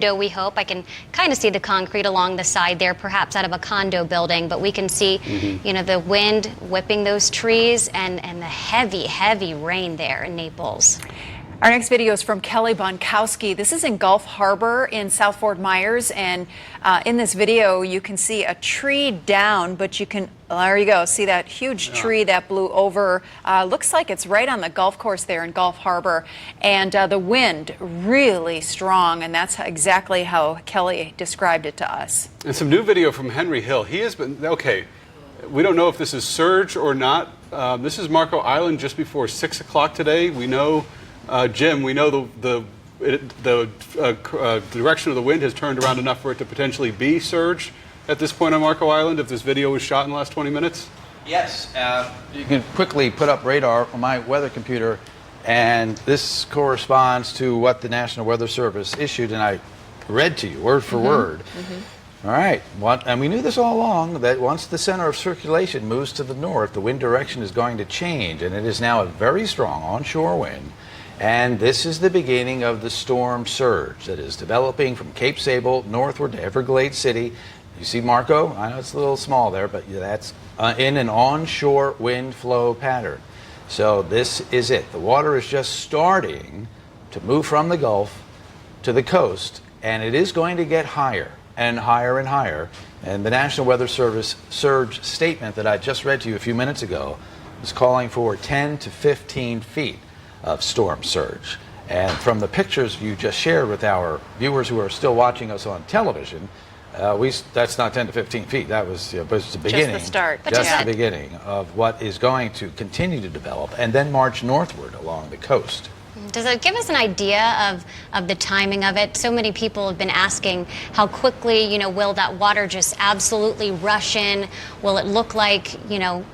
We hope. I can kind of see the concrete along the side there, perhaps out of a condo building, but we can see, you know, the wind whipping those trees and the heavy, heavy rain there in Naples. Our next video is from Kelly Bonkowski. This is in Gulf Harbor in South Fort Myers, and in this video you can see a tree down, but you can, there you go, see that huge tree that blew over. Looks like it's right on the golf course there in Gulf Harbor, and the wind really strong, and that's exactly how Kelly described it to us. And some new video from Henry Hill. He has been, okay, we don't know if this is surge or not. This is Marco Island just before 6 o'clock today. We know Jim, we know the direction of the wind has turned around enough for it to potentially be surge at this point on Marco Island, if this video was shot in the last 20 minutes? Yes. You can quickly put up radar on my weather computer, and this corresponds to what the National Weather Service issued, and I read to you word for word. All right. And we knew this all along, that once the center of circulation moves to the north, the wind direction is going to change, and it is now a very strong onshore wind. And this is the beginning of the storm surge that is developing from Cape Sable northward to Everglades City. You see Marco? I know it's a little small there, but that's in an onshore wind flow pattern. So this is it. The water is just starting to move from the Gulf to the coast, and it is going to get higher and higher and higher. And the National Weather Service surge statement that I just read to you a few minutes ago is calling for 10 to 15 feet of storm surge. And from the pictures you just shared with our viewers who are still watching us on television, that's not 10 to 15 feet. That was, the beginning. Just the start. Just the beginning of what is going to continue to develop and then march northward along the coast. Does it give us an idea of the timing of it? So many people have been asking how quickly, you know, will that water just absolutely rush in? Will it look like, you know,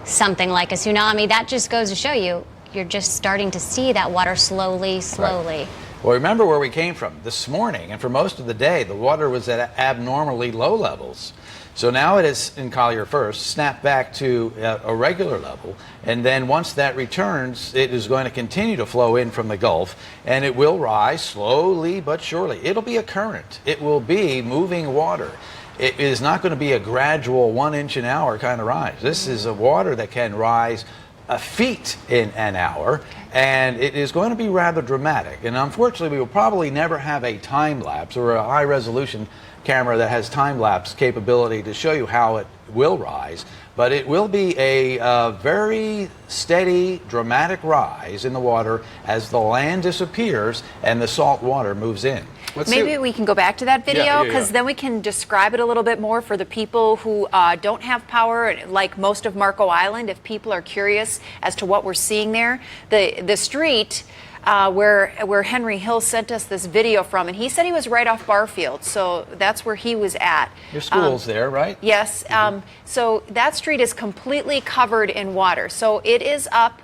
something like a tsunami? That just goes to show you, you're just starting to see that water slowly. Right. Well, remember where we came from this morning, and for most of the day, the water was at abnormally low levels. So now it is, in Collier first, snapped back to a regular level, and then once that returns, it is going to continue to flow in from the Gulf, and it will rise slowly but surely. It'll be a current. It will be moving water. It is not going to be a gradual 1 inch an hour kind of rise. This is a water that can rise a feet in an hour, and it is going to be rather dramatic. And unfortunately, we will probably never have a time lapse or a high resolution camera that has time lapse capability to show you how it will rise, but it will be a very steady, dramatic rise in the water as the land disappears and the salt water moves in. Maybe we can go back to that video, because then we can describe it a little bit more for the people who don't have power, like most of Marco Island. If people are curious as to what we're seeing there, the street where Henry Hill sent us this video from, and he said he was right off Barfield, so that's where he was at. Your school's there, right? Yes. So that street is completely covered in water. So it is up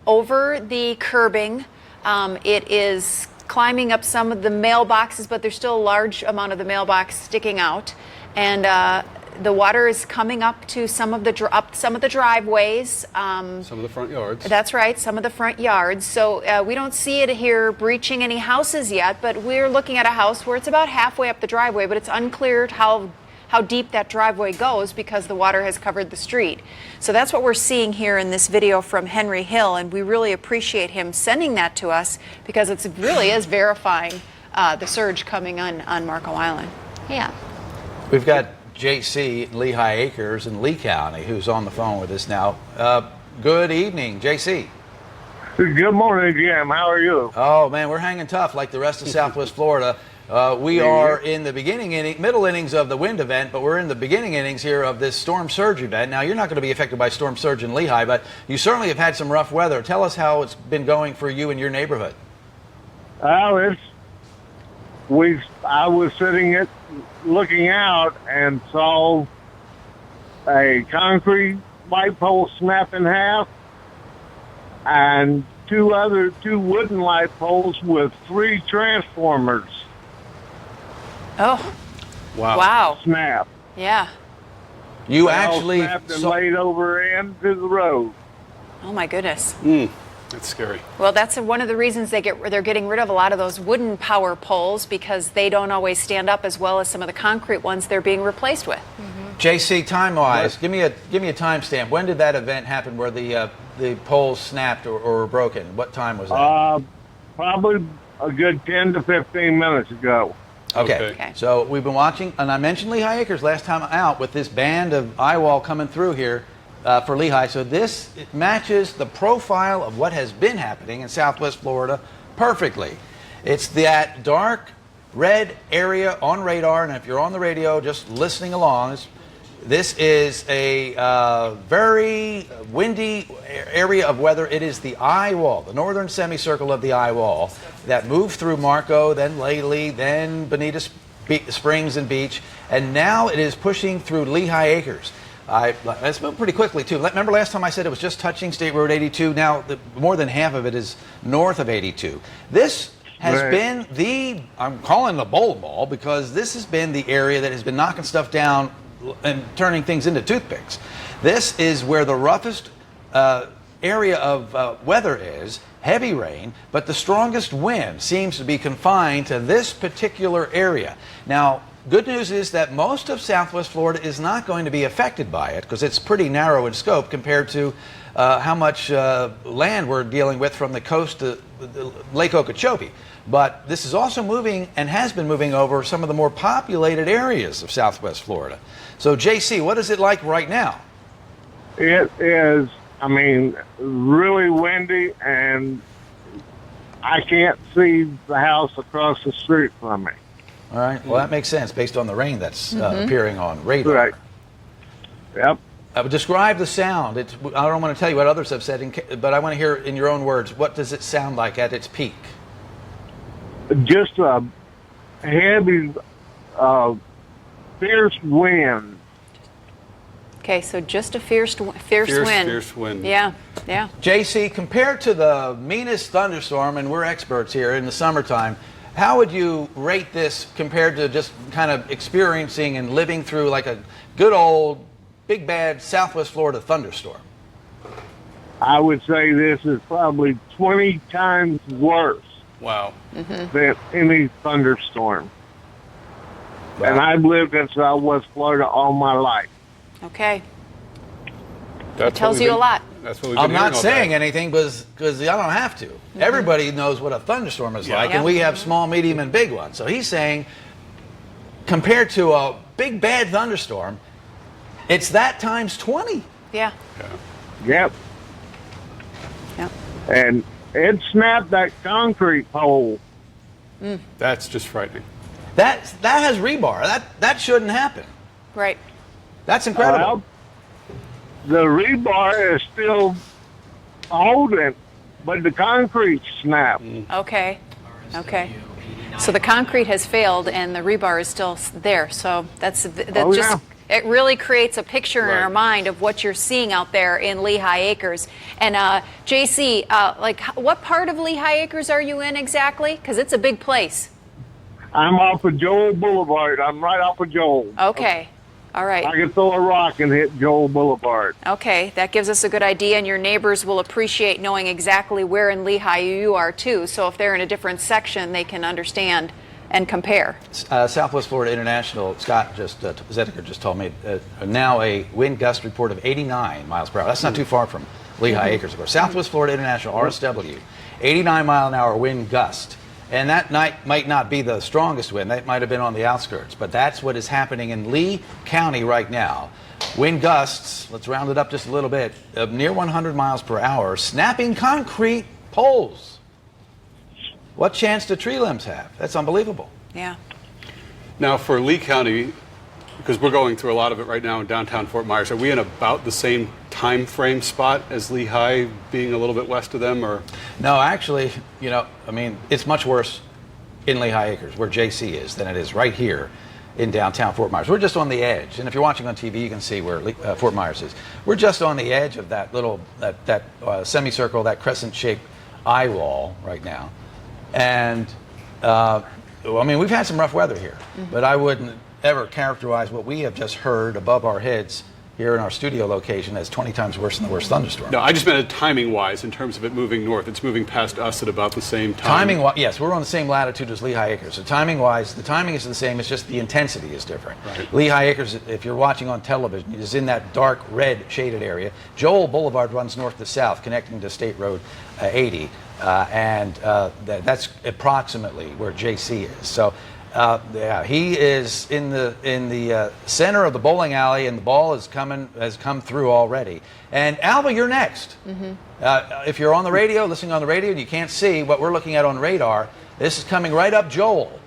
over the curbing. It is climbing up some of the mailboxes, but there's still a large amount of the mailbox sticking out, and the water is coming up to some of the driveways, some of the front yards. That's right, some of the front yards. So we don't see it here breaching any houses yet, but we're looking at a house where it's about halfway up the driveway, but it's unclear how deep that driveway goes because the water has covered the street. So that's what we're seeing here in this video from Henry Hill, and we really appreciate him sending that to us because it really is verifying the surge coming on Marco Island. Yeah. We've got JC in Lehigh Acres in Lee County who's on the phone with us now. Good evening, JC. Good morning, Jim. How are you? Oh, man, we're hanging tough like the rest of Southwest Florida. We are in the middle innings of the wind event, but we're in the beginning innings here of this storm surge event. Now, you're not going to be affected by storm surge in Lehigh, but you certainly have had some rough weather. Tell us how it's been going for you and your neighborhood. I was sitting looking out and saw a concrete light pole snap in half and two wooden light poles with 3 transformers. Oh, wow! Snap. Yeah. You they actually all snapped and laid over into the road. Oh my goodness. That's scary. Well, that's one of the reasons they're getting rid of a lot of those wooden power poles, because they don't always stand up as well as some of the concrete ones they're being replaced with. JC, time-wise, give me a timestamp. When did that event happen where the poles snapped or were broken? What time was that? Probably a good 10 to 15 minutes ago. Okay. So we've been watching, and I mentioned Lehigh Acres last time out with this band of eye wall coming through here for Lehigh. So it matches the profile of what has been happening in Southwest Florida perfectly. It's that dark red area on radar, and if you're on the radio just listening along, this is a very windy area of weather. It is the eye wall, the northern semicircle of the eye wall that moved through Marco, then Laley, then Bonita Springs and Beach, and now it is pushing through Lehigh Acres. It's moved pretty quickly, too. Remember last time I said it was just touching State Road 82? Now, more than half of it is north of 82. This has been I'm calling the bowling ball, because this has been the area that has been knocking stuff down and turning things into toothpicks. This is where the roughest area of weather is, heavy rain, but the strongest wind seems to be confined to this particular area. Now, good news is that most of Southwest Florida is not going to be affected by it, because it's pretty narrow in scope compared to how much land we're dealing with from the coast to Lake Okeechobee. But this is also moving and has been moving over some of the more populated areas of Southwest Florida. So, JC, what is it like right now? It is, really windy, and I can't see the house across the street from me. All right. Well, that makes sense based on the rain that's appearing on radar. Right. Yep. Describe the sound. I don't want to tell you what others have said, but I want to hear in your own words, what does it sound like at its peak? Just a heavy, fierce wind. Okay, so just a fierce wind. Fierce wind. Yeah. JC, compared to the meanest thunderstorm, and we're experts here in the summertime, how would you rate this compared to just kind of experiencing and living through like a good old, big bad Southwest Florida thunderstorm? I would say this is probably 20 times worse. Wow. Than any thunderstorm. Wow. And I've lived in Southwest Florida all my life. Okay. That tells you a lot. That's what we've been I'm not hearing all saying day. anything because I don't have to. Everybody knows what a thunderstorm is like, and we have small, medium, and big ones. So he's saying, compared to a big, bad thunderstorm, it's that times 20. Yeah. Yep. And it snapped that concrete pole. That's just frightening. That has rebar. That shouldn't happen. Right. That's incredible. Well, the rebar is still holding, but the concrete snapped. Okay. So the concrete has failed and the rebar is still there. So it really creates a picture in our mind of what you're seeing out there in Lehigh Acres. And JC, what part of Lehigh Acres are you in exactly? Because it's a big place. I'm off of Joel Boulevard. I'm right off of Joel. Okay. All right. I can throw a rock and hit Joel Boulevard. Okay, that gives us a good idea, and your neighbors will appreciate knowing exactly where in Lehigh you are, too. So if they're in a different section, they can understand and compare. Southwest Florida International, Scott Zediker just told me, now a wind gust report of 89 miles per hour. That's not too far from Lehigh Acres, of course. Southwest Florida International, RSW, 89-mile-an-hour wind gust. And that might not be the strongest wind. That might have been on the outskirts. But that's what is happening in Lee County right now. Wind gusts, let's round it up just a little bit, of near 100 miles per hour, snapping concrete poles. What chance do tree limbs have? That's unbelievable. Yeah. Now, for Lee County, because we're going through a lot of it right now in downtown Fort Myers, are we in about the same time frame spot as Lehigh, being a little bit west of them, or? No, actually, it's much worse in Lehigh Acres, where JC is, than it is right here in downtown Fort Myers. We're just on the edge, and if you're watching on TV, you can see where Fort Myers is. We're just on the edge of that little semicircle, that crescent-shaped eye wall right now, and we've had some rough weather here, but I wouldn't ever characterize what we have just heard above our heads here in our studio location that's 20 times worse than the worst thunderstorm. No, I just meant timing-wise in terms of it moving north. It's moving past us at about the same time. Timing-wise, yes, we're on the same latitude as Lehigh Acres. So timing-wise, the timing is the same. It's just the intensity is different. Right. Lehigh Acres, if you're watching on television, is in that dark red shaded area. Joel Boulevard runs north to south, connecting to State Road 80, that's approximately where JC is. So. Yeah, he is in the center of the bowling alley, and the ball has come through already. And Alba, you're next. If you're on the radio, listening on the radio, and you can't see what we're looking at on radar, this is coming right up Joel.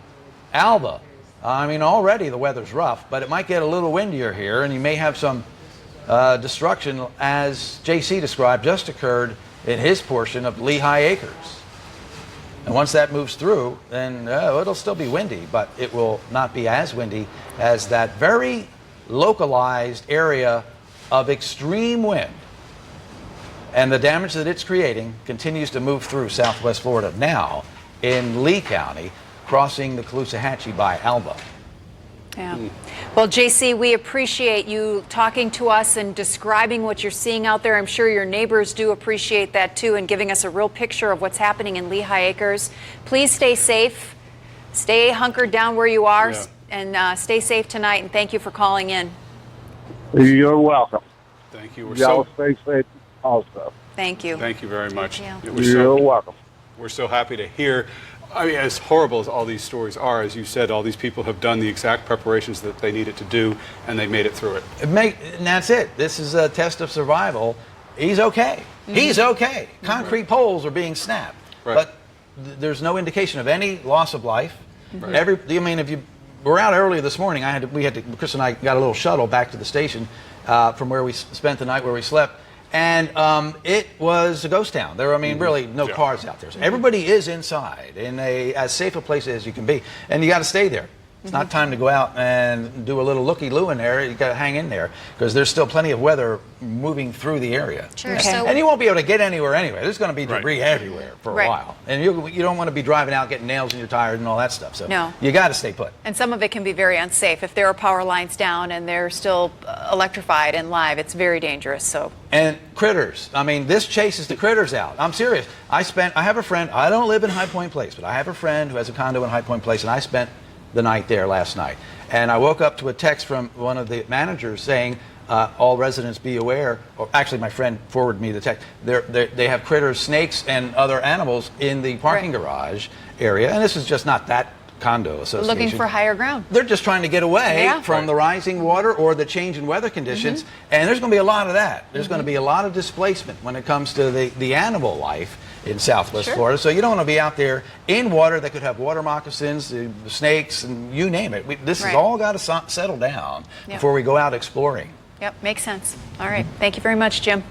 Alba. I mean, already the weather's rough, but it might get a little windier here, and you may have some destruction, as JC described, just occurred in his portion of Lehigh Acres. And once that moves through, then it'll still be windy, but it will not be as windy as that very localized area of extreme wind. And the damage that it's creating continues to move through southwest Florida now in Lee County, crossing the Caloosahatchee by Alba. Yeah. Well, JC, we appreciate you talking to us and describing what you're seeing out there. I'm sure your neighbors do appreciate that too, and giving us a real picture of what's happening in Lehigh Acres. Please stay safe. Stay hunkered down where you are, and stay safe tonight. And thank you for calling in. You're welcome. Thank you. Y'all stay safe also. Thank you. Thank you very much. Thank you. You're welcome. We're so happy to hear. I mean, as horrible as all these stories are, as you said, all these people have done the exact preparations that they needed to do, and they made it through it. And that's it. This is a test of survival. He's okay. He's okay. Concrete poles are being snapped. Right. But there's no indication of any loss of life. Right. If you were out earlier this morning, Chris and I got a little shuttle back to the station from where we spent the night, where we slept. And it was a ghost town. There were, really no cars out there. So everybody is inside in as safe a place as you can be. And you got to stay there. It's not time to go out and do a little looky-loo in there. You got to hang in there because there's still plenty of weather moving through the area. Sure. Okay. So And you won't be able to get anywhere anyway. There's going to be debris everywhere for a Right. while. And you don't want to be driving out, getting nails in your tires and all that stuff. So No. you got to stay put. And some of it can be very unsafe. If there are power lines down and they're still electrified and live, it's very dangerous. So. And critters. This chases the critters out. I'm serious. I have a friend. I don't live in High Point Place, but I have a friend who has a condo in High Point Place, and I spent the night there last night. And I woke up to a text from one of the managers saying, all residents be aware, or actually my friend forwarded me the text, they have critters, snakes, and other animals in the parking garage area. And this is just not that condo association. Looking for higher ground. They're just trying to get away from Right. the rising water or the change in weather conditions. And there's going to be a lot of that. There's going to be a lot of displacement when it comes to the animal life in southwest Florida. So you don't want to be out there in water that could have water moccasins, snakes, and you name it. This has all got to settle down before we go out exploring. Yep, makes sense. All right. Thank you very much, Jim.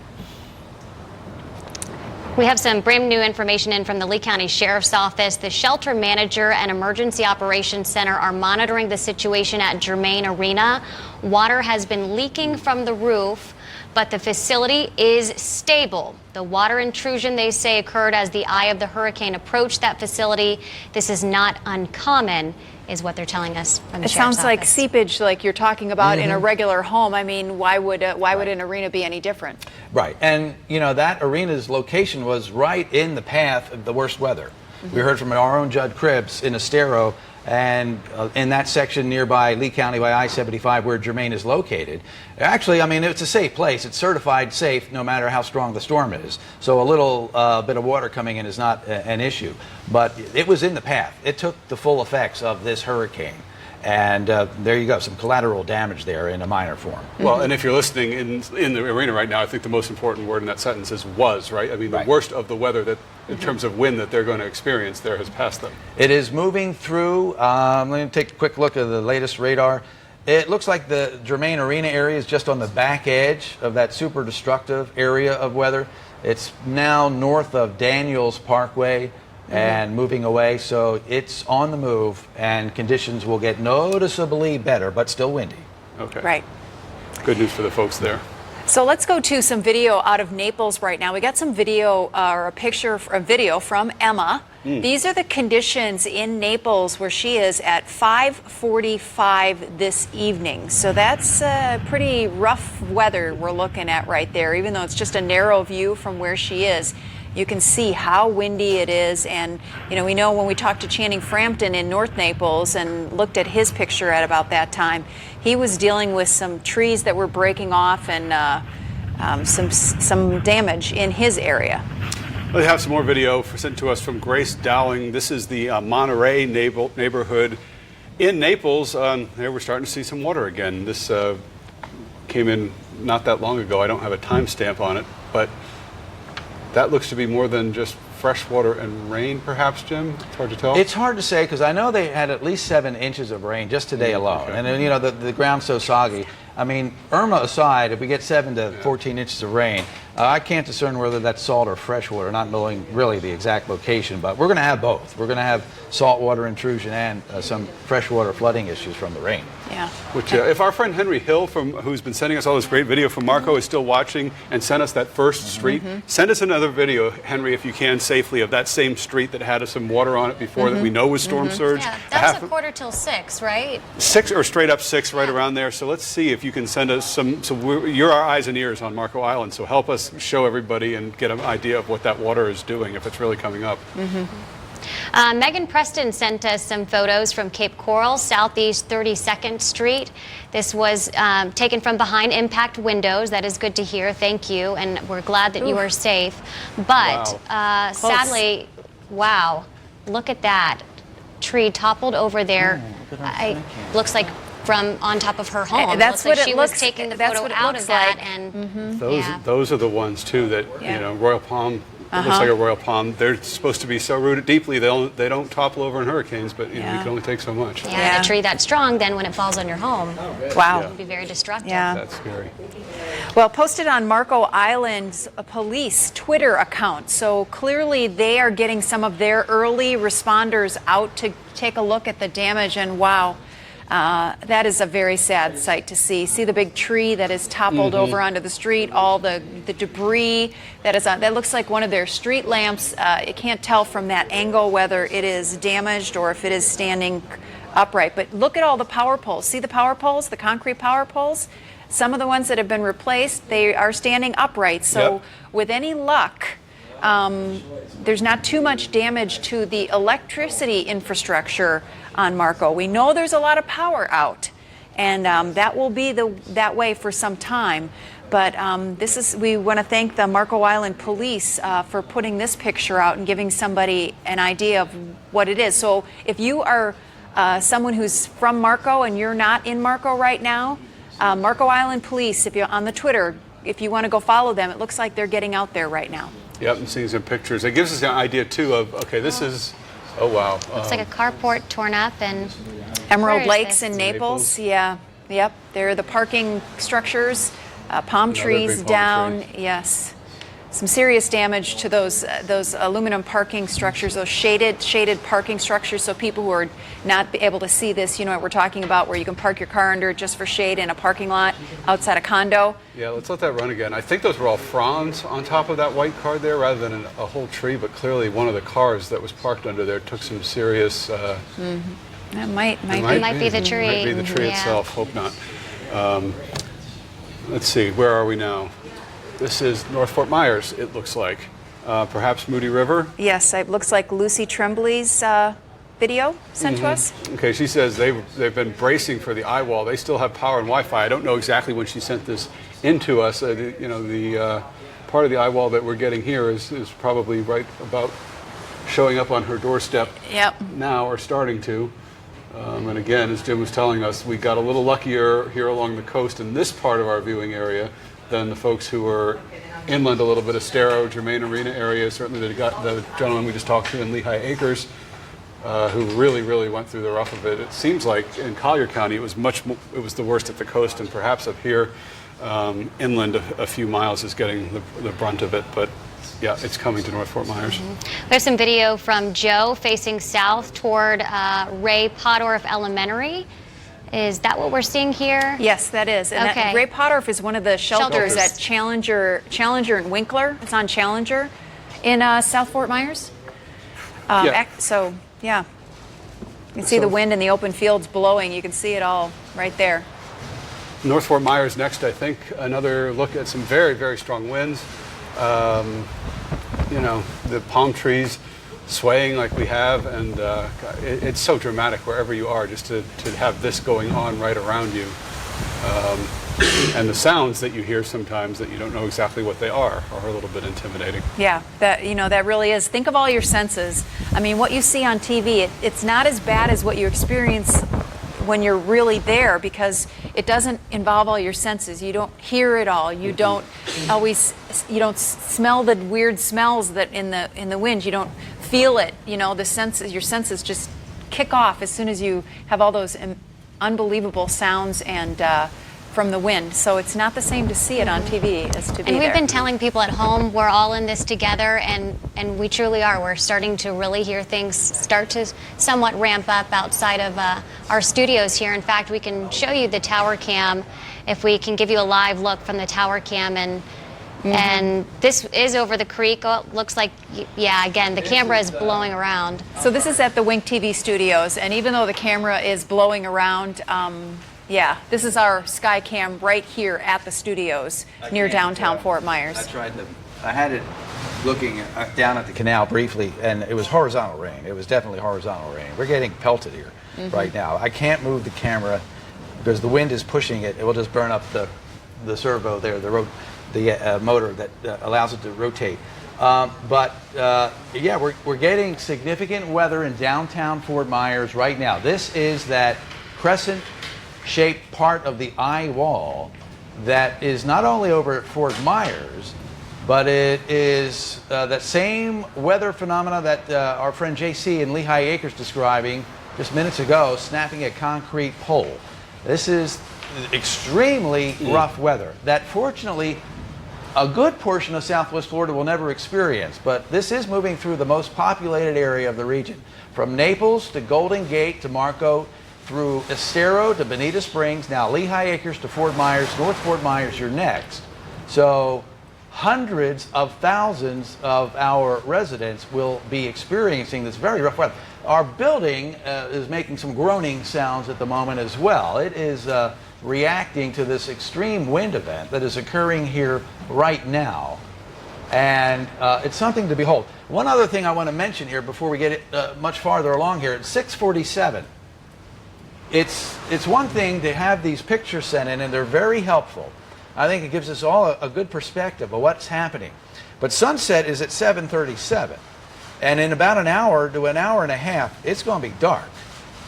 we have some brand new information in from the Lee County Sheriff's Office. The shelter manager and emergency operations center are monitoring the situation at Germain Arena. Water has been leaking from the roof, but the facility is stable. The water intrusion, they say, occurred as the eye of the hurricane approached that facility. This is not uncommon, is what they're telling us from the It Sheriff's sounds like Office. seepage, like you're talking about in a regular home. I mean, why would an arena be any different? Right. And, that arena's location was right in the path of the worst weather. We heard from our own Judd Cribbs in Estero, and in that section nearby Lee County by I-75 where Germain is located. Actually, it's a safe place. It's certified safe no matter how strong the storm is. So a little bit of water coming in is not an issue. But it was in the path. It took the full effects of this hurricane. And there you go, some collateral damage there in a minor form. Well, and if you're listening in the arena right now, I think the most important word in that sentence is was, right? The Right. worst of the weather that, in terms of wind that they're going to experience there has passed them. It is moving through. Let me take a quick look at the latest radar. It looks like the Germain Arena area is just on the back edge of that super destructive area of weather. It's now north of Daniels Parkway and moving away, so it's on the move, and conditions will get noticeably better, but still windy. Okay. Right. Good news for the folks there. So let's go to some video out of Naples right now. We got some video, or a video from Emma. These are the conditions in Naples where she is at 5:45 this evening. So that's pretty rough weather we're looking at right there. Even though it's just a narrow view from where she is, you can see how windy it is. And, you know, we know when we talked to Channing Frampton in North Naples and looked at his picture at about that time, he was dealing with some trees that were breaking off and some damage in his area. We have some more video sent to us from Grace Dowling. This is the Monterey neighborhood in Naples. There we're starting to see some water again. This came in not that long ago. I don't have a timestamp on it, but that looks to be more than just fresh water and rain, perhaps, Jim? It's hard to tell. It's hard to say because I know they had at least 7 inches of rain just today alone. Okay. And then, you know, the ground's so soggy. I mean, Irma aside, if we get 7 to 14 inches of rain, I can't discern whether that's salt or fresh water, not knowing really the exact location, but we're going to have both. We're going to have saltwater intrusion and some freshwater flooding issues from the rain. Yeah. Which, if our friend Henry Hill, who's been sending us all this great video from Marco, is still watching and sent us that first street, send us another video, Henry, if you can, safely, of that same street that had some water on it before that we know was storm surge. Yeah, that was a quarter till 6, right? 6 or straight up 6, right around there. So let's see if you can send us some. So you're our eyes and ears on Marco Island. So help us show everybody and get an idea of what that water is doing, if it's really coming up. Megan Preston sent us some photos from Cape Coral, southeast 32nd Street. This was taken from behind impact windows. That is good to hear. Thank you. And we're glad that you are safe. But sadly, wow, look at that. Tree toppled over there. Looks like from on top of her home. That's what what she it was looks. taking the That's photo what it out looks of that, like. and Those are the ones too that Yeah. you know, Royal Palm. It looks like a royal palm. They're supposed to be so rooted deeply they don't topple over in hurricanes, but you know, you can only take so much. yeah, a tree that strong, then when it falls on your home, Wow. it can be very destructive. Yeah. That's scary. Well, posted on Marco Island's police Twitter account. So clearly they are getting some of their early responders out to take a look at the damage. And wow, that is a very sad sight to see. See the big tree that is toppled over onto the street, all the debris that is on. That looks like one of their street lamps. You can't tell from that angle whether it is damaged or if it is standing upright. But look at all the power poles. See the power poles, the concrete power poles? Some of the ones that have been replaced, they are standing upright. So with any luck, there's not too much damage to the electricity infrastructure on Marco. We know there's a lot of power out, and that will be that way for some time. But we want to thank the Marco Island Police for putting this picture out and giving somebody an idea of what it is. So if you are someone who's from Marco and you're not in Marco right now, Marco Island Police, if you're on the Twitter, if you want to go follow them, it looks like they're getting out there right now. Yep, I'm seeing some pictures. It gives us an idea too of this is. Oh wow. Looks like a carport torn up and Emerald Where is Lakes this? in Naples. Naples? Yeah. Yep. They're the parking structures, palm Another trees big palm down. tree. Yes. Some serious damage to those aluminum parking structures, those shaded parking structures. So people who are not able to see this, you know what we're talking about, where you can park your car under just for shade in a parking lot outside a condo. Yeah, let's let that run again. I think those were all fronds on top of that white car there, rather than a whole tree. But clearly, one of the cars that was parked under there took some serious. That might It might be the tree. Might be the tree Yeah. itself. Hope not. Let's see. Where are we now? This is North Fort Myers. It looks like. Perhaps Moody River. Yes, it looks like Lucy Tremblay's video sent to us. Okay, she says they've been bracing for the eye wall. They still have power and Wi-Fi. I don't know exactly when she sent this into us. The part of the eye wall that we're getting here is probably right about showing up on her doorstep now, or starting to. And again, as Jim was telling us, we got a little luckier here along the coast in this part of our viewing area than the folks who were inland a little bit, Estero, Germain Arena area. Certainly the gentleman we just talked to in Lehigh Acres, who really went through the rough of it. It seems like in Collier County it was the worst at the coast, and perhaps up here inland a few miles is getting the brunt of it. But yeah, it's coming to North Fort Myers. We have some video from Joe facing south toward Ray Podorf Elementary. Is that what we're seeing here? Yes, that is. And Okay. Ray Podorf is one of the shelters Shelters. at Challenger and Winkler. It's on Challenger in South Fort Myers. Yeah. So, yeah. You can see the wind in the open fields blowing. You can see it all right there. North Fort Myers next, I think. Another look at some very, very strong winds. You know, the palm trees swaying like we have, and it's so dramatic wherever you are, just to have this going on right around you. And the sounds that you hear sometimes that you don't know exactly what they are a little bit intimidating. Yeah, that really is. Think of all your senses. I mean, what you see on TV, it's not as bad as what you experience when you're really there, because it doesn't involve all your senses. You don't hear it all. You don't smell the weird smells that in the wind. You don't feel it. You know, the senses, your senses just kick off as soon as you have all those unbelievable sounds and from the wind. So it's not the same to see it on TV as to be there. And we've been telling people at home, we're all in this together, and we truly are. We're starting to really hear things start to somewhat ramp up outside of our studios here. In fact, we can show you the tower cam if we can give you a live look from the tower cam. And this is over the creek. Oh, it looks like, yeah, again, the camera is blowing around. So this is at the Wink TV studios, and even though the camera is blowing around, yeah, this is our sky cam right here at the studios near downtown Fort Myers. I had it looking down at the canal briefly, and it was horizontal rain. It was definitely horizontal rain. We're getting pelted here right now. I can't move the camera because the wind is pushing it. It will just burn up the servo there, the motor that allows it to rotate. Yeah, we're getting significant weather in downtown Fort Myers right now. This is that crescent-shaped part of the eye wall that is not only over at Fort Myers, but it is that same weather phenomena that our friend JC in Lehigh Acres describing just minutes ago, snapping a concrete pole. This is extremely rough weather that fortunately a good portion of Southwest Florida will never experience, but this is moving through the most populated area of the region. From Naples to Golden Gate to Marco, through Estero to Bonita Springs, now Lehigh Acres to Fort Myers, North Fort Myers, you're next. So hundreds of thousands of our residents will be experiencing this very rough weather. Our building is making some groaning sounds at the moment as well. It is reacting to this extreme wind event that is occurring here right now. And it's something to behold. One other thing I want to mention here before we get it much farther along here, at 6:47, it's one thing to have these pictures sent in, and they're very helpful. I think it gives us all a good perspective of what's happening. But sunset is at 7:37, and in about an hour to an hour and a half, it's going to be dark.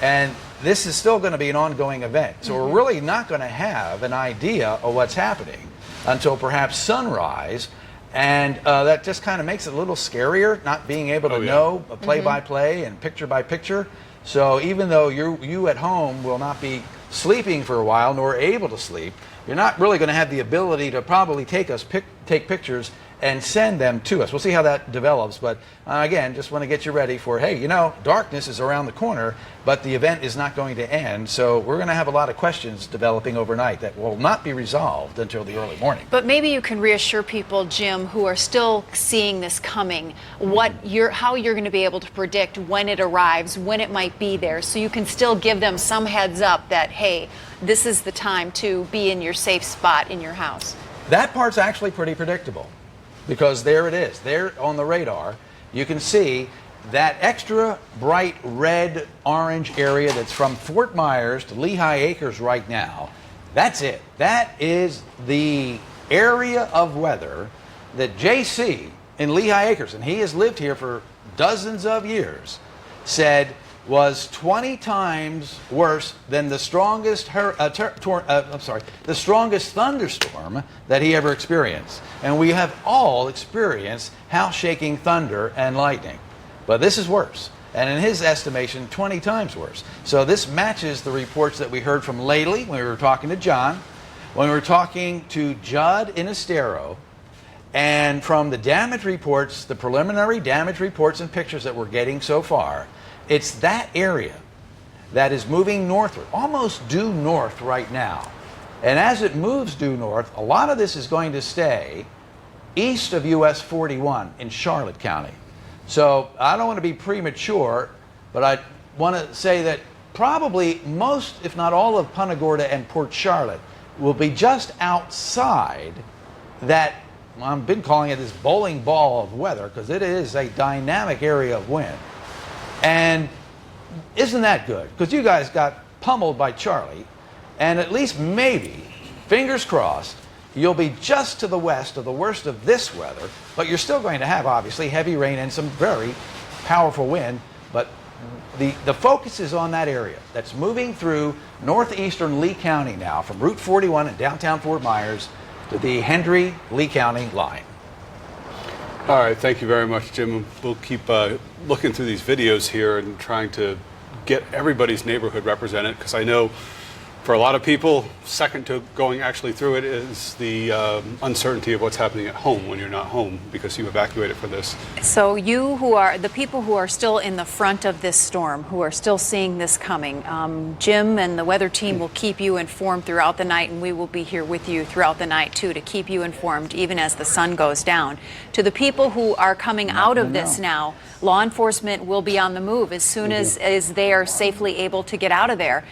And this is still going to be an ongoing event. So we're really not going to have an idea of what's happening until perhaps sunrise. And that just kind of makes it a little scarier, not being able to know play-by-play and picture-by-picture. So even though you at home will not be sleeping for a while, nor able to sleep, you're not really going to have the ability to probably take pictures and send them to us. We'll see how that develops, but again, just want to get you ready for, hey, you know, darkness is around the corner, but the event is not going to end, so we're going to have a lot of questions developing overnight that will not be resolved until the early morning. But maybe you can reassure people, Jim, who are still seeing this coming, how you're going to be able to predict when it arrives, when it might be there, so you can still give them some heads up that, hey, this is the time to be in your safe spot in your house. That part's actually pretty predictable, because there it is. There on the radar, you can see that extra bright red orange area that's from Fort Myers to Lehigh Acres right now. That's it. That is the area of weather that JC in Lehigh Acres, and he has lived here for dozens of years, said was 20 times worse than the strongest the strongest thunderstorm that he ever experienced. And we have all experienced house-shaking thunder and lightning. But this is worse. And in his estimation, 20 times worse. So this matches the reports that we heard from Laley when we were talking to John, when we were talking to Judd in Estero, and from the damage reports, the preliminary damage reports and pictures that we're getting so far. It's that area that is moving northward, almost due north right now. And as it moves due north, a lot of this is going to stay east of US 41 in Charlotte County. So I don't want to be premature, but I want to say that probably most, if not all, of Punta Gorda and Port Charlotte will be just outside that, I've been calling it this bowling ball of weather, because it is a dynamic area of wind. And isn't that good? Because you guys got pummeled by Charlie, and at least maybe, fingers crossed, you'll be just to the west of the worst of this weather, but you're still going to have, obviously, heavy rain and some very powerful wind. But the focus is on that area that's moving through northeastern Lee County now, from Route 41 in downtown Fort Myers to the Hendry-Lee County line. All right, thank you very much, Jim. We'll keep looking through these videos here and trying to get everybody's neighborhood represented, because I know for a lot of people, second to going actually through it is the uncertainty of what's happening at home when you're not home because you evacuated for this. So you who are the people who are still in the front of this storm, who are still seeing this coming, Jim and the weather team will keep you informed throughout the night, and we will be here with you throughout the night too to keep you informed even as the sun goes down. To the people who are coming out of this now, law enforcement will be on the move as soon as they are safely able to get out of there.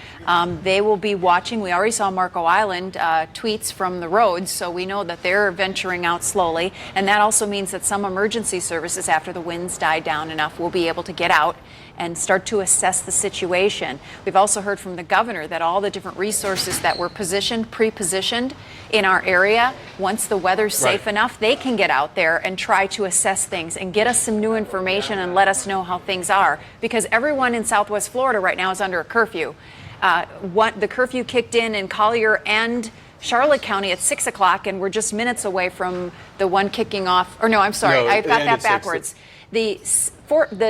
They will be watching. We already saw Marco Island tweets from the roads, so we know that they're venturing out slowly. And that also means that some emergency services, after the winds die down enough, will be able to get out and start to assess the situation. We've also heard from the governor that all the different resources that were pre-positioned in our area, once the weather's safe enough, they can get out there and try to assess things and get us some new information and let us know how things are. Because everyone in Southwest Florida right now is under a curfew. The curfew kicked in Collier and Charlotte County at 6 o'clock, and we're just minutes away from the one kicking off. Or no, I'm sorry, No, I've got that 6. backwards. The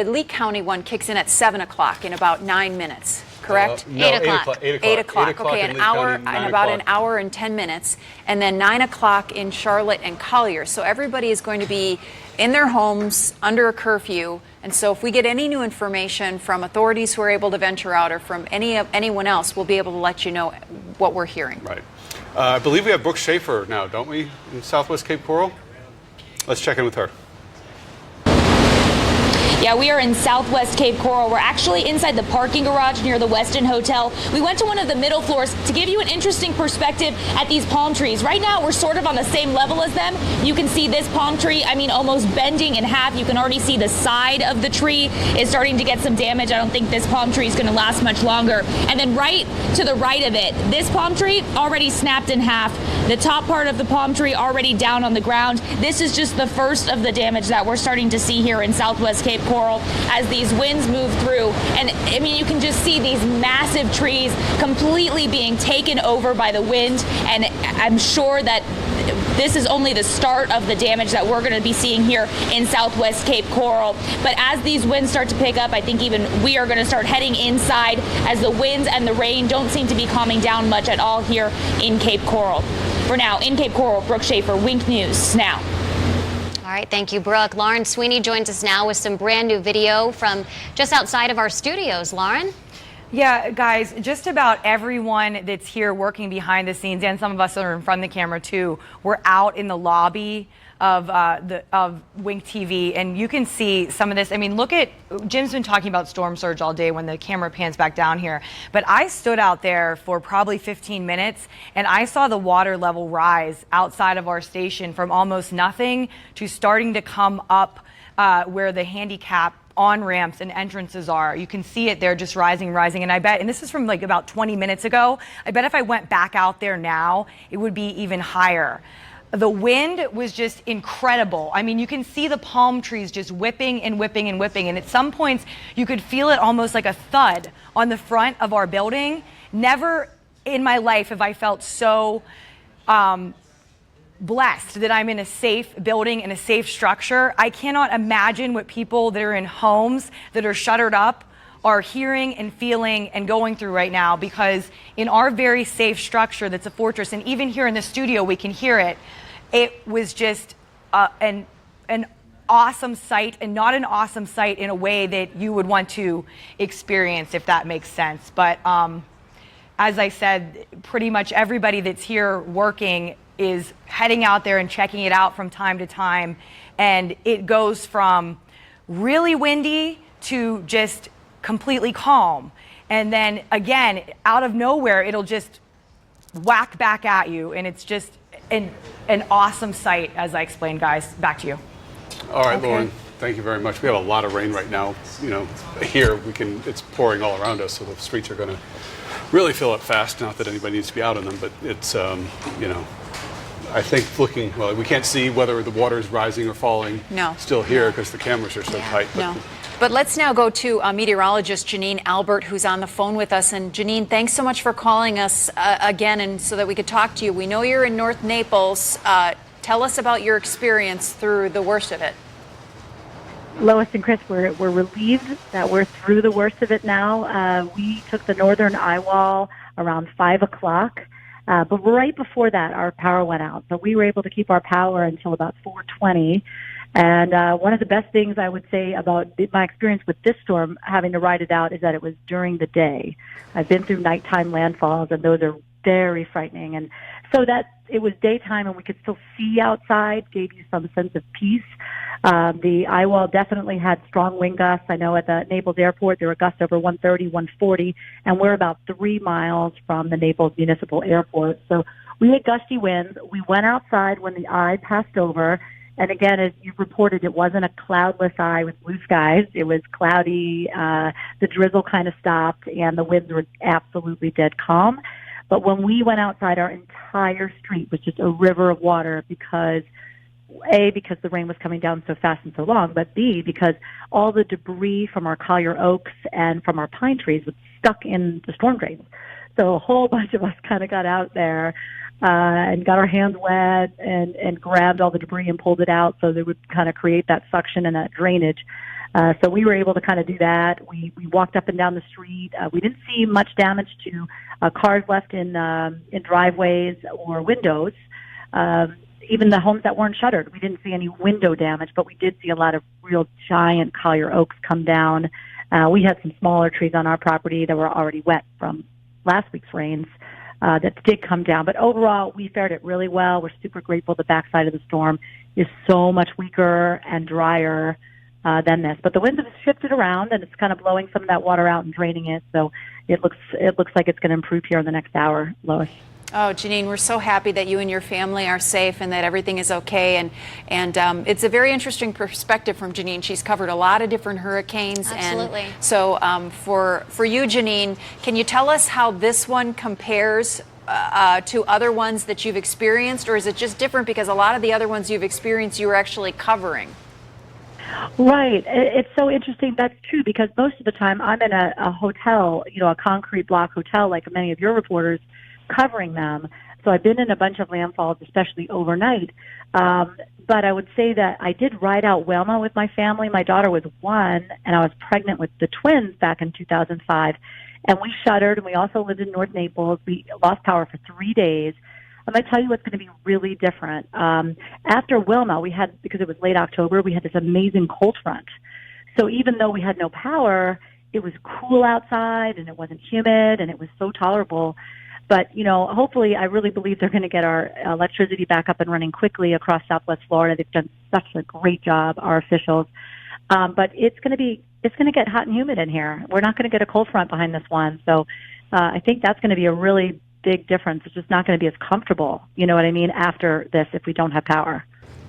Lee County one kicks in at 7 o'clock in about 9 minutes, correct? No, 8 o'clock. 8 o'clock. Okay, in an Lee hour, County, 9 and about an o'clock. hour and 10 minutes, and then 9 o'clock in Charlotte and Collier. So everybody is going to be in their homes under a curfew. And so if we get any new information from authorities who are able to venture out or from anyone else, we'll be able to let you know what we're hearing. Right. I believe we have Brooke Schaefer now, don't we, in Southwest Cape Coral? Let's check in with her. Yeah, we are in Southwest Cape Coral. We're actually inside the parking garage near the Westin Hotel. We went to one of the middle floors to give you an interesting perspective at these palm trees. Right now, we're sort of on the same level as them. You can see this palm tree, almost bending in half. You can already see the side of the tree is starting to get some damage. I don't think this palm tree is going to last much longer. And then right to the right of it, this palm tree already snapped in half. The top part of the palm tree already down on the ground. This is just the first of the damage that we're starting to see here in Southwest Cape Coral as these winds move through. And you can just see these massive trees completely being taken over by the wind. And I'm sure that this is only the start of the damage that we're going to be seeing here in Southwest Cape Coral. But as these winds start to pick up, I think even we are going to start heading inside as the winds and the rain don't seem to be calming down much at all here in Cape Coral. For now, in Cape Coral, Brooke Schaefer, Wink News Now. All right, thank you, Brooke. Lauren Sweeney joins us now with some brand new video from just outside of our studios. Lauren? Yeah, guys, just about everyone that's here working behind the scenes, and some of us that are in front of the camera too, we're out in the lobby of Wink TV, and you can see some of this. Look at, Jim's been talking about storm surge all day when the camera pans back down here, but I stood out there for probably 15 minutes, and I saw the water level rise outside of our station from almost nothing to starting to come up where the handicap on-ramps and entrances are. You can see it there just rising, and I bet, and this is from about 20 minutes ago, I bet if I went back out there now, it would be even higher. The wind was just incredible. You can see the palm trees just whipping and whipping and whipping, and at some points you could feel it almost like a thud on the front of our building. Never in my life have I felt so blessed that I'm in a safe building, in a safe structure. I cannot imagine what people that are in homes that are shuttered up are hearing and feeling and going through right now, because in our very safe structure that's a fortress, and even here in the studio we can hear it, it was just an awesome sight, and not an awesome sight in a way that you would want to experience, if that makes sense. But as I said, pretty much everybody that's here working is heading out there and checking it out from time to time, and it goes from really windy to just completely calm. And then again, out of nowhere, it'll just whack back at you. And it's just an awesome sight, as I explained, guys. Back to you. All right, Lauren, thank you very much. We have a lot of rain right now. Here it's pouring all around us, so the streets are going to really fill up fast. Not that anybody needs to be out in them, but it's, I think we can't see whether the water is rising or falling still here because the cameras are so tight. But let's now go to meteorologist Janine Albert, who's on the phone with us. And Janine, thanks so much for calling us again, and so that we could talk to you. We know you're in North Naples. Tell us about your experience through the worst of it. Lois and Chris, we're relieved that we're through the worst of it now. We took the northern eye wall around 5 o'clock, but right before that, our power went out. So we were able to keep our power until about 4:20. And one of the best things I would say about my experience with this storm, having to ride it out, is that it was during the day. I've been through nighttime landfalls, and those are very frightening. And so that it was daytime and we could still see outside gave you some sense of peace. The eye wall definitely had strong wind gusts. I know at the Naples airport there were gusts over 130, 140, and we're about 3 miles from the Naples Municipal Airport. So we had gusty winds. We went outside when the eye passed over. And again, as you reported, it wasn't a cloudless eye with blue skies. It was cloudy. The drizzle kind of stopped, and the winds were absolutely dead calm. But when we went outside, our entire street was just a river of water because, A, because the rain was coming down so fast and so long, but B, because all the debris from our Collier oaks and from our pine trees was stuck in the storm drains. So a whole bunch of us kind of got out there and got our hands wet and grabbed all the debris and pulled it out so that it would kind of create that suction and that drainage. So we were able to kind of do that. We walked up and down the street. We didn't see much damage to cars left in driveways or windows. Even the homes that weren't shuttered, we didn't see any window damage, but we did see a lot of real giant Collier oaks come down. We had some smaller trees on our property that were already wet from last week's rains that did come down. But overall, we fared it really well. We're super grateful the backside of the storm is so much weaker and drier than this. But the winds have shifted around, and it's kind of blowing some of that water out and draining it. So it looks like it's going to improve here in the next hour, Lois. Oh, Janine, we're so happy that you and your family are safe and that everything is okay. And it's a very interesting perspective from Janine. She's covered a lot of different hurricanes. Absolutely. And so for you, Janine, can you tell us how this one compares to other ones that you've experienced? Or is it just different because a lot of the other ones you've experienced you were actually covering? Right. It's so interesting. That's true because most of the time I'm in a hotel, a concrete block hotel like many of your reporters, covering them. So I've been in a bunch of landfalls, especially overnight. But I would say that I did ride out Wilma with my family. My daughter was 1, and I was pregnant with the twins back in 2005. And we shuttered, and we also lived in North Naples. We lost power for 3 days. I'm going to tell you what's going to be really different. After Wilma, because it was late October, we had this amazing cold front. So even though we had no power, it was cool outside, and it wasn't humid, and it was so tolerable. But, hopefully, I really believe they're going to get our electricity back up and running quickly across Southwest Florida. They've done such a great job, our officials. But it's going to get hot and humid in here. We're not going to get a cold front behind this one. So I think that's going to be a really big difference. It's just not going to be as comfortable, you know what I mean, after this if we don't have power.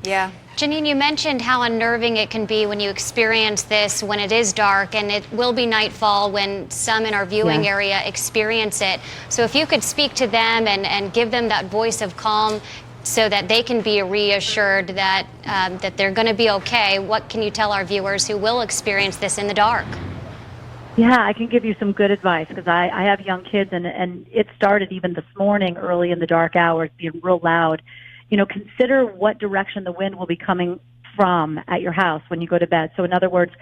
Yeah. Janine, you mentioned how unnerving it can be when you experience this when it is dark, and it will be nightfall when some in our viewing area experience it. So if you could speak to them and give them that voice of calm so that they can be reassured that that they're going to be okay, what can you tell our viewers who will experience this in the dark? Yeah, I can give you some good advice because I have young kids, and it started even this morning early in the dark hours being real loud. Consider what direction the wind will be coming from at your house when you go to bed. So in other words,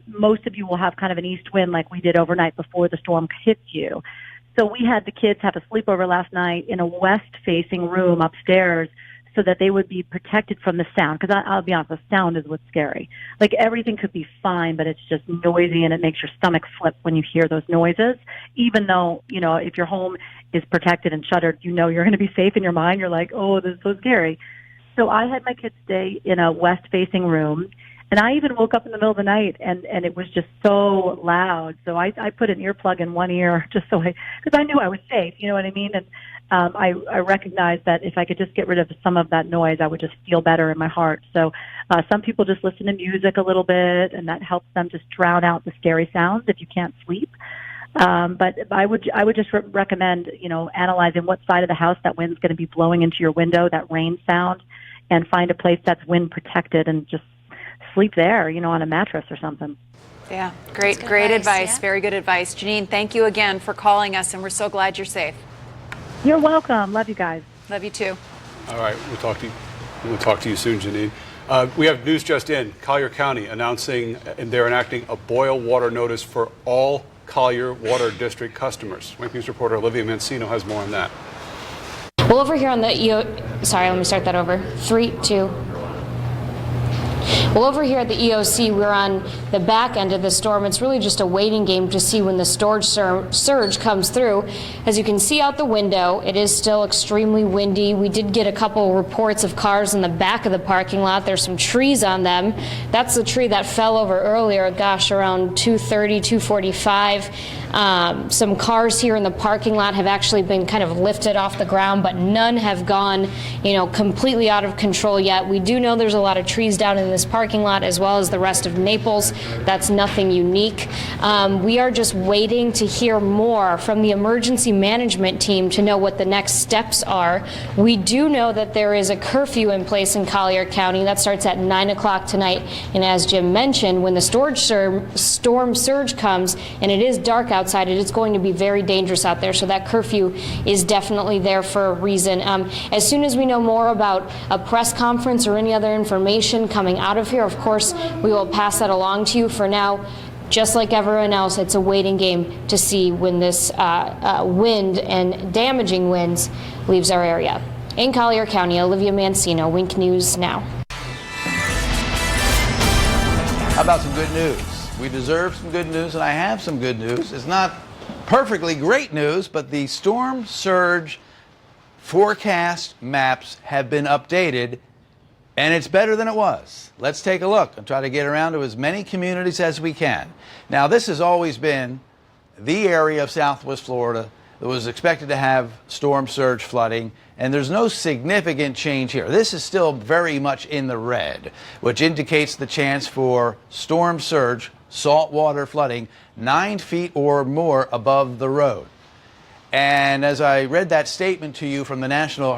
most of you will have kind of an east wind like we did overnight before the storm hits you. So we had the kids have a sleepover last night in a west-facing room upstairs so that they would be protected from the sound. Because I'll be honest, the sound is what's scary. Like everything could be fine, but it's just noisy and it makes your stomach flip when you hear those noises. Even though, if your home is protected and shuttered, you're going to be safe in your mind. You're like, oh, this is so scary. So I had my kids stay in a west-facing room. And I even woke up in the middle of the night, and it was just so loud. So I put an earplug in one ear just because I knew I was safe. You know what I mean? And I recognized that if I could just get rid of some of that noise, I would just feel better in my heart. So some people just listen to music a little bit, and that helps them just drown out the scary sounds if you can't sleep. But I would just recommend, analyzing what side of the house that wind's going to be blowing into your window, that rain sound, and find a place that's wind protected and just sleep there, on a mattress or something. Yeah, great advice. Yeah. Very good advice. Janine, thank you again for calling us, and we're so glad you're safe. You're welcome. Love you guys. Love you too. All right, we'll talk to you soon, Janine. We have news just in. Collier County announcing they're enacting a boil water notice for all Collier Water District customers. Wink News reporter Olivia Mancino has more on that. Well, over here on the sorry, let me start that over. 3, 2. Well, over here at the EOC, we're on the back end of the storm. It's really just a waiting game to see when the storage surge comes through. As you can see out the window, it is still extremely windy. We did get a couple reports of cars in the back of the parking lot. There's some trees on them. That's the tree that fell over earlier, around 2:30, 2:45. Some cars here in the parking lot have actually been kind of lifted off the ground, but none have gone, completely out of control yet. We do know there's a lot of trees down in this parking lot as well as the rest of Naples. That's nothing unique. We are just waiting to hear more from the emergency management team to know what the next steps are. We do know that there is a curfew in place in Collier County that starts at 9 o'clock tonight. And as Jim mentioned, when the storm surge comes and it is dark outside, it is going to be very dangerous out there. So that curfew is definitely there for a reason. As soon as we know more about a press conference or any other information coming out of here, of course, we will pass that along to you. For now, just like everyone else, it's a waiting game to see when this wind and damaging winds leaves our area. In Collier County, Olivia Mancino, Wink News Now. How about some good news? We deserve some good news, and I have some good news. It's not perfectly great news, but the storm surge forecast maps have been updated, and it's better than it was. Let's take a look and try to get around to as many communities as we can. Now, this has always been the area of Southwest Florida that was expected to have storm surge flooding, and there's no significant change here. This is still very much in the red, which indicates the chance for storm surge, saltwater flooding 9 feet or more above the road. And as I read that statement to you from the National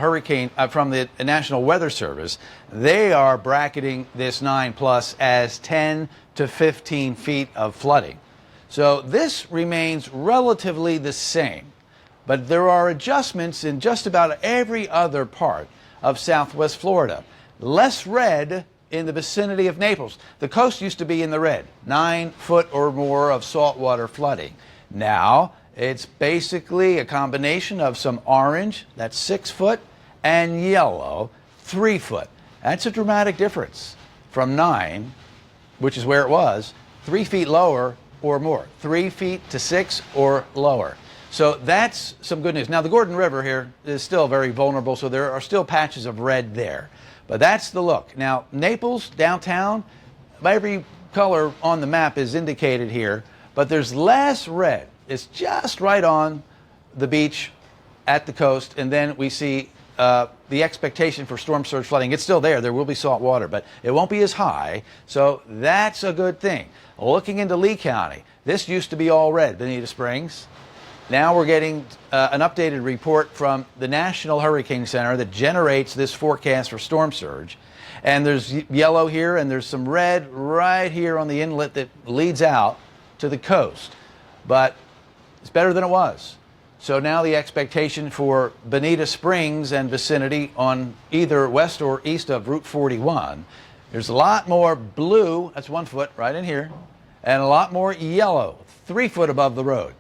Weather Service, they are bracketing this 9+ as 10 to 15 feet of flooding. So this remains relatively the same, but there are adjustments in just about every other part of Southwest Florida. Less red in the vicinity of Naples. The coast used to be in the red, 9 foot or more of saltwater flooding. Now, it's basically a combination of some orange, that's 6 foot, and yellow, 3 foot. That's a dramatic difference from 9, which is where it was, 3 feet lower or more, 3 feet to 6 or lower. So that's some good news. Now, the Gordon River here is still very vulnerable, so there are still patches of red there. But that's the look. Now, Naples, downtown, every color on the map is indicated here, but there's less red. It's just right on the beach at the coast, and then we see the expectation for storm surge flooding. It's still there. There will be salt water, but it won't be as high, so that's a good thing. Looking into Lee County, this used to be all red, Bonita Springs. Now we're getting an updated report from the National Hurricane Center that generates this forecast for storm surge. And there's yellow here, and there's some red right here on the inlet that leads out to the coast. But it's better than it was. So now the expectation for Bonita Springs and vicinity on either west or east of Route 41, there's a lot more blue, that's 1 foot right in here, and a lot more yellow, 3 foot above the road.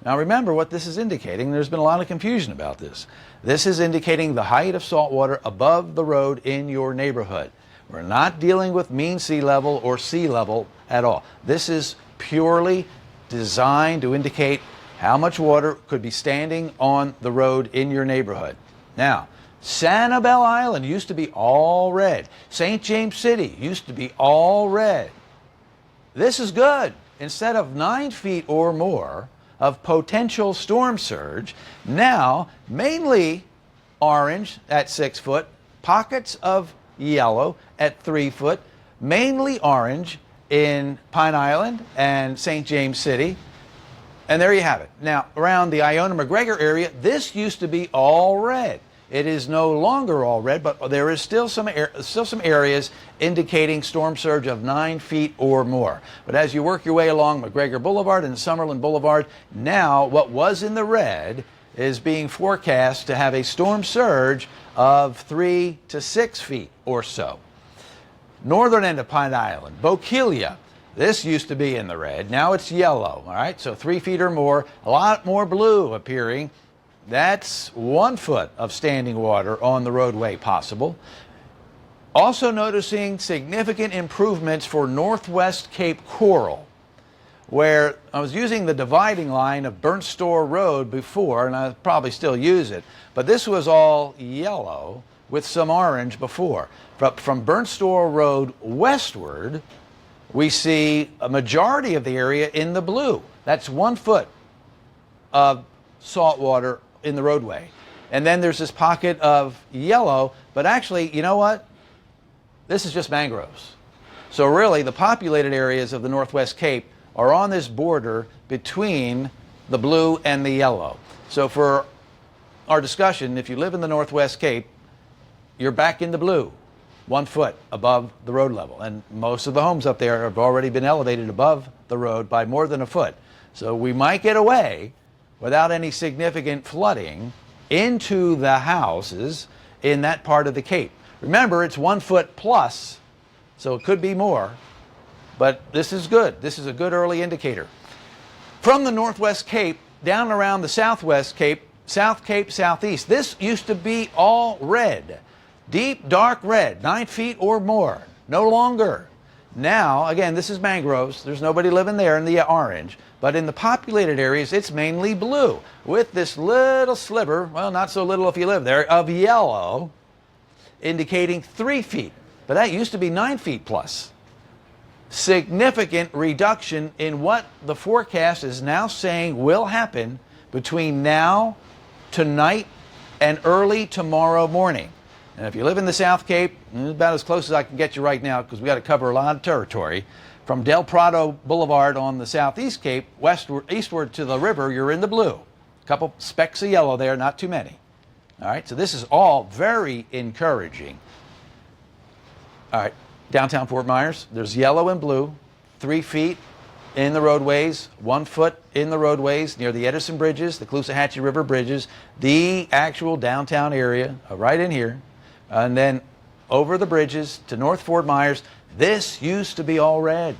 Now remember what this is indicating. There's been a lot of confusion about this. This is indicating the height of salt water above the road in your neighborhood. We're not dealing with mean sea level or sea level at all. This is purely designed to indicate how much water could be standing on the road in your neighborhood. Now, Sanibel Island used to be all red. St. James City used to be all red. This is good. Instead of 9 feet or more of potential storm surge, now mainly orange at 6 foot, pockets of yellow at 3 foot, mainly orange in Pine Island and St. James City. And there you have it. Now, around the Iona-McGregor area, this used to be all red. It is no longer all red, but there is still some areas indicating storm surge of 9 feet or more. But as you work your way along McGregor Boulevard and Summerlin Boulevard, now what was in the red is being forecast to have a storm surge of 3 to 6 feet or so. Northern end of Pine Island, Bokeelia. This used to be in the red. Now it's yellow. All right, so 3 feet or more. A lot more blue appearing. That's 1 foot of standing water on the roadway possible. Also noticing significant improvements for Northwest Cape Coral, where I was using the dividing line of Burnt Store Road before, and I probably still use it, but this was all yellow with some orange before. But from Burnt Store Road westward, we see a majority of the area in the blue. That's 1 foot of salt water in the roadway. And then there's this pocket of yellow, but actually, you know what? This is just mangroves. So really, the populated areas of the Northwest Cape are on this border between the blue and the yellow. So for our discussion, if you live in the Northwest Cape, you're back in the blue, 1 foot above the road level. And most of the homes up there have already been elevated above the road by more than a foot. So we might get away without any significant flooding into the houses in that part of the Cape. Remember, it's 1 foot plus, so it could be more, but this is good. This is a good early indicator. From the Northwest Cape down around the Southwest Cape, South Cape, Southeast, this used to be all red, deep, dark red, 9 feet or more. No longer. Now, again, this is mangroves. There's nobody living there in the orange. But in the populated areas, it's mainly blue, with this little sliver, well, not so little if you live there, of yellow, indicating 3 feet. But that used to be 9 feet plus. Significant reduction in what the forecast is now saying will happen between now, tonight, and early tomorrow morning. And if you live in the South Cape, it's about as close as I can get you right now, because we got to cover a lot of territory. From Del Prado Boulevard on the Southeast Cape, eastward to the river, you're in the blue. A couple specks of yellow there, not too many. All right, so this is all very encouraging. All right, downtown Fort Myers, there's yellow and blue, 3 feet in the roadways, 1 foot in the roadways near the Edison Bridges, the Caloosahatchee River Bridges, the actual downtown area, right in here. And then over the bridges to North Fort Myers. This used to be all red.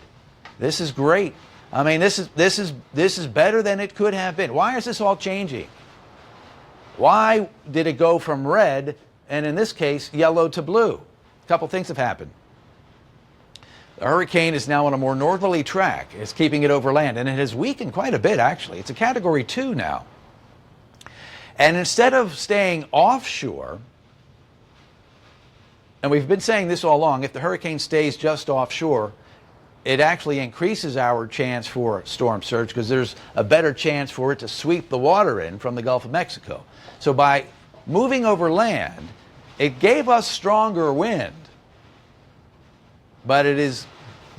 This is great. I mean, this is better than it could have been. Why is this all changing? Why did it go from red and in this case yellow to blue? A couple things have happened. The hurricane is now on a more northerly track. It's keeping it over land, and it has weakened quite a bit actually. It's a Category 2 now. And instead of staying offshore, and we've been saying this all along, if the hurricane stays just offshore, it actually increases our chance for storm surge because there's a better chance for it to sweep the water in from the Gulf of Mexico. So by moving over land, it gave us stronger wind, but it is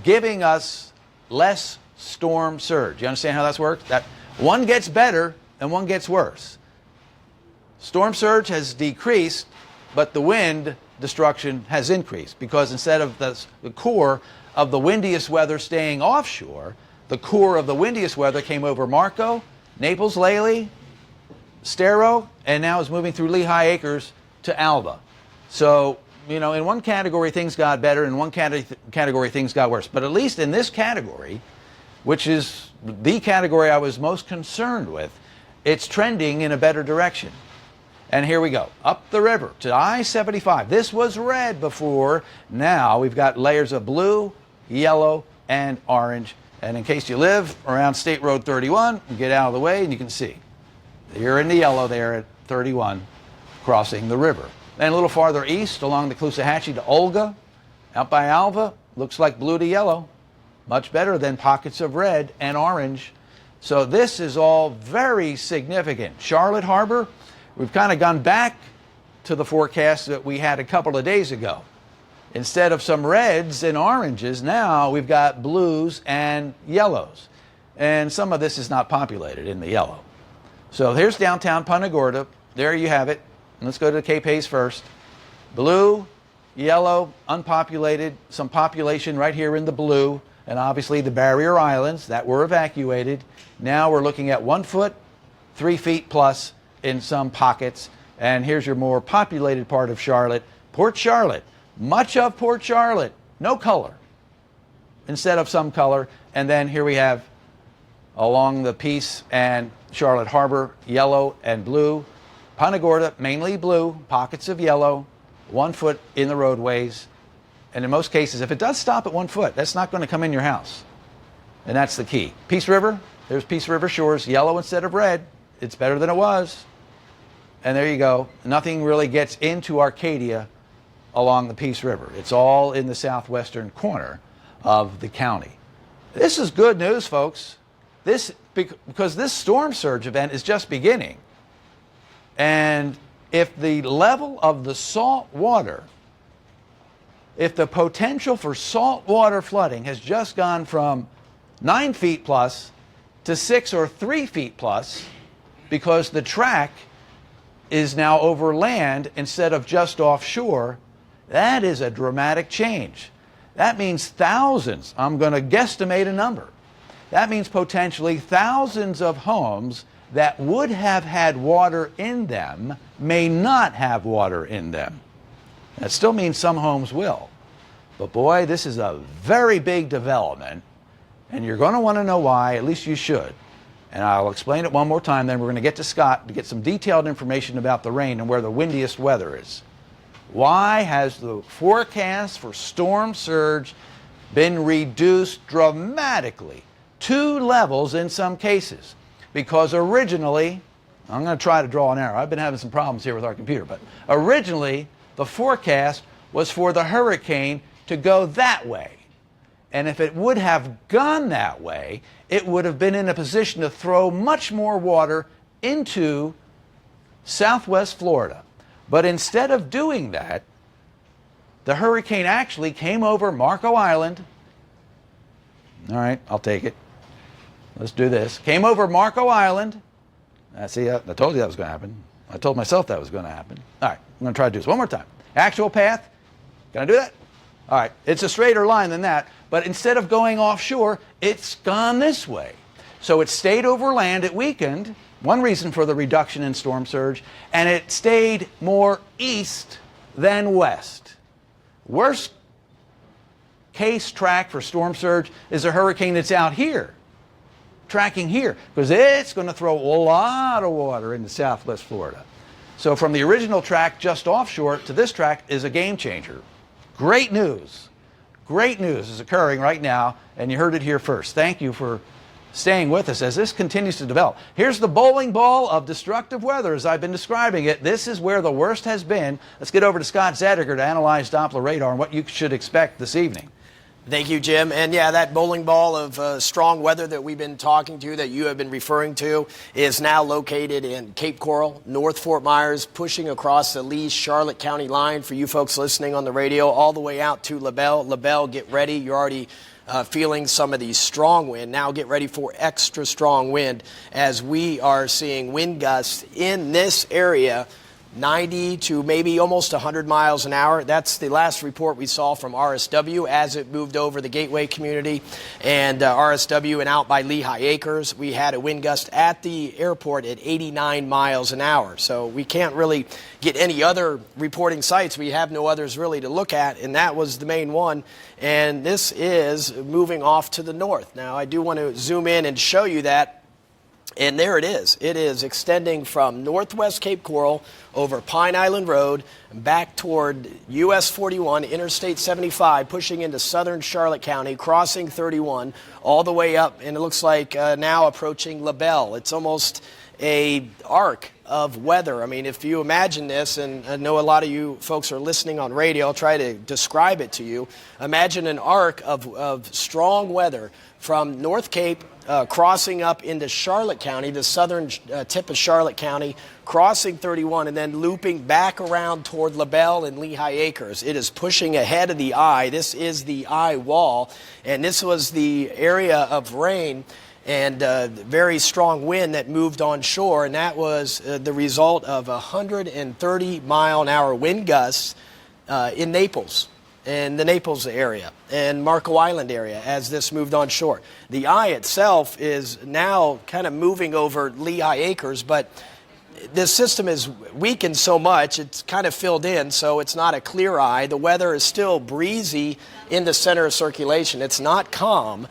giving us less storm surge. You understand how that's worked? That one gets better and one gets worse. Storm surge has decreased, but the wind destruction has increased because instead of the core of the windiest weather staying offshore, the core of the windiest weather came over Marco, Naples, Lely, Stero, and now is moving through Lehigh Acres to Alba. So, you know, in one category things got better, in one category things got worse. But at least in this category, which is the category I was most concerned with, it's trending in a better direction. And here we go, up the river to I-75. This was red before. Now we've got layers of blue, yellow, and orange. And in case you live around State Road 31, you get out of the way and you can see. You're in the yellow there at 31, crossing the river. Then a little farther east along the Caloosahatchee to Olga, out by Alva, looks like blue to yellow. Much better than pockets of red and orange. So this is all very significant. Charlotte Harbor, we've kind of gone back to the forecast that we had a couple of days ago. Instead of some reds and oranges, now we've got blues and yellows. And some of this is not populated in the yellow. So here's downtown Punta Gorda. There you have it. Let's go to Cape Hayes first. Blue, yellow, unpopulated, some population right here in the blue, and obviously the barrier islands that were evacuated. Now we're looking at 1 foot, 3 feet plus in some pockets. And here's your more populated part of Charlotte, Port Charlotte. Much of Port Charlotte, no color instead of some color. And then here we have along the Peace and Charlotte Harbor, yellow and blue. Punta Gorda, mainly blue, pockets of yellow, 1 foot in the roadways. And in most cases, if it does stop at 1 foot, that's not going to come in your house. And that's the key. Peace River, there's Peace River Shores, yellow instead of red. It's better than it was. And there you go. Nothing really gets into Arcadia along the Peace River. It's all in the southwestern corner of the county. This is good news, folks. Because this storm surge event is just beginning. And if the level of the salt water, if the potential for saltwater flooding has just gone from 9 feet plus to 6 or 3 feet plus, because the track is now over land instead of just offshore, that is a dramatic change. That means thousands, I'm going to guesstimate a number. That means potentially thousands of homes that would have had water in them may not have water in them. That still means some homes will. But boy, this is a very big development, and you're going to want to know why, at least you should. And I'll explain it one more time, then we're going to get to Scott to get some detailed information about the rain and where the windiest weather is. Why has the forecast for storm surge been reduced dramatically? 2 levels in some cases. Because originally, I'm going to try to draw an arrow. I've been having some problems here with our computer, but originally the forecast was for the hurricane to go that way. And if it would have gone that way, it would have been in a position to throw much more water into southwest Florida. But instead of doing that, the hurricane actually came over Marco Island. All right, I'll take it. Let's do this. Came over Marco Island. See, I told you that was going to happen. I told myself that was going to happen. All right, I'm going to try to do this one more time. Actual path. Can I do that? All right, it's a straighter line than that, but instead of going offshore, it's gone this way. So it stayed over land, it weakened, one reason for the reduction in storm surge, and it stayed more east than west. Worst case track for storm surge is a hurricane that's out here, tracking here, because it's going to throw a lot of water into southwest Florida. So from the original track just offshore to this track is a game changer. Great news. Great news is occurring right now, and you heard it here first. Thank you for staying with us as this continues to develop. Here's the bowling ball of destructive weather as I've been describing it. This is where the worst has been. Let's get over to Scott Zediger to analyze Doppler radar and what you should expect this evening. Thank you, Jim. And yeah, that bowling ball of strong weather that we've been talking to, that you have been referring to, is now located in Cape Coral, North Fort Myers, pushing across the Lee-Charlotte County line for you folks listening on the radio, all the way out to LaBelle. LaBelle, get ready. You're already feeling some of the strong wind. Now get ready for extra strong wind as we are seeing wind gusts in this area 90 to maybe almost 100 miles an hour. That's the last report we saw from RSW as it moved over the Gateway community and RSW and out by Lehigh Acres. We had a wind gust at the airport at 89 miles an hour. So we can't really get any other reporting sites. We have no others really to look at, and that was the main one. And this is moving off to the north. Now, I do want to zoom in and show you that. And there it is. It is extending from northwest Cape Coral over Pine Island Road back toward US 41, Interstate 75, pushing into southern Charlotte County, crossing 31, all the way up, and it looks like now approaching LaBelle. It's almost a arc of weather. I mean, if you imagine this, and I know a lot of you folks are listening on radio, I'll try to describe it to you. Imagine an arc of strong weather from North Cape crossing up into Charlotte County, the southern tip of Charlotte County, crossing 31 and then looping back around toward LaBelle and Lehigh Acres. It is pushing ahead of the eye. This is the eye wall, and this was the area of rain and very strong wind that moved on shore, and that was the result of 130-mile-an-hour wind gusts in Naples, in the Naples area and Marco Island area as this moved on shore. The eye itself is now kind of moving over Lehigh Acres, but this system is weakened so much, it's kind of filled in, so it's not a clear eye. The weather is still breezy in the center of circulation. It's not calm.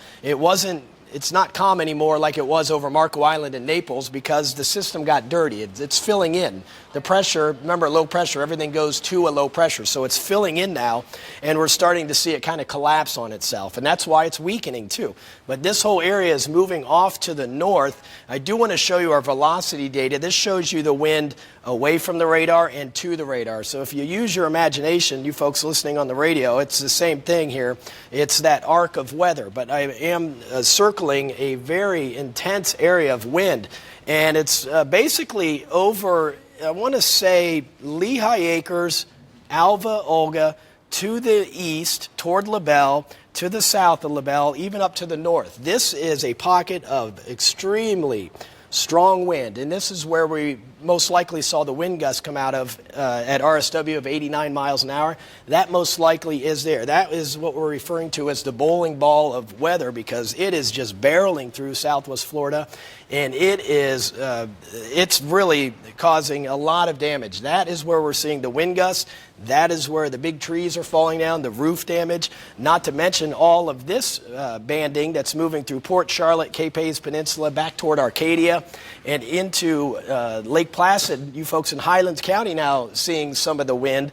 It's not calm anymore like it was over Marco Island and Naples because the system got dirty. It's filling in. The pressure, remember low pressure, everything goes to a low pressure. So it's filling in now, and we're starting to see it kind of collapse on itself. And that's why it's weakening too. But this whole area is moving off to the north. I do want to show you our velocity data. This shows you the wind away from the radar and to the radar. So if you use your imagination, you folks listening on the radio, it's the same thing here. It's that arc of weather. But I am circling a very intense area of wind. And it's basically over, I want to say, Lehigh Acres, Alva, Olga, to the east, toward LaBelle, to the south of LaBelle, even up to the north. This is a pocket of extremely strong wind, and this is where we most likely saw the wind gusts come out of at RSW of 89 miles an hour. That most likely is there. That is what we're referring to as the bowling ball of weather because it is just barreling through southwest Florida, and it's really causing a lot of damage. That is where we're seeing the wind gusts. That is where the big trees are falling down, the roof damage, not to mention all of this banding that's moving through Port Charlotte, Cape Hayes Peninsula, back toward Arcadia, and into Lake Placid. You folks in Highlands County now seeing some of the wind,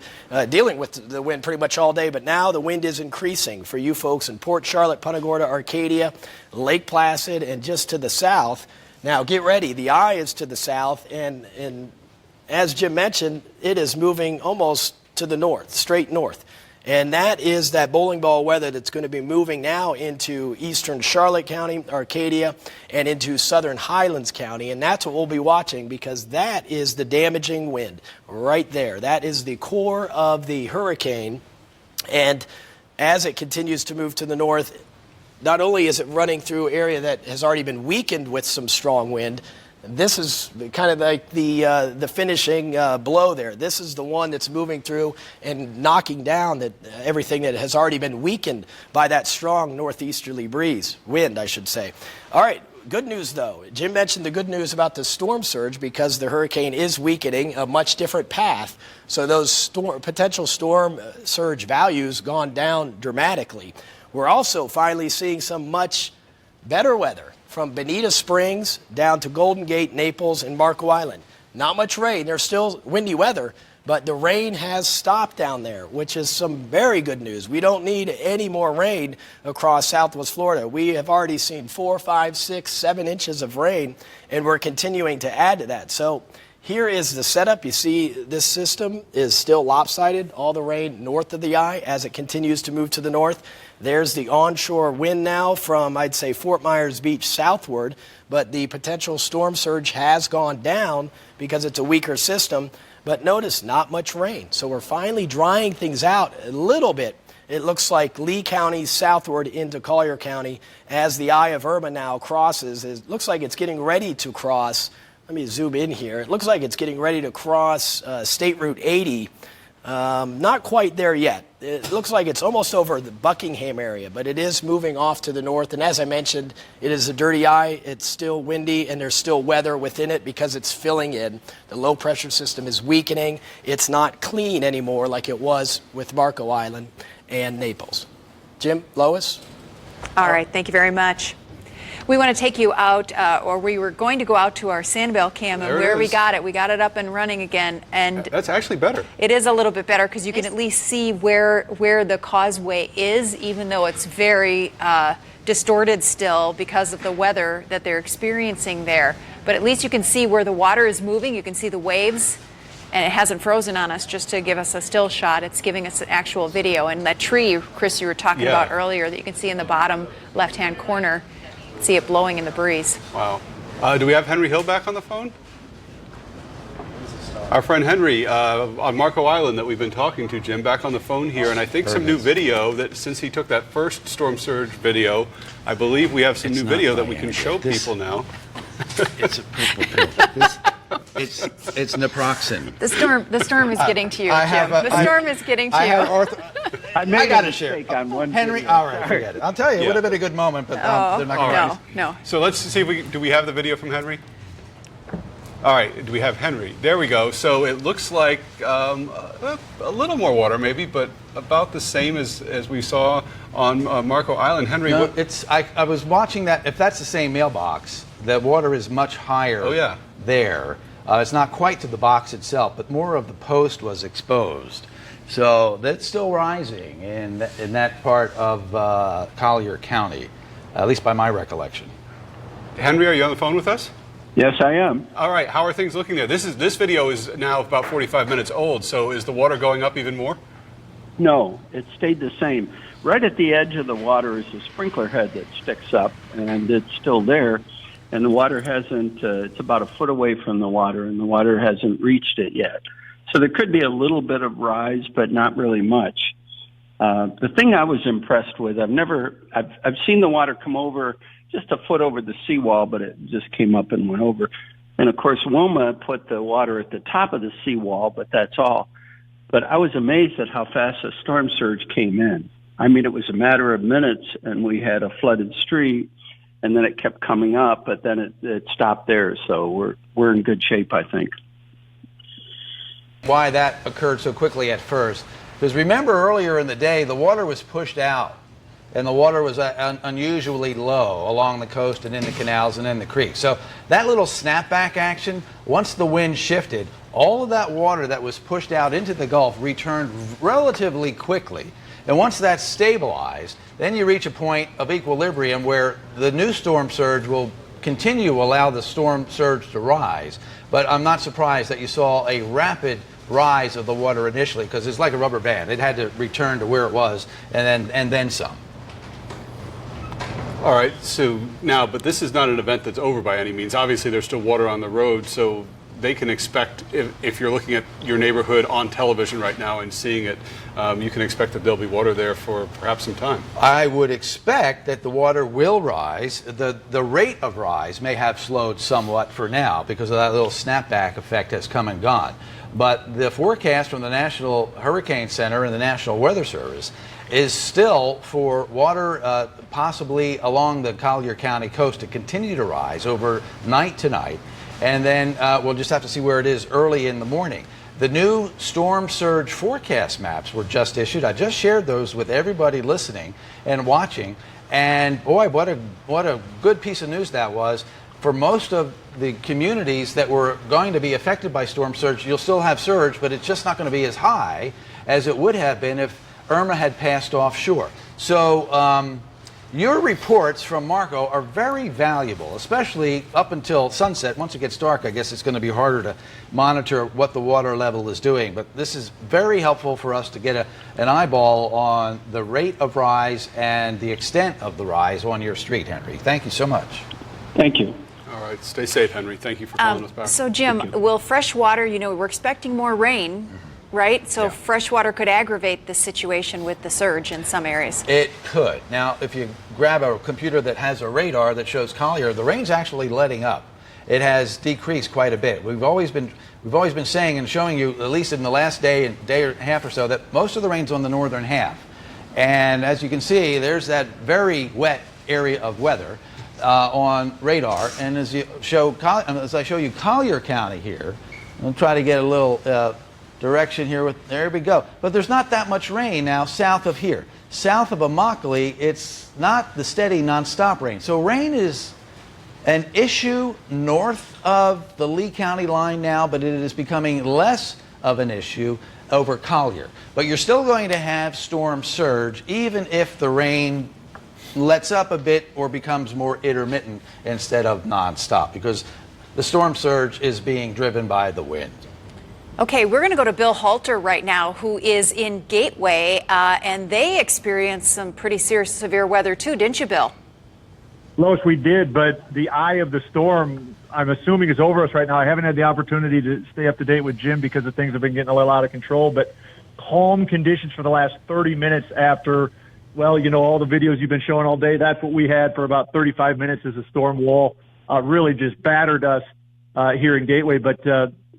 dealing with the wind pretty much all day, but now the wind is increasing for you folks in Port Charlotte, Punta Gorda, Arcadia, Lake Placid, and just to the south. Now get ready, the eye is to the south, and as Jim mentioned, it is moving almost to the north, straight north. And that is that bowling ball weather that's going to be moving now into eastern Charlotte County, Arcadia, and into southern Highlands County. And that's what we'll be watching because that is the damaging wind right there. That is the core of the hurricane. And as it continues to move to the north, not only is it running through an area that has already been weakened with some strong wind, this is kind of like the finishing blow there. This is the one that's moving through and knocking down everything that has already been weakened by that strong northeasterly wind, I should say. All right, good news though. Jim mentioned the good news about the storm surge because the hurricane is weakening a much different path. So those potential storm surge values gone down dramatically. We're also finally seeing some much better weather from Bonita Springs down to Golden Gate, Naples, and Marco Island. Not much rain. There's still windy weather, but the rain has stopped down there, which is some very good news. We don't need any more rain across southwest Florida. We have already seen 4, 5, 6, 7 inches of rain, and we're continuing to add to that. So here is the setup. You see this system is still lopsided, all the rain north of the eye as it continues to move to the north. There's the onshore wind now from, I'd say, Fort Myers Beach southward, but the potential storm surge has gone down because it's a weaker system. But notice, not much rain. So we're finally drying things out a little bit. It looks like Lee County southward into Collier County as the eye of Irma now crosses. It looks like it's getting ready to cross. Let me zoom in here. It looks like it's getting ready to cross State Route 80. Not quite there yet. It looks like it's almost over the Buckingham area, but it is moving off to the north. And as I mentioned, it is a dirty eye. It's still windy, and there's still weather within it because it's filling in. The low pressure system is weakening. It's not clean anymore like it was with Marco Island and Naples. Jim, Lois? All right, thank you very much. We want to take you out, or we were going to go out to our Sandbell cam, and where we got it up and running again. And that's actually better. It is a little bit better because you can at least see where the causeway is, even though it's very distorted still because of the weather that they're experiencing there. But at least you can see where the water is moving. You can see the waves, and it hasn't frozen on us just to give us a still shot. It's giving us an actual video. And that tree, Chris, you were talking about earlier that you can see in the bottom left-hand corner, see it blowing in the breeze. Wow. Do we have Henry Hill back on the phone? Our friend Henry on Marco Island that we've been talking to, Jim, back on the phone here, and I think some new video that since he took that first storm surge video, I believe we have some new video that we can show people now. It's a purple pill. It's naproxen. The storm is getting to you, Jim. The storm is getting to you. I got to share. Henry, all right, forget it. I'll tell you, it would have been a good moment, but they're not going to. No. So let's see if do we have the video from Henry? All right, do we have Henry? There we go. So it looks like a little more water maybe, but about the same as we saw on Marco Island. Henry, no, I was watching that. If that's the same mailbox, the water is much higher there. It's not quite to the box itself, but more of the post was exposed. So that's still rising in that part of Collier County, at least by my recollection. Henry, are you on the phone with us? Yes, I am. All right, how are things looking there? This video is now about 45 minutes old, so is the water going up even more? No, it stayed the same. Right at the edge of the water is a sprinkler head that sticks up, and it's still there. And the water hasn't, it's about a foot away from the water, and the water hasn't reached it yet. So there could be a little bit of rise, but not really much. The thing I was impressed with, I've seen the water come over just a foot over the seawall, but it just came up and went over. And of course, WOMA put the water at the top of the seawall, but that's all. But I was amazed at how fast the storm surge came in. I mean, it was a matter of minutes, and we had a flooded street, and then it kept coming up, but then it stopped there. So we're in good shape, I think. Why that occurred so quickly at first, because remember earlier in the day, the water was pushed out, and the water was unusually low along the coast and in the canals and in the creeks. So that little snapback action, once the wind shifted, all of that water that was pushed out into the Gulf returned relatively quickly. And once that's stabilized, then you reach a point of equilibrium where the new storm surge will continue to allow the storm surge to rise. But I'm not surprised that you saw a rapid rise of the water initially, because it's like a rubber band. It had to return to where it was and then some. All right, so now, but this is not an event that's over by any means. Obviously, there's still water on the road, so they can expect, if you're looking at your neighborhood on television right now and seeing it, you can expect that there'll be water there for perhaps some time. I would expect that the water will rise. The rate of rise may have slowed somewhat for now because of that little snapback effect has come and gone. But the forecast from the National Hurricane Center and the National Weather Service is still for water possibly along the Collier County coast to continue to rise over night tonight. And then we'll just have to see where it is early in the morning. The new storm surge forecast maps were just issued. I just shared those with everybody listening and watching. And boy, what a good piece of news that was. For most of the communities that were going to be affected by storm surge, you'll still have surge, but it's just not going to be as high as it would have been if Irma had passed offshore. So your reports from Marco are very valuable, especially up until sunset. Once it gets dark, I guess it's going to be harder to monitor what the water level is doing. But this is very helpful for us to get an eyeball on the rate of rise and the extent of the rise on your street, Henry. Thank you so much. Thank you. All right, stay safe, Henry. Thank you for calling us back. So, Jim, will fresh water, we're expecting more rain, right? So fresh water could aggravate the situation with the surge in some areas. It could. Now, if you grab a computer that has a radar that shows Collier, the rain's actually letting up. It has decreased quite a bit. We've always been saying and showing you, at least in the last day and a half or so, that most of the rain's on the northern half. And as you can see, there's that very wet area of weather on radar. And as I show you Collier County here, I'll try to get a little direction here. There we go. But there's not that much rain now south of here. South of Immokalee, it's not the steady nonstop rain. So rain is an issue north of the Lee County line now, but it is becoming less of an issue over Collier. But you're still going to have storm surge, even if the rain lets up a bit or becomes more intermittent instead of nonstop, because the storm surge is being driven by the wind. Okay, we're going to go to Bill Halter right now, who is in Gateway, and they experienced some pretty serious, severe weather too, didn't you, Bill? Lois, we did, but the eye of the storm, I'm assuming, is over us right now. I haven't had the opportunity to stay up to date with Jim because the things have been getting a little out of control, but calm conditions for the last 30 minutes after, well, you know, all the videos you've been showing all day, that's what we had for about 35 minutes as a storm wall really just battered us here in Gateway. But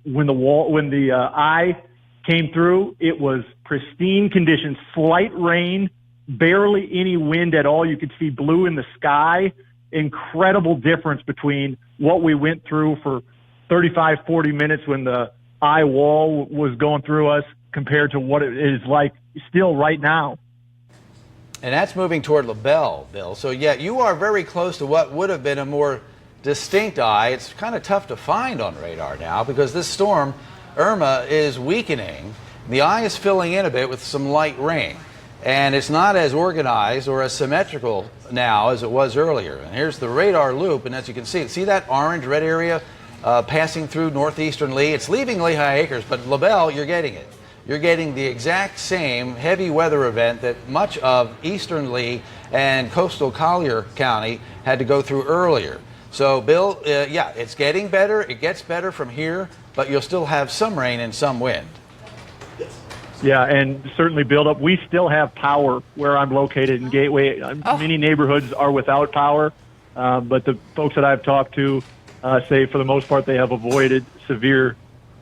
when the eye came through, it was pristine conditions, slight rain, barely any wind at all. You could see blue in the sky. Incredible difference between what we went through for 35, 40 minutes when the eye wall was going through us compared to what it is like still right now. And that's moving toward LaBelle, Bill. So, yeah, you are very close to what would have been a more distinct eye. It's kind of tough to find on radar now because this storm, Irma, is weakening. The eye is filling in a bit with some light rain. And it's not as organized or as symmetrical now as it was earlier. And here's the radar loop, and as you can see that orange-red area passing through northeastern Lee? It's leaving Lehigh Acres, but LaBelle, you're getting it. You're getting the exact same heavy weather event that much of eastern Lee and coastal Collier County had to go through earlier. So, Bill, yeah, it's getting better. It gets better from here, but you'll still have some rain and some wind. Yeah, and certainly build up. We still have power where I'm located in Gateway. Many neighborhoods are without power, but the folks that I've talked to say for the most part they have avoided severe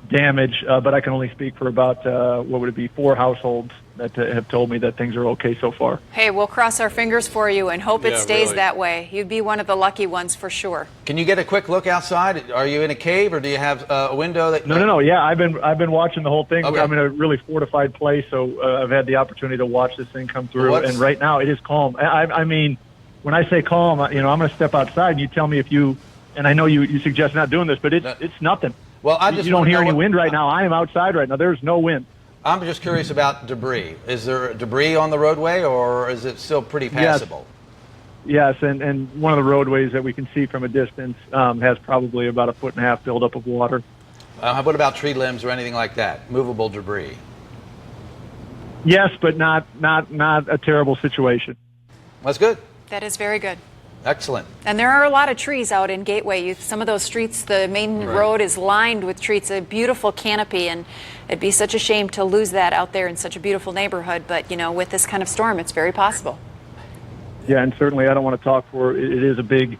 damage. But I can only speak for about, 4 households that have told me that things are okay so far. Hey, we'll cross our fingers for you and hope it stays really that way. You'd be one of the lucky ones for sure. Can you get a quick look outside? Are you in a cave or do you have a window that... No. Yeah, I've been watching the whole thing. Okay. I'm in a really fortified place, so I've had the opportunity to watch this thing come through. And right now it is calm. I mean, when I say calm, I'm going to step outside and you tell me if you, and I know you suggest not doing this, but it's nothing. Well, I just you don't hear any wind right now. I am outside right now. There's no wind. I'm just curious about debris. Is there debris on the roadway, or is it still pretty passable? Yes, and one of the roadways that we can see from a distance has probably about 1.5 foot buildup of water. What about tree limbs or anything like that? Movable debris? Yes, but not a terrible situation. That's good. That is very good. Excellent. And there are a lot of trees out in Gateway. Some of those streets, the main road is lined with trees, a beautiful canopy, and it'd be such a shame to lose that out there in such a beautiful neighborhood. But, with this kind of storm, it's very possible. Yeah, and certainly I don't want to talk for, it is a big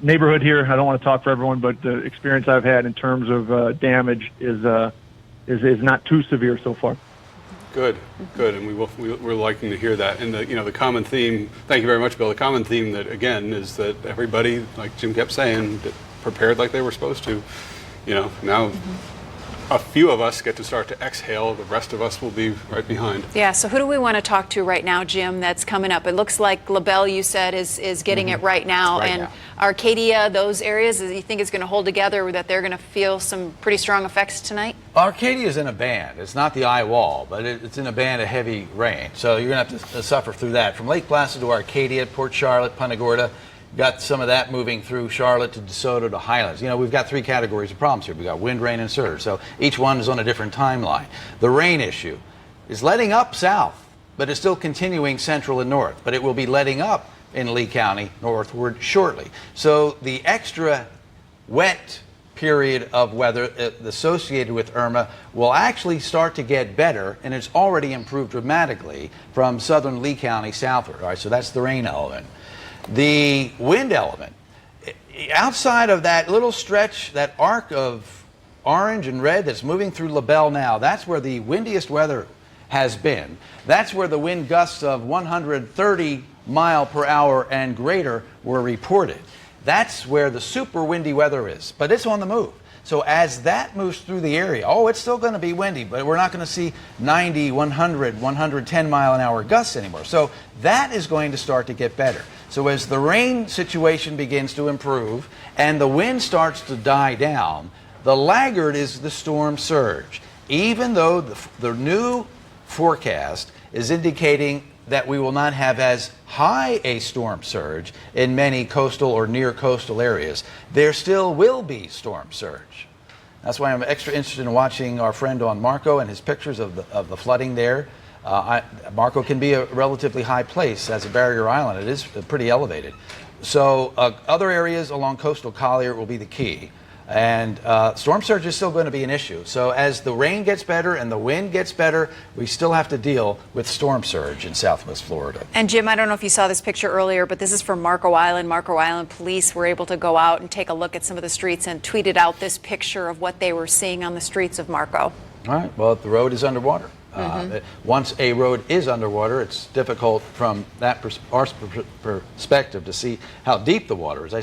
neighborhood here. I don't want to talk for everyone, but the experience I've had in terms of damage is not too severe so far. Good, and we're liking to hear that. And the common theme. Thank you very much, Bill. The common theme that again is that everybody, like Jim kept saying, prepared like they were supposed to. Now a few of us get to start to exhale. The rest of us will be right behind. Yeah. So who do we want to talk to right now, Jim? That's coming up. It looks like LaBelle, you said, is getting it right now, and Arcadia, those areas. Do you think it's going to hold together, or that they're going to feel some pretty strong effects tonight? Arcadia is in a band. It's not the eye wall, but it's in a band of heavy rain. So you're going to have to suffer through that. From Lake Placid to Arcadia, Port Charlotte, Punta Gorda, got some of that moving through Charlotte to DeSoto to Highlands. We've got 3 categories of problems here. We've got wind, rain, and surge. So each one is on a different timeline. The rain issue is letting up south, but it's still continuing central and north. But it will be letting up in Lee County northward shortly. So the extra wet period of weather associated with Irma will actually start to get better, and it's already improved dramatically from southern Lee County southward. All right, so that's the rain element. The wind element, outside of that little stretch, that arc of orange and red that's moving through LaBelle now, that's where the windiest weather has been. That's where the wind gusts of 130 mile per hour and greater were reported. That's where the super windy weather is, but it's on the move. So as that moves through the area, it's still going to be windy, but we're not going to see 90, 100, 110 mile an hour gusts anymore. So that is going to start to get better. So as the rain situation begins to improve and the wind starts to die down, the laggard is the storm surge. Even though the new forecast is indicating that we will not have as high a storm surge in many coastal or near coastal areas, there still will be storm surge. That's why I'm extra interested in watching our friend on Marco and his pictures of the flooding there. Marco can be a relatively high place as a barrier island. It is pretty elevated. So other areas along coastal Collier will be the key. And storm surge is still going to be an issue. So as the rain gets better and the wind gets better, we still have to deal with storm surge in Southwest Florida. And Jim, I don't know if you saw this picture earlier, but this is from Marco Island. Marco Island police were able to go out and take a look at some of the streets and tweeted out this picture of what they were seeing on the streets of Marco. All right. Well, the road is underwater. Once a road is underwater, it's difficult from that perspective to see how deep the water is. I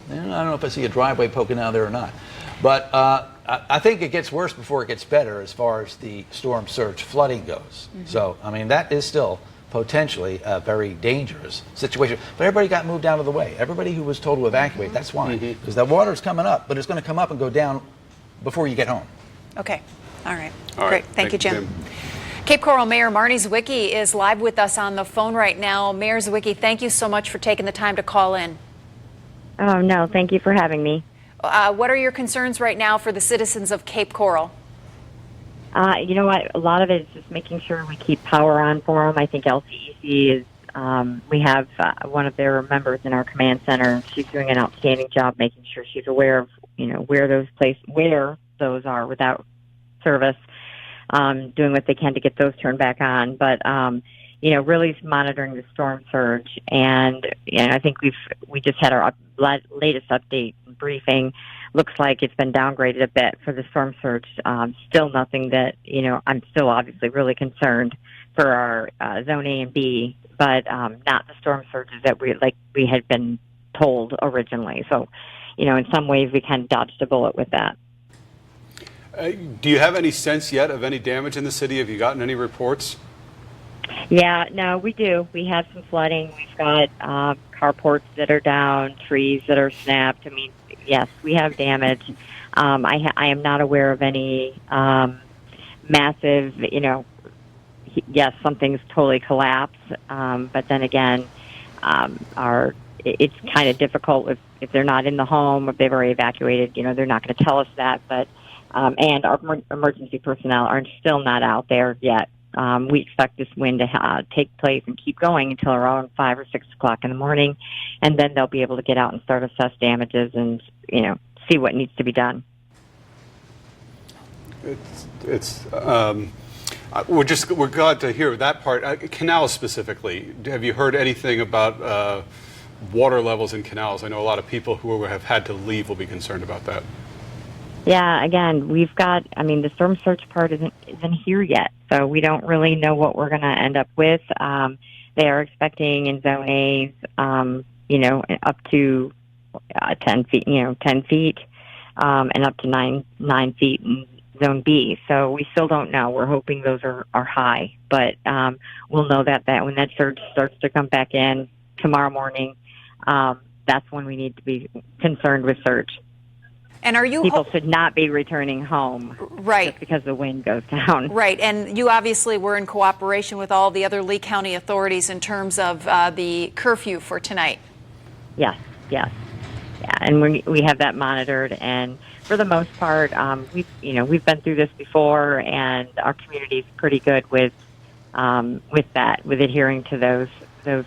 don't know if I see a driveway poking out there or not. But I think it gets worse before it gets better as far as the storm surge flooding goes. So, I mean, that is still potentially a very dangerous situation. But everybody got moved out of the way. Everybody who was told to evacuate, that's why. Because that water is coming up, but it's going to come up and go down before you get home. Okay. All right. All Great. right. Thank you, Jim. Cape Coral Mayor Marnie Zwicky is live with us on the phone right now. Mayor Zwicky, thank you so much for taking the time to call in. Oh, no, thank you for having me. What are your concerns right now for the citizens of Cape Coral? You know what? A lot of it is just making sure we keep power on for them. I think LCEC is, we have one of their members in our command center. She's doing an outstanding job making sure she's aware of, where those are without service, doing what they can to get those turned back on. But, really monitoring the storm surge. And I think we just had our latest update briefing. Looks like it's been downgraded a bit for the storm surge. Still nothing that, I'm still obviously really concerned for our zone A and B, but not the storm surges that we had been told originally. So, in some ways we kind of dodged a bullet with that. Do you have any sense yet of any damage in the city? Have you gotten any reports? Yeah, no, we do. We have some flooding. We've got carports that are down, trees that are snapped. I mean, yes, we have damage. I am not aware of any massive, yes, something's totally collapsed. But then again, it's kind of difficult if they're not in the home, if they've already evacuated, they're not going to tell us that. But and our emergency personnel are still not out there yet. We expect this wind to take place and keep going until around 5 or 6 o'clock in the morning, and then they'll be able to get out and start assess damages and see what needs to be done. We're glad to hear that part. Canals specifically, have you heard anything about water levels in canals? I know a lot of people who have had to leave will be concerned about that. Yeah, again, we've got, the storm surge part isn't here yet, so we don't really know what we're going to end up with. They are expecting in zone A's, up to 10 feet, 10 feet, and up to 9 feet in zone B. So we still don't know. We're hoping those are high, but we'll know that when that surge starts to come back in tomorrow morning, that's when we need to be concerned with surge. And people should not be returning home, right, just because the wind goes down. Right, and you obviously were in cooperation with all the other Lee County authorities in terms of the curfew for tonight. Yes, yeah, and we have that monitored, and for the most part, we've been through this before, and our community is pretty good with adhering to those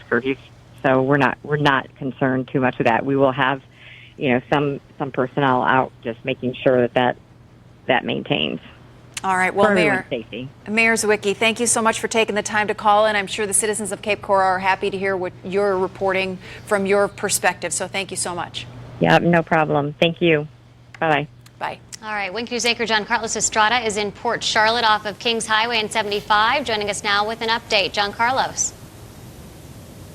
curfews. So we're not concerned too much with that. We will have some personnel out just making sure that maintains. All right. Well, Mayor Zwicky, thank you so much for taking the time to call in. I'm sure the citizens of Cape Coral are happy to hear what you're reporting from your perspective. So thank you so much. Yeah, no problem. Thank you. Bye-bye. Bye. All right. WINK News anchor John Carlos Estrada is in Port Charlotte off of Kings Highway and 75, joining us now with an update. John Carlos.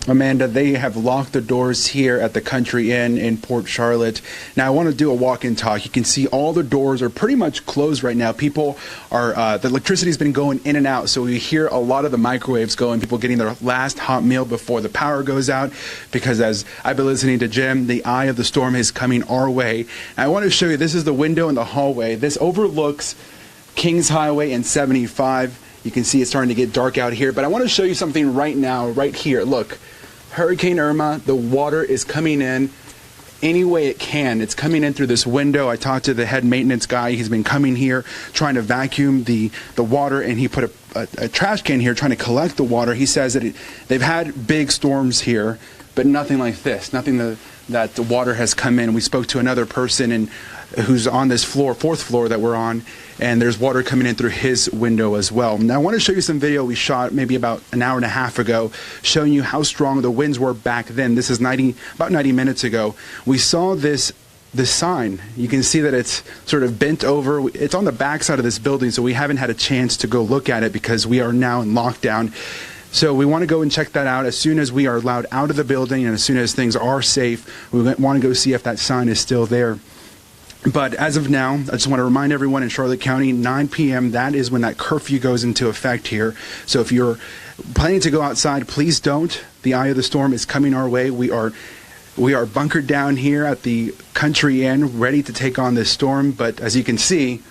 Amanda, they have locked the doors here at the Country Inn in Port Charlotte. Now, I want to do a walk-in talk. You can see all the doors are pretty much closed right now. People are, the electricity's been going in and out, so we hear a lot of the microwaves going, people getting their last hot meal before the power goes out, because as I've been listening to Jim, the eye of the storm is coming our way. And I want to show you, this is the window in the hallway. This overlooks Kings Highway and 75. You can see it's starting to get dark out here, but I want to show you something right now, right here. Look. Hurricane Irma, the water is coming in any way it can. It's coming in through this window. I talked to the head maintenance guy. He's been coming here trying to vacuum the water, and he put a trash can here trying to collect the water. He says that they've had big storms here, but nothing like this, nothing that the water has come in. We spoke to another person who's on this floor, fourth floor that we're on, and there's water coming in through his window as well. Now I want to show you some video we shot maybe about an hour and a half ago, showing you how strong the winds were back then. This is about 90 minutes ago. We saw this sign. You can see that it's sort of bent over. It's on the back side of this building, so we haven't had a chance to go look at it because we are now in lockdown. So we want to go and check that out as soon as we are allowed out of the building, and as soon as things are safe, we want to go see if that sign is still there. But as of now, I just want to remind everyone in Charlotte County, 9 p.m., that is when that curfew goes into effect here. So if you're planning to go outside, please don't. The eye of the storm is coming our way. We are bunkered down here at the Country Inn, ready to take on this storm. But as you can see,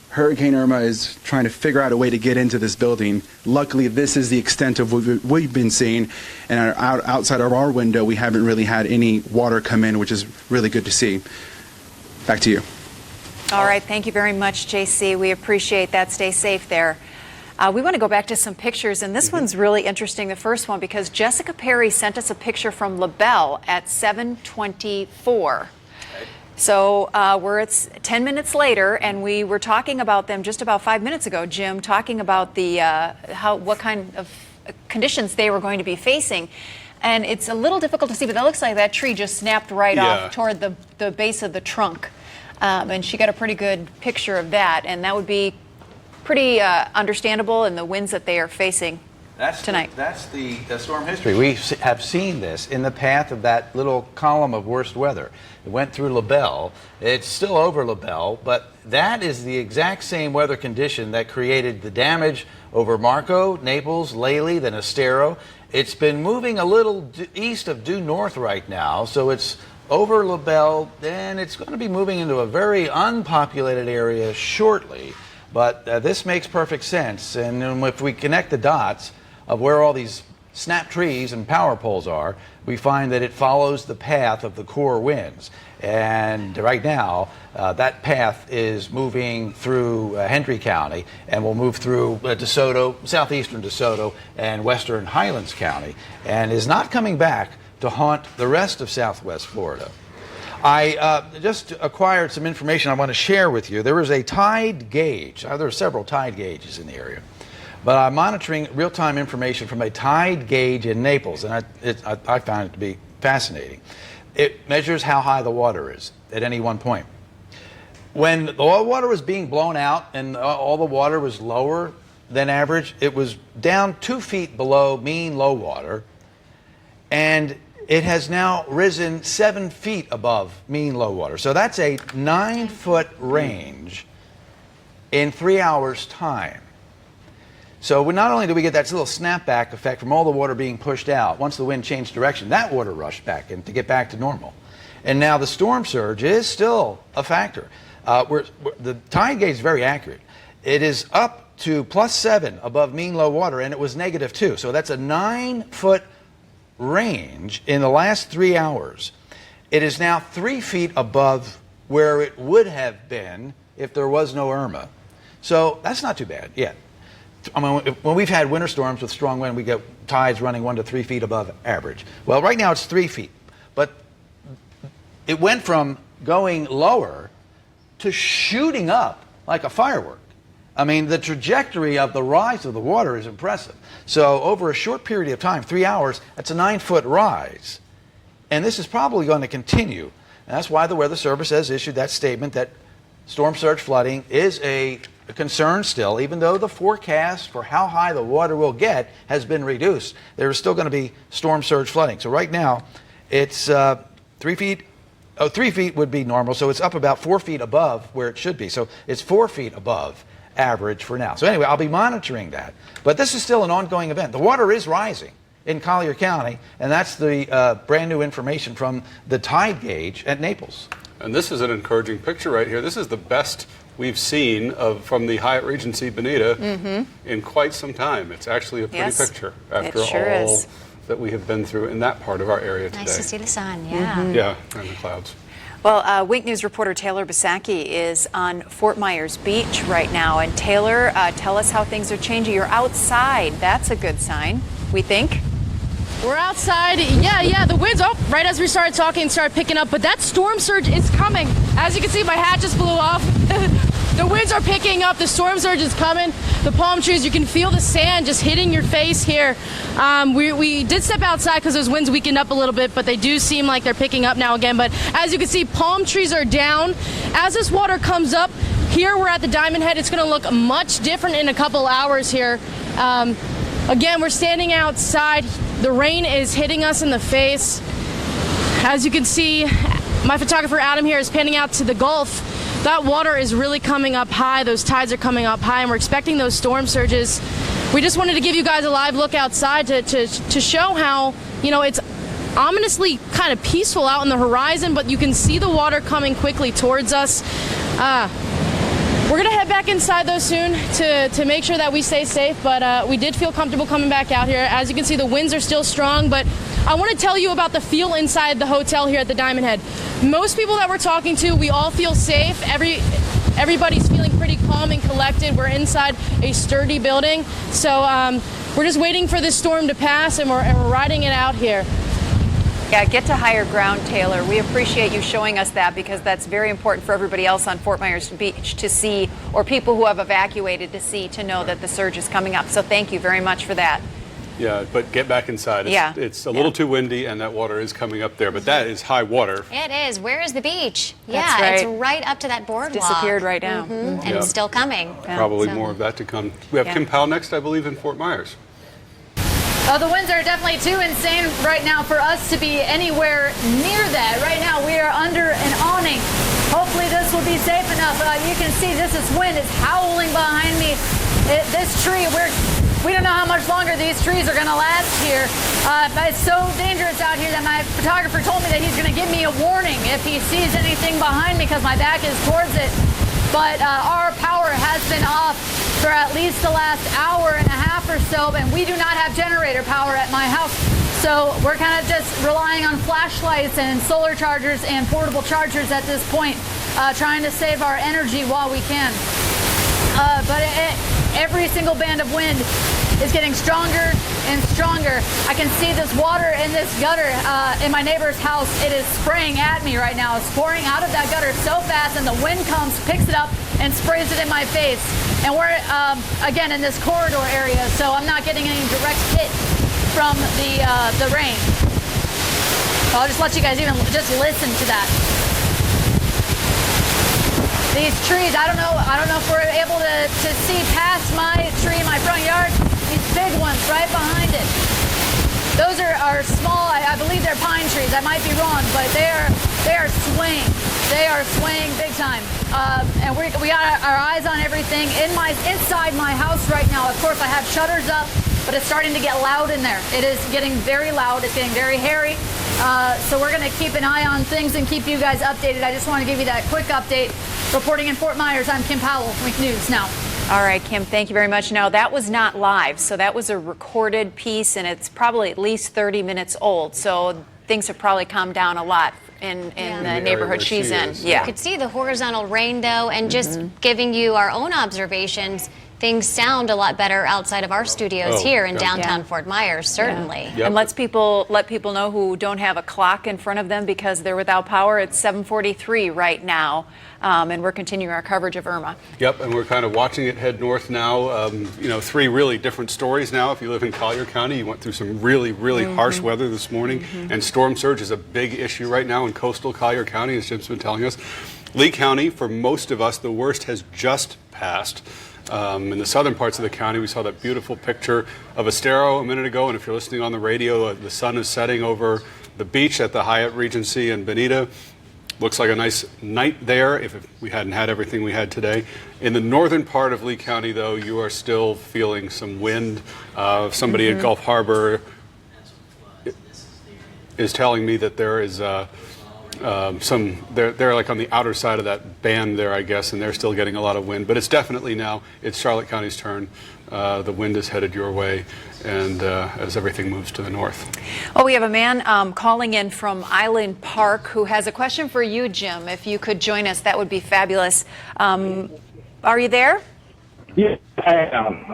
Hurricane Irma is trying to figure out a way to get into this building. Luckily, this is the extent of what we've been seeing. And outside of our window, we haven't really had any water come in, which is really good to see. Back to you. All right. Thank you very much, JC. We appreciate that. Stay safe there. We want to go back to some pictures, and this one's really interesting, the first one, because Jessica Perry sent us a picture from LaBelle at 7:24. So it's 10 minutes later, and we were talking about them just about 5 minutes ago, Jim, talking about the what kind of conditions they were going to be facing. And it's a little difficult to see, but that looks like that tree just snapped right off toward the base of the trunk. And she got a pretty good picture of that, and that would be pretty understandable in the winds that they are facing tonight. That's the storm history. We have seen this in the path of that little column of worst weather. It went through LaBelle. It's still over LaBelle, but that is the exact same weather condition that created the damage over Marco, Naples, Lely, then Estero. It's been moving a little east of due north right now, so it's over LaBelle, then it's going to be moving into a very unpopulated area shortly. But this makes perfect sense, and if we connect the dots of where all these snap trees and power poles are, we find that it follows the path of the core winds. And right now, that path is moving through Hendry County and will move through DeSoto, southeastern DeSoto, and western Highlands County, and is not coming back to haunt the rest of southwest Florida. I just acquired some information I want to share with you. There is a tide gauge. There are several tide gauges in the area, but I'm monitoring real-time information from a tide gauge in Naples, and I found it to be fascinating. It measures how high the water is at any one point. When the water was being blown out and all the water was lower than average, it was down 2 feet below mean low water, and it has now risen 7 feet above mean low water. So that's a 9-foot range in 3 hours' time. So not only do we get that little snapback effect from all the water being pushed out, once the wind changed direction, that water rushed back in to get back to normal. And now the storm surge is still a factor. The tide gauge is very accurate. It is up to +7 above mean low water, and it was -2. So that's a 9-foot range in the last 3 hours. It is now 3 feet above where it would have been if there was no Irma. So that's not too bad yet. I mean, when we've had winter storms with strong wind, we get tides running 1 to 3 feet above average. Well, right now it's 3 feet, but it went from going lower to shooting up like a firework. I mean, the trajectory of the rise of the water is impressive. So over a short period of time, 3 hours, that's a 9-foot rise. And this is probably going to continue. And that's why the Weather Service has issued that statement that storm surge flooding is a concern still, even though the forecast for how high the water will get has been reduced. There is still going to be storm surge flooding. So right now, it's 3 feet. 3 feet would be normal, so it's up about 4 feet above where it should be. So it's 4 feet above average for now. So anyway, I'll be monitoring that. But this is still an ongoing event. The water is rising in Collier County, and that's the brand new information from the tide gauge at Naples. And this is an encouraging picture right here. This is the best we've seen from the Hyatt Regency Bonita in quite some time. It's actually a pretty picture after all that we have been through in that part of our area today. Nice to see the sun, yeah. Yeah, and the clouds. Well, Wink News reporter Taylor Bisacki is on Fort Myers Beach right now. And Taylor, tell us how things are changing. You're outside. That's a good sign, we think. We're outside. Yeah, the winds, right as we started talking, started picking up. But that storm surge is coming. As you can see, my hat just blew off. The winds are picking up. The storm surge is coming. The palm trees, you can feel the sand just hitting your face here. We did step outside because those winds weakened up a little bit, but they do seem like they're picking up now again. But as you can see, palm trees are down. As this water comes up, here we're at the Diamond Head. It's going to look much different in a couple hours here. Again, we're standing outside. The rain is hitting us in the face. As you can see, my photographer Adam here is panning out to the Gulf. That water is really coming up high. Those tides are coming up high, and we're expecting those storm surges. We just wanted to give you guys a live look outside to show how, it's ominously kind of peaceful out on the horizon, but you can see the water coming quickly towards us. We're going to head back inside, though, soon to make sure that we stay safe, but we did feel comfortable coming back out here. As you can see, the winds are still strong, but I want to tell you about the feel inside the hotel here at the Diamond Head. Most people that we're talking to, we all feel safe. Everybody's feeling pretty calm and collected. We're inside a sturdy building, so we're just waiting for this storm to pass, and we're riding it out here. Yeah, get to higher ground, Taylor. We appreciate you showing us that because that's very important for everybody else on Fort Myers Beach to see, or people who have evacuated to see, to know that the surge is coming up. So thank you very much for that. Yeah, but get back inside. It's a little too windy, and that water is coming up there, but that is high water. It is. Where is the beach? That's right. It's right up to that boardwalk. Disappeared right now. And it's still coming. Probably more of that to come. We have Kim Powell next, I believe, in Fort Myers. The winds are definitely too insane right now for us to be anywhere near that. Right now we are under an awning. Hopefully this will be safe enough. You can see this wind is howling behind me. This tree, we don't know how much longer these trees are going to last here. But it's so dangerous out here that my photographer told me that he's going to give me a warning if he sees anything behind me because my back is towards it. But our power has been off for at least the last hour and a half or so, and we do not have generator power at my house. So we're kind of just relying on flashlights and solar chargers and portable chargers at this point, trying to save our energy while we can. But every single band of wind is getting stronger and stronger. I can see this water in this gutter in my neighbor's house. It is spraying at me right now. It's pouring out of that gutter so fast, and the wind comes, picks it up, and sprays it in my face. And we're, again, in this corridor area, so I'm not getting any direct hit from the rain. So I'll just let you guys even just listen to that. These trees, I don't know if we're able to see past my tree in my front yard. These big ones right behind it. Those are small. I believe they're pine trees. I might be wrong, but they are swaying. They are swaying big time. And we got our eyes on everything inside my house right now. Of course, I have shutters up, but it's starting to get loud in there. It is getting very loud. It's getting very hairy. So we're going to keep an eye on things and keep you guys updated. I just want to give you that quick update. Reporting in Fort Myers, I'm Kim Powell, Wink News Now. All right, Kim, thank you very much. Now, that was not live, so that was a recorded piece, and it's probably at least 30 minutes old. So things have probably calmed down a lot in the neighborhood she's in. You could see the horizontal rain, though, and just giving you our own observations, things sound a lot better outside of our studios here in downtown Fort Myers, certainly. And let people know who don't have a clock in front of them because they're without power. It's 7:43 right now, and we're continuing our coverage of Irma. Yep, and we're kind of watching it head north now. Three really different stories now. If you live in Collier County, you went through some really, really harsh weather this morning, and storm surge is a big issue right now in coastal Collier County, as Jim's been telling us. Lee County, for most of us, the worst has just passed. In the southern parts of the county, we saw that beautiful picture of Estero a minute ago, and if you're listening on the radio, the sun is setting over the beach at the Hyatt Regency in Bonita. Looks like a nice night there if we hadn't had everything we had today. In the northern part of Lee County, though, you are still feeling some wind. Somebody at Gulf Harbor is telling me that there is they're like on the outer side of that band there, I guess, and they're still getting a lot of wind. But it's definitely now, it's Charlotte County's turn. The wind is headed your way, and as everything moves to the north. Oh, we have a man calling in from Island Park who has a question for you, Jim. If you could join us, that would be fabulous. Are you there? Yes, I am.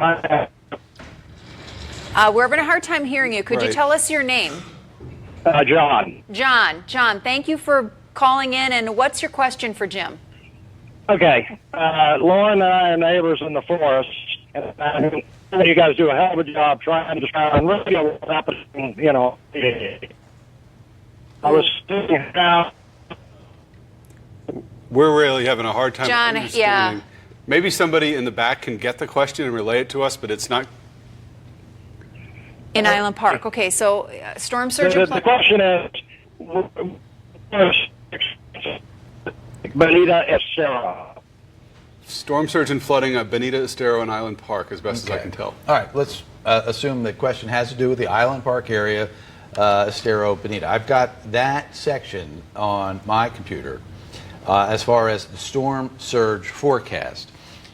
We're having a hard time hearing you. Could you Right. tell us your name? John. John, thank you for calling in. And what's your question for Jim? Okay. Lauren and I are neighbors in the forest, and you guys do a hell of a job trying to really get what's happening, you know. I was sitting down. We're really having a hard time John, understanding. yeah. Maybe somebody in the back can get the question and relay it to us, but it's not. In Island Park. Okay, so storm surge. The question is, Bonita Estero. Storm surge and flooding at Bonita, Estero, and Island Park, as best as I can tell. All right, let's assume the question has to do with the Island Park area, Estero, Bonita. I've got that section on my computer as far as the storm surge forecast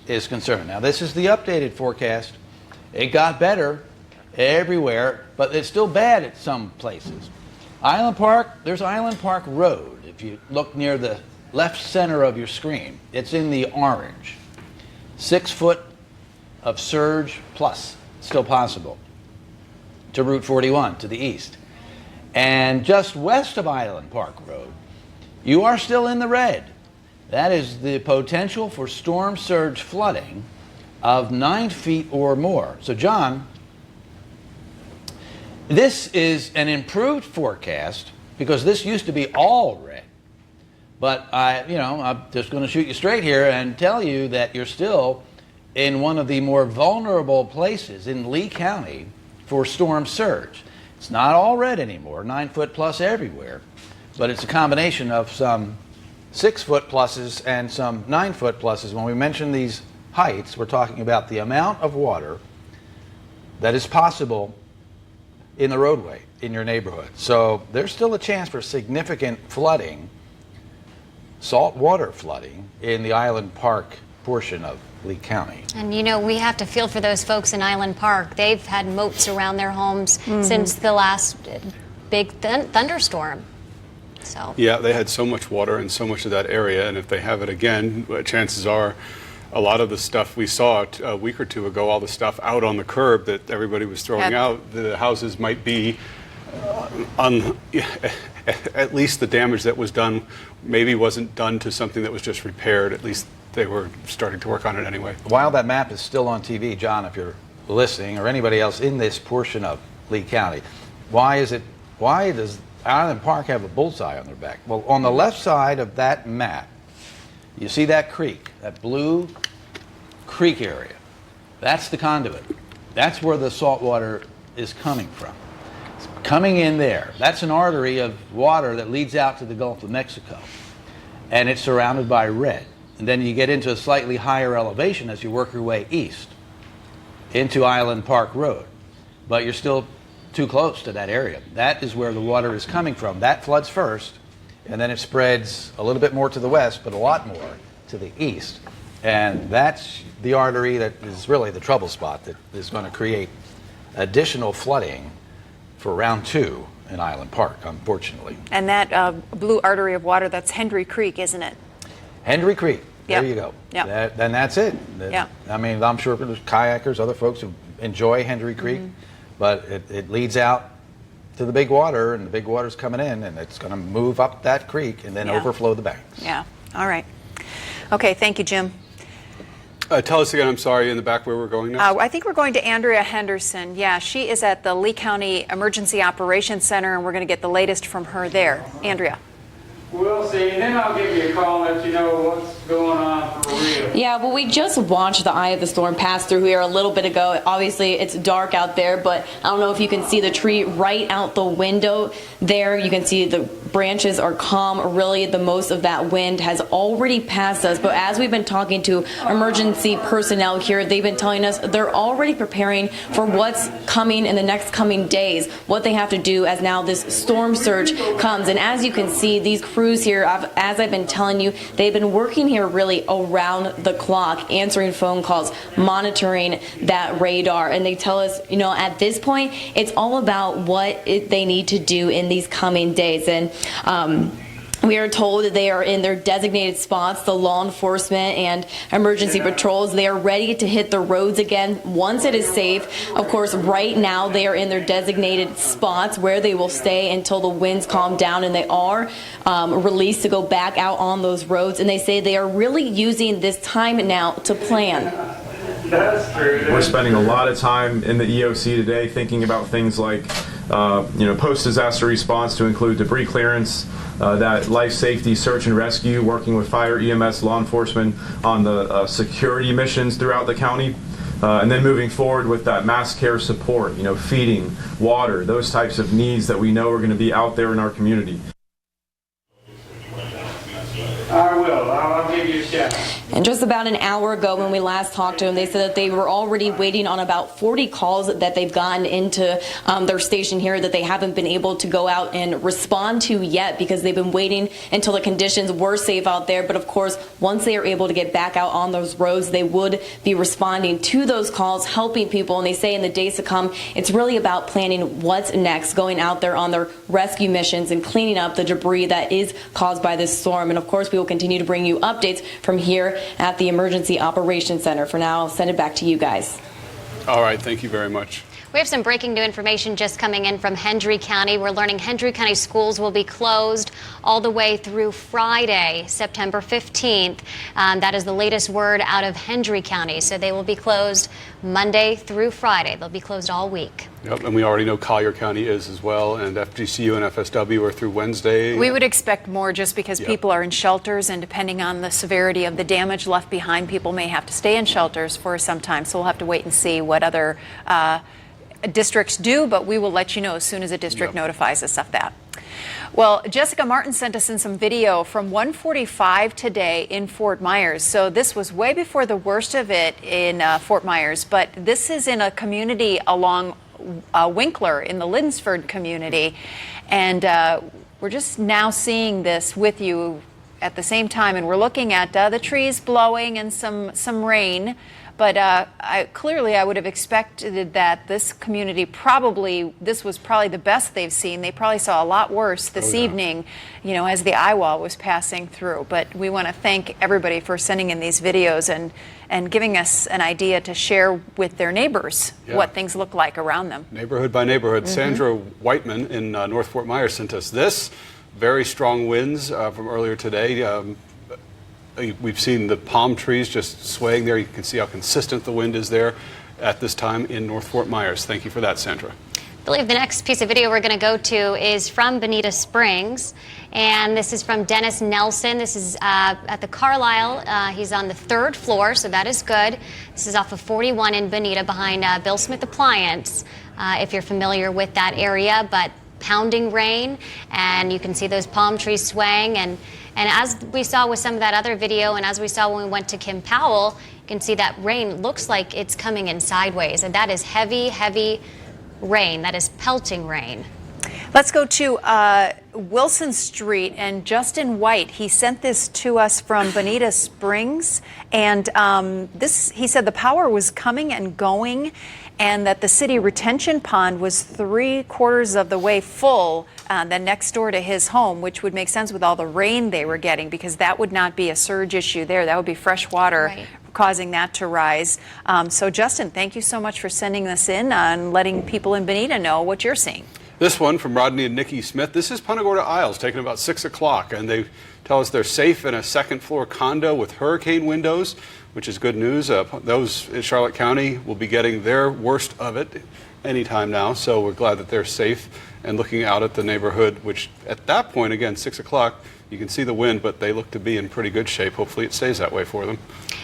is concerned. Now, this is the updated forecast. It got better everywhere, but it's still bad at some places. Island Park, there's Island Park Road. If you look near the left center of your screen, it's in the orange. 6 foot of surge plus, still possible, to Route 41 to the east. And just west of Island Park Road, you are still in the red. That is the potential for storm surge flooding of 9 feet or more. So, John, this is an improved forecast because this used to be all red. But I'm just going to shoot you straight here and tell you that you're still in one of the more vulnerable places in Lee County for storm surge. It's not all red anymore, 9 foot plus everywhere, but it's a combination of some 6 foot pluses and some 9 foot pluses. When we mention these heights, we're talking about the amount of water that is possible in the roadway in your neighborhood. So there's still a chance for significant flooding, saltwater flooding, in the Island Park portion of Lee County. And we have to feel for those folks in Island Park. They've had moats around their homes since the last big thunderstorm. So Yeah, they had so much water in so much of that area, and if they have it again, chances are a lot of the stuff we saw a week or two ago, all the stuff out on the curb that everybody was throwing out, the houses might be at least the damage that was done maybe wasn't done to something that was just repaired. At least they were starting to work on it anyway. While that map is still on TV, John, if you're listening, or anybody else in this portion of Lee County, why does Island Park have a bullseye on their back? Well, on the left side of that map, you see that creek, that blue creek area. That's the conduit. That's where the salt water is coming from. It's coming in there. That's an artery of water that leads out to the Gulf of Mexico. And it's surrounded by red. And then you get into a slightly higher elevation as you work your way east into Island Park Road. But you're still too close to that area. That is where the water is coming from. That floods first, and then it spreads a little bit more to the west, but a lot more to the east. And that's the artery that is really the trouble spot that is going to create additional flooding for round 2 in Island Park, unfortunately. And that blue artery of water, that's Hendry Creek, isn't it? Hendry Creek. There Yep. you go. Yep. Then that's it. Yeah. I mean, I'm sure there's kayakers, other folks who enjoy Hendry Creek, but it leads out to the big water, and the big water's coming in, and it's going to move up that creek and then overflow the banks. Yeah. All right. Okay. Thank you, Jim. Tell us again, I'm sorry, in the back where we're going next? I think we're going to Andrea Henderson. Yeah, she is at the Lee County Emergency Operations Center, and we're going to get the latest from her there. Andrea. We'll see, and then I'll give you a call and let you know what's going on for real. Yeah, well, we just watched the eye of the storm pass through here a little bit ago. Obviously, it's dark out there, but I don't know if you can see the tree right out the window there. You can see the branches are calm. Really, the most of that wind has already passed us. But as we've been talking to emergency personnel here, they've been telling us they're already preparing for what's coming in the next coming days, what they have to do as now this storm surge comes. And as you can see, these crews here, as I've been telling you, they've been working here really around the clock, answering phone calls, monitoring that radar. And they tell us, you know, at this point, it's all about what they need to do in these coming days. And we are told that they are in their designated spots, the law enforcement and emergency patrols. They are ready to hit the roads again once it is safe. Of course, right now they are in their designated spots where they will stay until the winds calm down and they are released to go back out on those roads. And they say they are really using this time now to plan. That's true. We're spending a lot of time in the EOC today thinking about things like post-disaster response to include debris clearance, that life safety search and rescue, working with fire, EMS, law enforcement on the security missions throughout the county, and then moving forward with that mass care support, feeding, water, those types of needs that we know are going to be out there in our community. I will. I'll give you a shout. And just about an hour ago when we last talked to them, they said that they were already waiting on about 40 calls that they've gotten into their station here that they haven't been able to go out and respond to yet because they've been waiting until the conditions were safe out there. But of course, once they are able to get back out on those roads, they would be responding to those calls, helping people. And they say in the days to come, it's really about planning what's next, going out there on their rescue missions and cleaning up the debris that is caused by this storm. And of course, we will continue to bring you updates from here at the Emergency Operations Center. For now, I'll send it back to you guys. All right, thank you very much. We have some breaking new information just coming in from Hendry County. We're learning Hendry County schools will be closed all the way through Friday, September 15th. That is the latest word out of Hendry County. So they will be closed Monday through Friday. They'll be closed all week. Yep, and we already know Collier County is as well, and FGCU and FSW are through Wednesday. We would expect more just because people are in shelters, and depending on the severity of the damage left behind, people may have to stay in shelters for some time. So we'll have to wait and see what other districts do, but we will let you know as soon as a district notifies us of that. Well, Jessica Martin sent us in some video from 1:45 today in Fort Myers. So this was way before the worst of it in Fort Myers, but this is in a community along Winkler in the Linsford community. And we're just now seeing this with you at the same time. And we're looking at the trees blowing and some rain. But clearly, I would have expected that this community this was probably the best they've seen. They probably saw a lot worse this evening, as the eye wall was passing through. But we want to thank everybody for sending in these videos and giving us an idea to share with their neighbors what things look like around them. Neighborhood by neighborhood. Sandra Whiteman in North Fort Myers sent us this. Very strong winds from earlier today. We've seen the palm trees just swaying there. You can see how consistent the wind is there at this time in North Fort Myers. Thank you for that, Sandra. I believe the next piece of video we're going to go to is from Bonita Springs, and this is from Dennis Nelson. This is at the Carlisle. He's on the 3rd floor, so that is good. This is off of 41 in Bonita behind Bill Smith Appliance, if you're familiar with that area, but pounding rain, and you can see those palm trees swaying. And as we saw with some of that other video, and as we saw when we went to Kim Powell, you can see that rain looks like it's coming in sideways, and that is heavy, heavy rain. That is pelting rain. Let's go to Wilson Street and Justin White. He sent this to us from Bonita Springs, and he said the power was coming and going, and that the city retention pond was 3/4 of the way full, then next door to his home, which would make sense with all the rain they were getting, because that would not be a surge issue there. That would be fresh water causing that to rise. So Justin, thank you so much for sending this in and letting people in Bonita know what you're seeing. This one from Rodney and Nikki Smith. This is Punta Gorda Isles, taken about 6 o'clock, and they tell us they're safe in a 2nd floor condo with hurricane windows, which is good news. Those in Charlotte County will be getting their worst of it anytime now, so we're glad that they're safe and looking out at the neighborhood, which at that point, again, 6 o'clock, you can see the wind, but they look to be in pretty good shape. Hopefully it stays that way for them.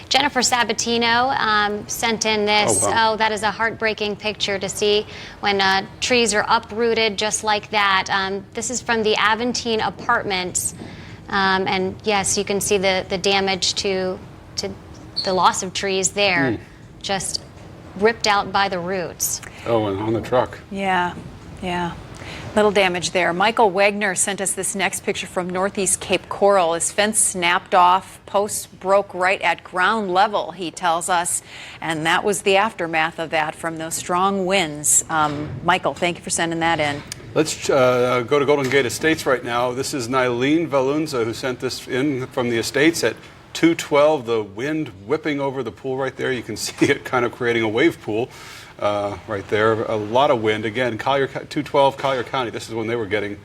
Jennifer Sabatino sent in this. Oh, wow. Oh, that is a heartbreaking picture to see when trees are uprooted just like that. This is from the Aventine Apartments. And yes, you can see the damage to the loss of trees there, just ripped out by the roots. Oh, and on the truck. Yeah. Little damage there. Michael Wagner sent us this next picture from northeast Cape Coral. His fence snapped off, posts broke right at ground level, he tells us, and that was the aftermath of that from those strong winds. Michael, thank you for sending that in. Let's go to Golden Gate Estates right now. This is Nylene Valunza who sent this in from the Estates at 2:12. The wind whipping over the pool right there. You can see it kind of creating a wave pool. Right there, a lot of wind. Again, 212 Collier County, this is when they were getting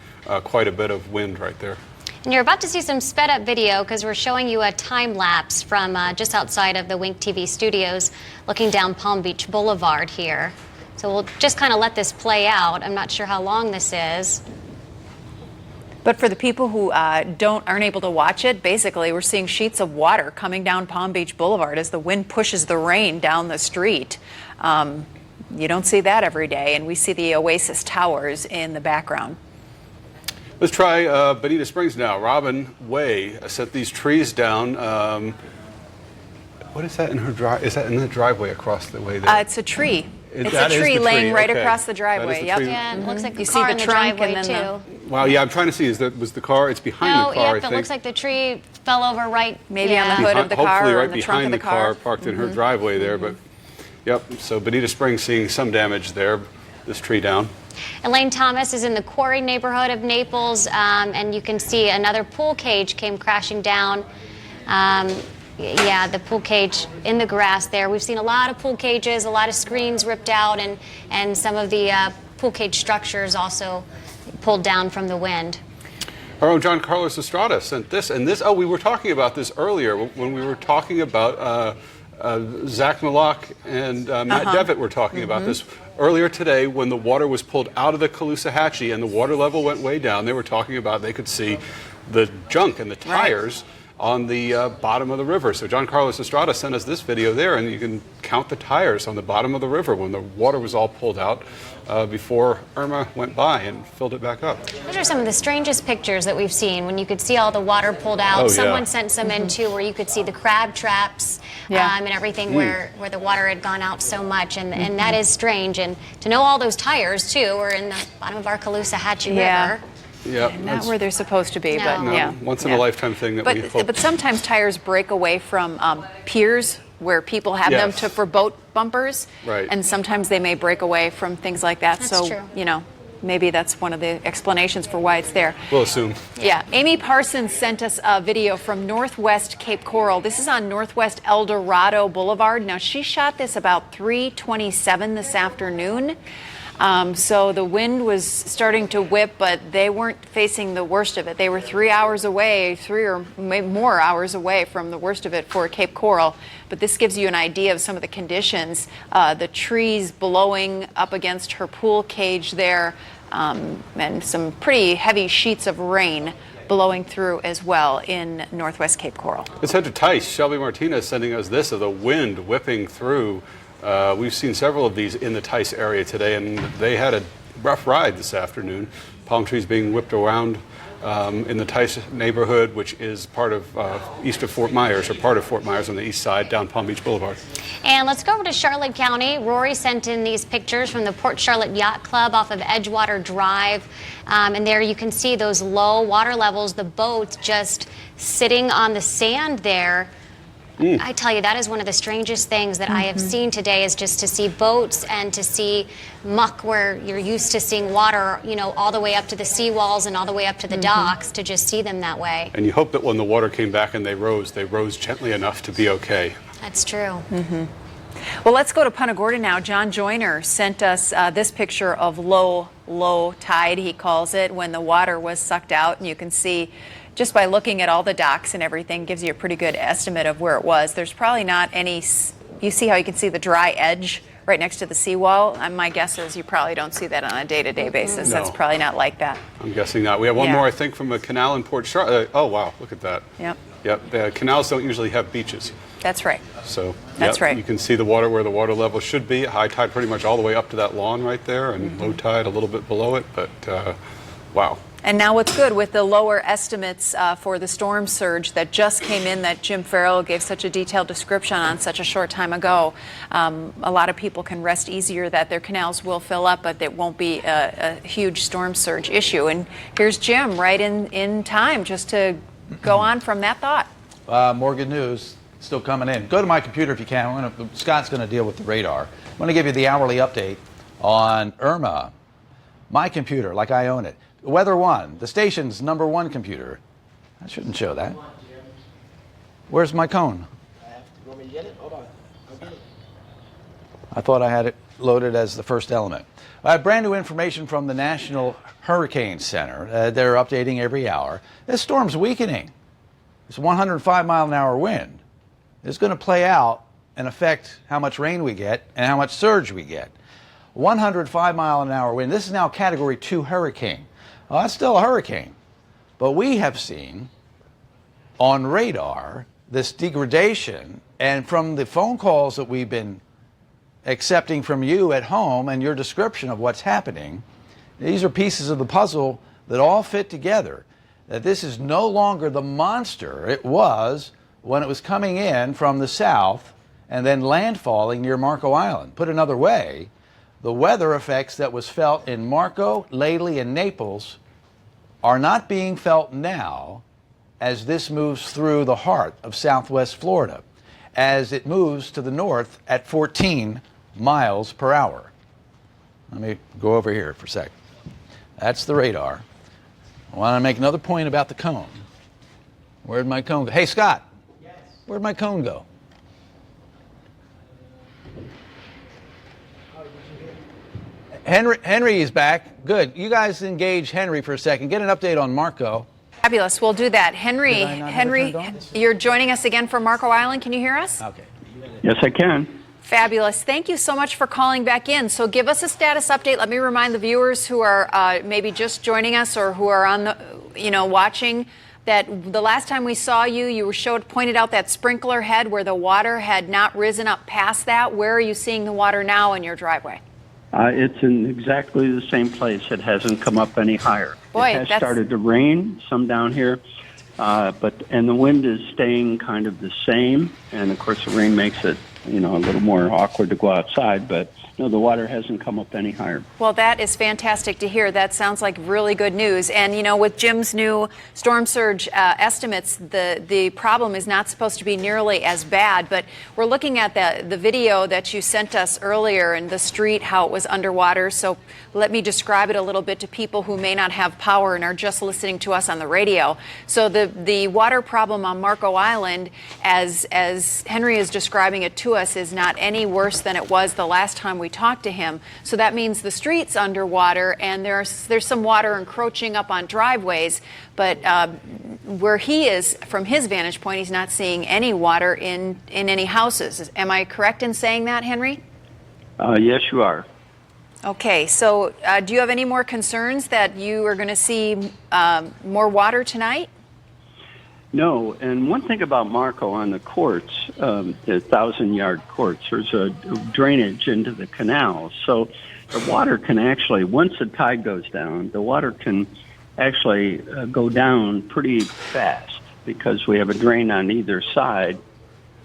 quite a bit of wind right there. And you're about to see some sped up video because we're showing you a time lapse from just outside of the Wink TV studios looking down Palm Beach Boulevard here. So we'll just kind of let this play out. I'm not sure how long this is. But for the people who aren't able to watch it, basically we're seeing sheets of water coming down Palm Beach Boulevard as the wind pushes the rain down the street. You don't see that every day, and we see the Oasis Towers in the background. Let's try Bonita Springs now. Robin Way set these trees down. What is that in her drive? Is that in the driveway across the way there? It's a tree. It's That a is tree the laying right okay. across the driveway. That is the Yep. tree. Yeah, it looks like the You car see in the the trunk driveway and then too. Wow, yeah, I'm trying to see. Was the car? It's behind the car, I Yep, think. it looks like the tree fell over right. Maybe on the hood of the car Hopefully or right on the trunk behind of the the car. parked in her driveway there. But yep, so Bonita Springs seeing some damage there. This tree down. Elaine Thomas is in the Quarry neighborhood of Naples, and you can see another pool cage came crashing down. Yeah, the pool cage in the grass there. We've seen a lot of pool cages, a lot of screens ripped out, and some of the pool cage structures also pulled down from the wind. Our own John Carlos Estrada sent this, and this. Oh, we were talking about this earlier when we were talking about Zach Malak and Matt Devitt were talking about this earlier today when the water was pulled out of the Caloosahatchee and the water level went way down. They were talking about they could see the junk and the tires on the bottom of the river. So John Carlos Estrada sent us this video there, and you can count the tires on the bottom of the river when the water was all pulled out before Irma went by and filled it back up. Those are some of the strangest pictures that we've seen when you could see all the water pulled out. Oh, yeah. Someone sent some in too where you could see the crab traps and everything where the water had gone out so much, and that is strange. And to know all those tires too were in the bottom of our Caloosahatchee River. Yeah, Not where they're supposed to be, No. but no, yeah. once in a lifetime thing that we hope. But sometimes tires break away from piers where people have them for boat bumpers. Right. And sometimes they may break away from things like that. That's so, true. Maybe that's one of the explanations for why it's there. We'll assume. Yeah. Amy Parsons sent us a video from Northwest Cape Coral. This is on Northwest El Dorado Boulevard. Now, she shot this about 3:27 this afternoon. So the wind was starting to whip, but they weren't facing the worst of it. They were 3 hours away, 3 or maybe more hours away from the worst of it for Cape Coral. But this gives you an idea of some of the conditions. The trees blowing up against her pool cage there, and some pretty heavy sheets of rain blowing through as well in Northwest Cape Coral. Let's head to Tice. Shelby Martinez sending us this of the wind whipping through. We've seen several of these in the Tice area today, and they had a rough ride this afternoon. Palm trees being whipped around in the Tice neighborhood, which is part of east of Fort Myers, or part of Fort Myers on the east side, down Palm Beach Boulevard. And let's go over to Charlotte County. Rory sent in these pictures from the Port Charlotte Yacht Club off of Edgewater Drive. And there you can see those low water levels, the boats just sitting on the sand there. I tell you, that is one of the strangest things that I have seen today, is just to see boats and to see muck where you're used to seeing water, all the way up to the seawalls and all the way up to the docks, to just see them that way. And you hope that when the water came back and they rose gently enough to be okay. That's true. Well, let's go to Punta Gorda now. John Joyner sent us this picture of low tide, he calls it, when the water was sucked out. And you can see, just by looking at all the docks and everything, gives you a pretty good estimate of where it was. There's probably not any, you see how you can see the dry edge right next to the seawall. My guess is you probably don't see that on a day-to-day basis. No. That's probably not like that. I'm guessing not. We have one Yeah. more, I think, from a canal in Port Charlotte. Oh, wow, look at that. Yep. Yep, the canals don't usually have beaches. That's right. So That's yep, right. You can see the water where the water level should be. High tide pretty much all the way up to that lawn right there, and low tide a little bit below it. But wow. And now what's good with the lower estimates for the storm surge that just came in that Jim Farrell gave such a detailed description on such a short time ago, a lot of people can rest easier that their canals will fill up, but it won't be a huge storm surge issue. And here's Jim right in time just to go on from that thought. More good news still coming in. Go to my computer if you can. Scott's going to deal with the radar. I'm going to give you the hourly update on Irma. My computer, like I own it. Weather One, the station's #1 computer. I shouldn't show that. Where's my cone? You want me to get it? Hold on. I'll get it. I thought I had it loaded as the first element. I have brand new information from the National Hurricane Center. They're updating every hour. This storm's weakening. It's a 105-mile-an-hour wind. It's going to play out and affect how much rain we get and how much surge we get. 105-mile-an-hour wind. This is now a Category 2 hurricane. Well, that's still a hurricane. But we have seen on radar this degradation, and from the phone calls that we've been accepting from you at home and your description of what's happening, these are pieces of the puzzle that all fit together. That this is no longer the monster it was when it was coming in from the south and then landfalling near Marco Island. Put another way, the weather effects that was felt in Marco, Lely, and Naples are not being felt now as this moves through the heart of southwest Florida, as it moves to the north at 14 miles per hour. Let me go over here for a sec. That's the radar. I want to make another point about the cone. Where'd my cone go? Hey, Scott. Yes. Where'd my cone go? Henry is back. Good. You guys engage Henry for a second. Get an update on Marco. Fabulous. We'll do that. Henry, you're joining us again from Marco Island. Can you hear us? Okay. Yes, I can. Fabulous. Thank you so much for calling back in. So give us a status update. Let me remind the viewers who are maybe just joining us or who are on the, watching, that the last time we saw you, you pointed out that sprinkler head where the water had not risen up past that. Where are you seeing the water now in your driveway? It's in exactly the same place. It hasn't come up any higher. Boy, it has started to rain some down here, and the wind is staying kind of the same. And of course, the rain makes it, a little more awkward to go outside. But no, the water hasn't come up any higher. Well, that is fantastic to hear. That sounds like really good news. And, with Jim's new storm surge estimates, the problem is not supposed to be nearly as bad. But we're looking at the video that you sent us earlier in the street, how it was underwater. So let me describe it a little bit to people who may not have power and are just listening to us on the radio. So the water problem on Marco Island, as Henry is describing it to us, is not any worse than it was the last time we talked to him. So that means the street's underwater and there's some water encroaching up on driveways, but where he is, from his vantage point, he's not seeing any water in any houses. Am I correct in saying that, Henry? Yes, you are. Okay, so do you have any more concerns that you are going to see more water tonight? No, and one thing about Marco on the courts, the 1,000-yard courts, there's a drainage into the canals. So the water can actually, once the tide goes down, the water can actually go down pretty fast because we have a drain on either side,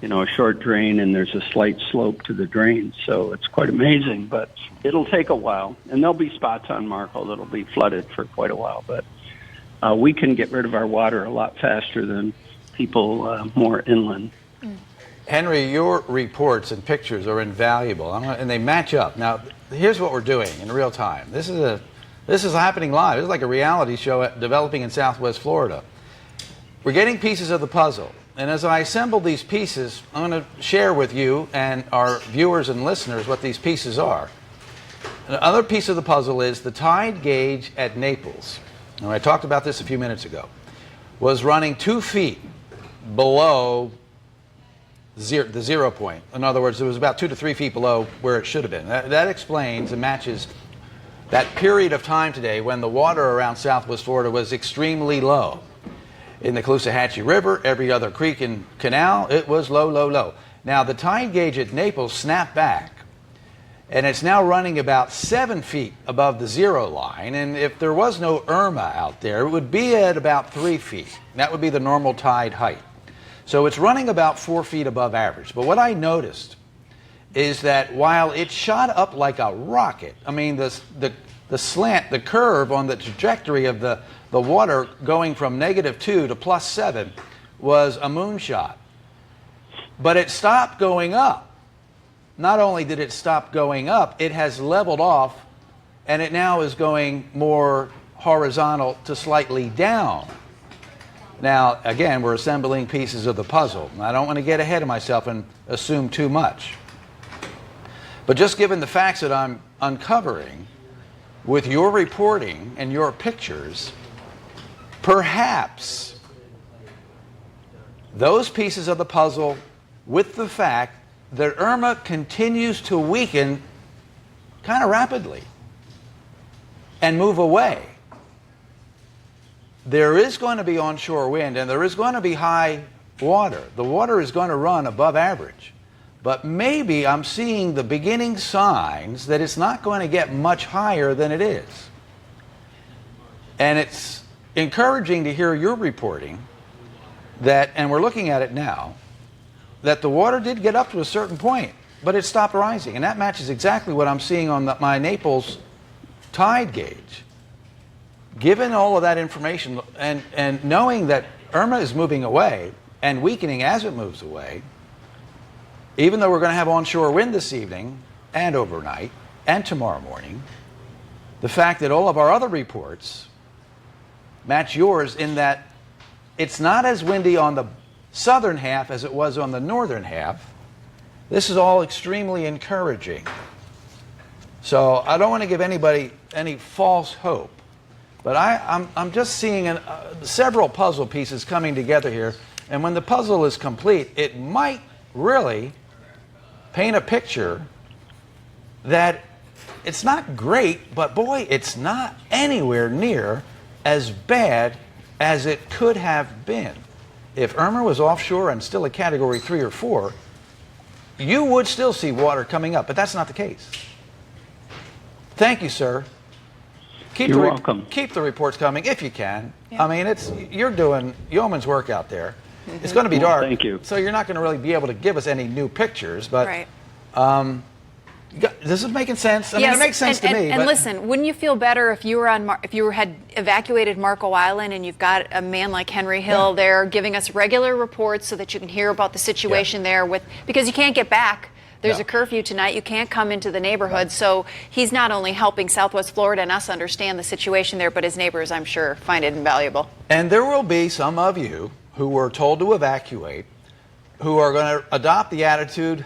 a short drain, and there's a slight slope to the drain. So it's quite amazing, but it'll take a while. And there'll be spots on Marco that'll be flooded for quite a while, but we can get rid of our water a lot faster than people more inland. Henry, your reports and pictures are invaluable, and they match up. Now, here's what we're doing in real time. This is happening live. This is like a reality show developing in Southwest Florida. We're getting pieces of the puzzle, and as I assemble these pieces, I'm going to share with you and our viewers and listeners what these pieces are. Another piece of the puzzle is the tide gauge at Naples. And I talked about this a few minutes ago, was running 2 feet below the 0 point. In other words, it was about 2 to 3 feet below where it should have been. That explains and matches that period of time today when the water around Southwest Florida was extremely low. In the Caloosahatchee River, every other creek and canal, it was low, low, low. Now, the tide gauge at Naples snapped back, and it's now running about 7 feet above the 0 line. And if there was no Irma out there, it would be at about 3 feet. That would be the normal tide height. So it's running about 4 feet above average. But what I noticed is that while it shot up like a rocket, I mean, the slant, the curve on the trajectory of the water going from -2 to +7 was a moonshot. But it stopped going up. Not only did it stop going up, it has leveled off, and it now is going more horizontal to slightly down. Now, again, we're assembling pieces of the puzzle. I don't want to get ahead of myself and assume too much. But just given the facts that I'm uncovering with your reporting and your pictures, perhaps those pieces of the puzzle with the fact that Irma continues to weaken kind of rapidly and move away. There is going to be onshore wind and there is going to be high water. The water is going to run above average. But maybe I'm seeing the beginning signs that it's not going to get much higher than it is. And it's encouraging to hear your reporting that, and we're looking at it now, that the water did get up to a certain point, but it stopped rising. And that matches exactly what I'm seeing on my Naples tide gauge. Given all of that information and knowing that Irma is moving away and weakening as it moves away, even though we're going to have onshore wind this evening and overnight and tomorrow morning, the fact that all of our other reports match yours in that it's not as windy on the southern half as it was on the northern half, this is all extremely encouraging. So I don't want to give anybody any false hope, but I'm just seeing several puzzle pieces coming together here, and when the puzzle is complete, it might really paint a picture that it's not great, but boy, it's not anywhere near as bad as it could have been. If Irma was offshore and still a Category 3 or 4, you would still see water coming up, but that's not the case. Thank you, sir. You're welcome. Keep the reports coming if you can. Yeah. I mean, you're doing yeoman's work out there. It's going to be dark. Thank you. So you're not going to really be able to give us any new pictures, but right. This is making sense. I mean, it makes sense to me. And listen, wouldn't you feel better if you were had evacuated Marco Island and you've got a man like Henry Hill there giving us regular reports so that you can hear about the situation there because you can't get back. There's a curfew tonight. You can't come into the neighborhood. So he's not only helping Southwest Florida and us understand the situation there, but his neighbors, I'm sure, find it invaluable. And there will be some of you who were told to evacuate who are going to adopt the attitude,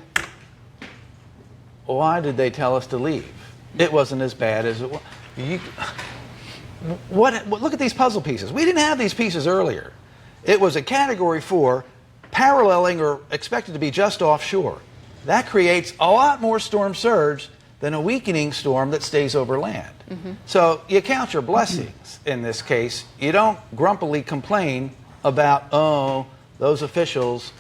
why did they tell us to leave? It wasn't as bad as it was. Look at these puzzle pieces. We didn't have these pieces earlier. It was a Category 4 paralleling or expected to be just offshore. That creates a lot more storm surge than a weakening storm that stays over land. Mm-hmm. So you count your blessings in this case. You don't grumpily complain about, oh, those officials.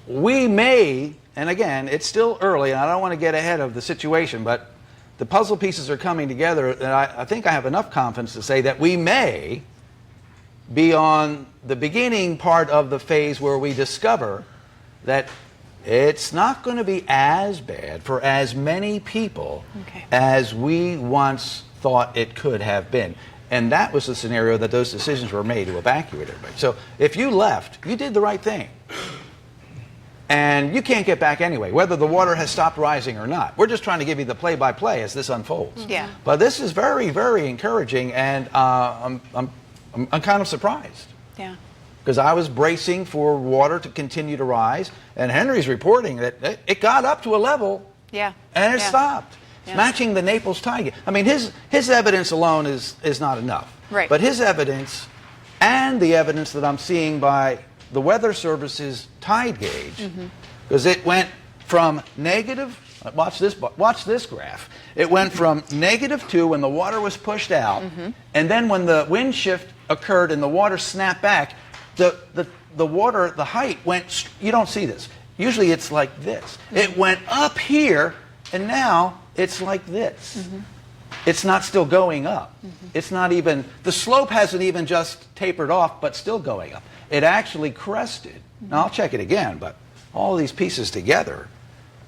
We may, and again, it's still early, and I don't want to get ahead of the situation, but the puzzle pieces are coming together, and I think I have enough confidence to say that we may be on the beginning part of the phase where we discover that it's not going to be as bad for as many people as we once thought it could have been. And that was the scenario that those decisions were made to evacuate everybody. So if you left, you did the right thing. And you can't get back anyway, whether the water has stopped rising or not. We're just trying to give you the play-by-play as this unfolds. Yeah. But this is very, very encouraging, and I'm kind of surprised. Yeah. Because I was bracing for water to continue to rise, and Henry's reporting that it got up to a level, and it stopped, matching the Naples tide. I mean, his evidence alone is not enough. Right. But his evidence and the evidence that I'm seeing by the Weather Service's tide gauge, because it went from negative, watch this graph. It went from -2 when the water was pushed out, and then when the wind shift occurred and the water snapped back, the water, the height went, you don't see this. Usually it's like this. It went up here, and now it's like this. It's not still going up. It's not even, the slope hasn't even just tapered off, but still going up. It actually crested. Now, I'll check it again, but all these pieces together,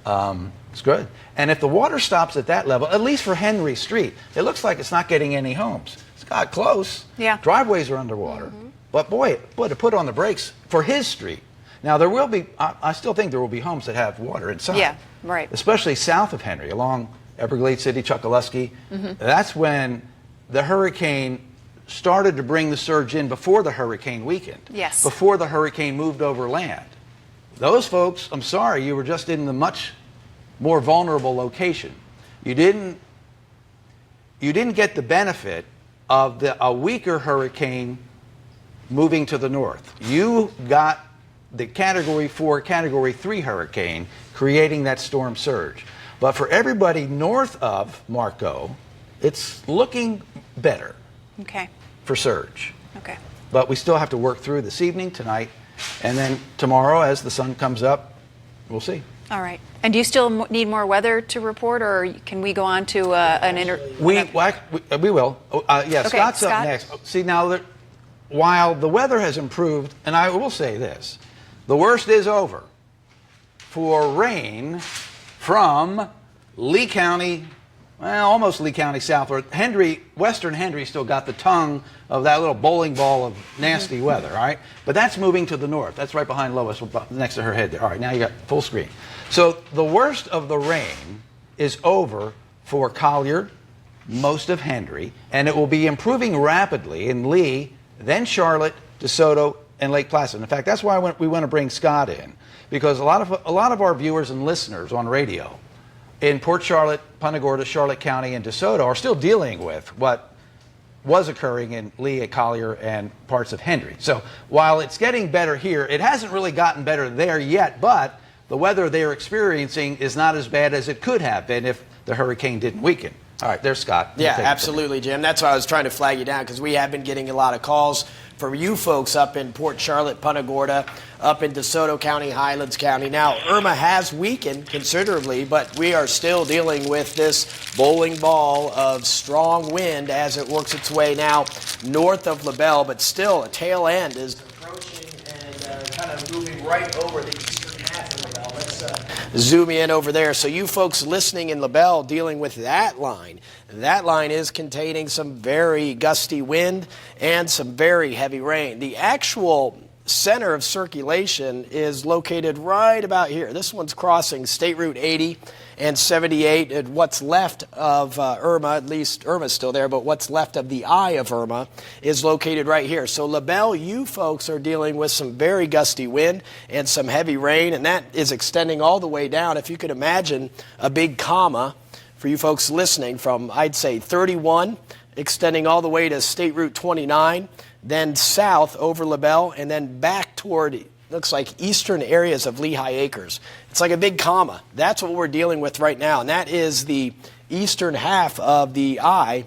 it's good. And if the water stops at that level, at least for Henry Street, it looks like it's not getting any homes. It's got close. Yeah. Driveways are underwater. But boy, to put on the brakes for his street. Now, there will be, I still think there will be homes that have water inside. Yeah, right. Especially south of Henry, along Everglades City, Chokoloskee. That's when the hurricane started to bring the surge in before the hurricane weakened. Yes. Before the hurricane moved over land. Those folks, I'm sorry, you were just in the much more vulnerable location. You didn't get the benefit of a weaker hurricane moving to the north. You got the Category 4, Category 3 hurricane creating that storm surge. But for everybody north of Marco, it's looking better for surge. Okay. But we still have to work through this evening, tonight, and then tomorrow as the sun comes up, we'll see. All right. And do you still need more weather to report, or can we go on to an We will. Yeah, Okay, Scott's Scott? up next. See, now, while the weather has improved, and I will say this, the worst is over for rain from Lee County, well, almost Lee County southward. Western Henry still got the tongue of that little bowling ball of nasty weather, all right? But that's moving to the north. That's right behind Lois, next to her head there. All right, now you got full screen. So the worst of the rain is over for Collier, most of Henry, and it will be improving rapidly in Lee, then Charlotte, DeSoto, and Lake Placid. In fact, that's why we want to bring Scott in, because a lot of our viewers and listeners on radio in Port Charlotte, Punta Gorda, Charlotte County, and DeSoto are still dealing with what was occurring in Lee, Collier, and parts of Henry. So while it's getting better here, it hasn't really gotten better there yet, but the weather they're experiencing is not as bad as it could have been if the hurricane didn't weaken. All right, there's Scott. Yeah, absolutely, Jim. That's why I was trying to flag you down, because we have been getting a lot of calls from you folks up in Port Charlotte, Punta Gorda, up in DeSoto County, Highlands County. Now, Irma has weakened considerably, but we are still dealing with this bowling ball of strong wind as it works its way now north of LaBelle, but still a tail end is approaching and kind of moving right over the eastern half of LaBelle. Let's zoom in over there. So you folks listening in LaBelle dealing with that line is containing some very gusty wind and some very heavy rain. The actual center of circulation is located right about here. This one's crossing State Route 80 and 78. And what's left of Irma, at least Irma's still there, but what's left of the eye of Irma is located right here. So LaBelle, you folks are dealing with some very gusty wind and some heavy rain, and that is extending all the way down. If you could imagine a big comma for you folks listening from, I'd say, 31, extending all the way to State Route 29, then south over LaBelle, and then back toward, looks like, eastern areas of Lehigh Acres. It's like a big comma. That's what we're dealing with right now, and that is the eastern half of the eye,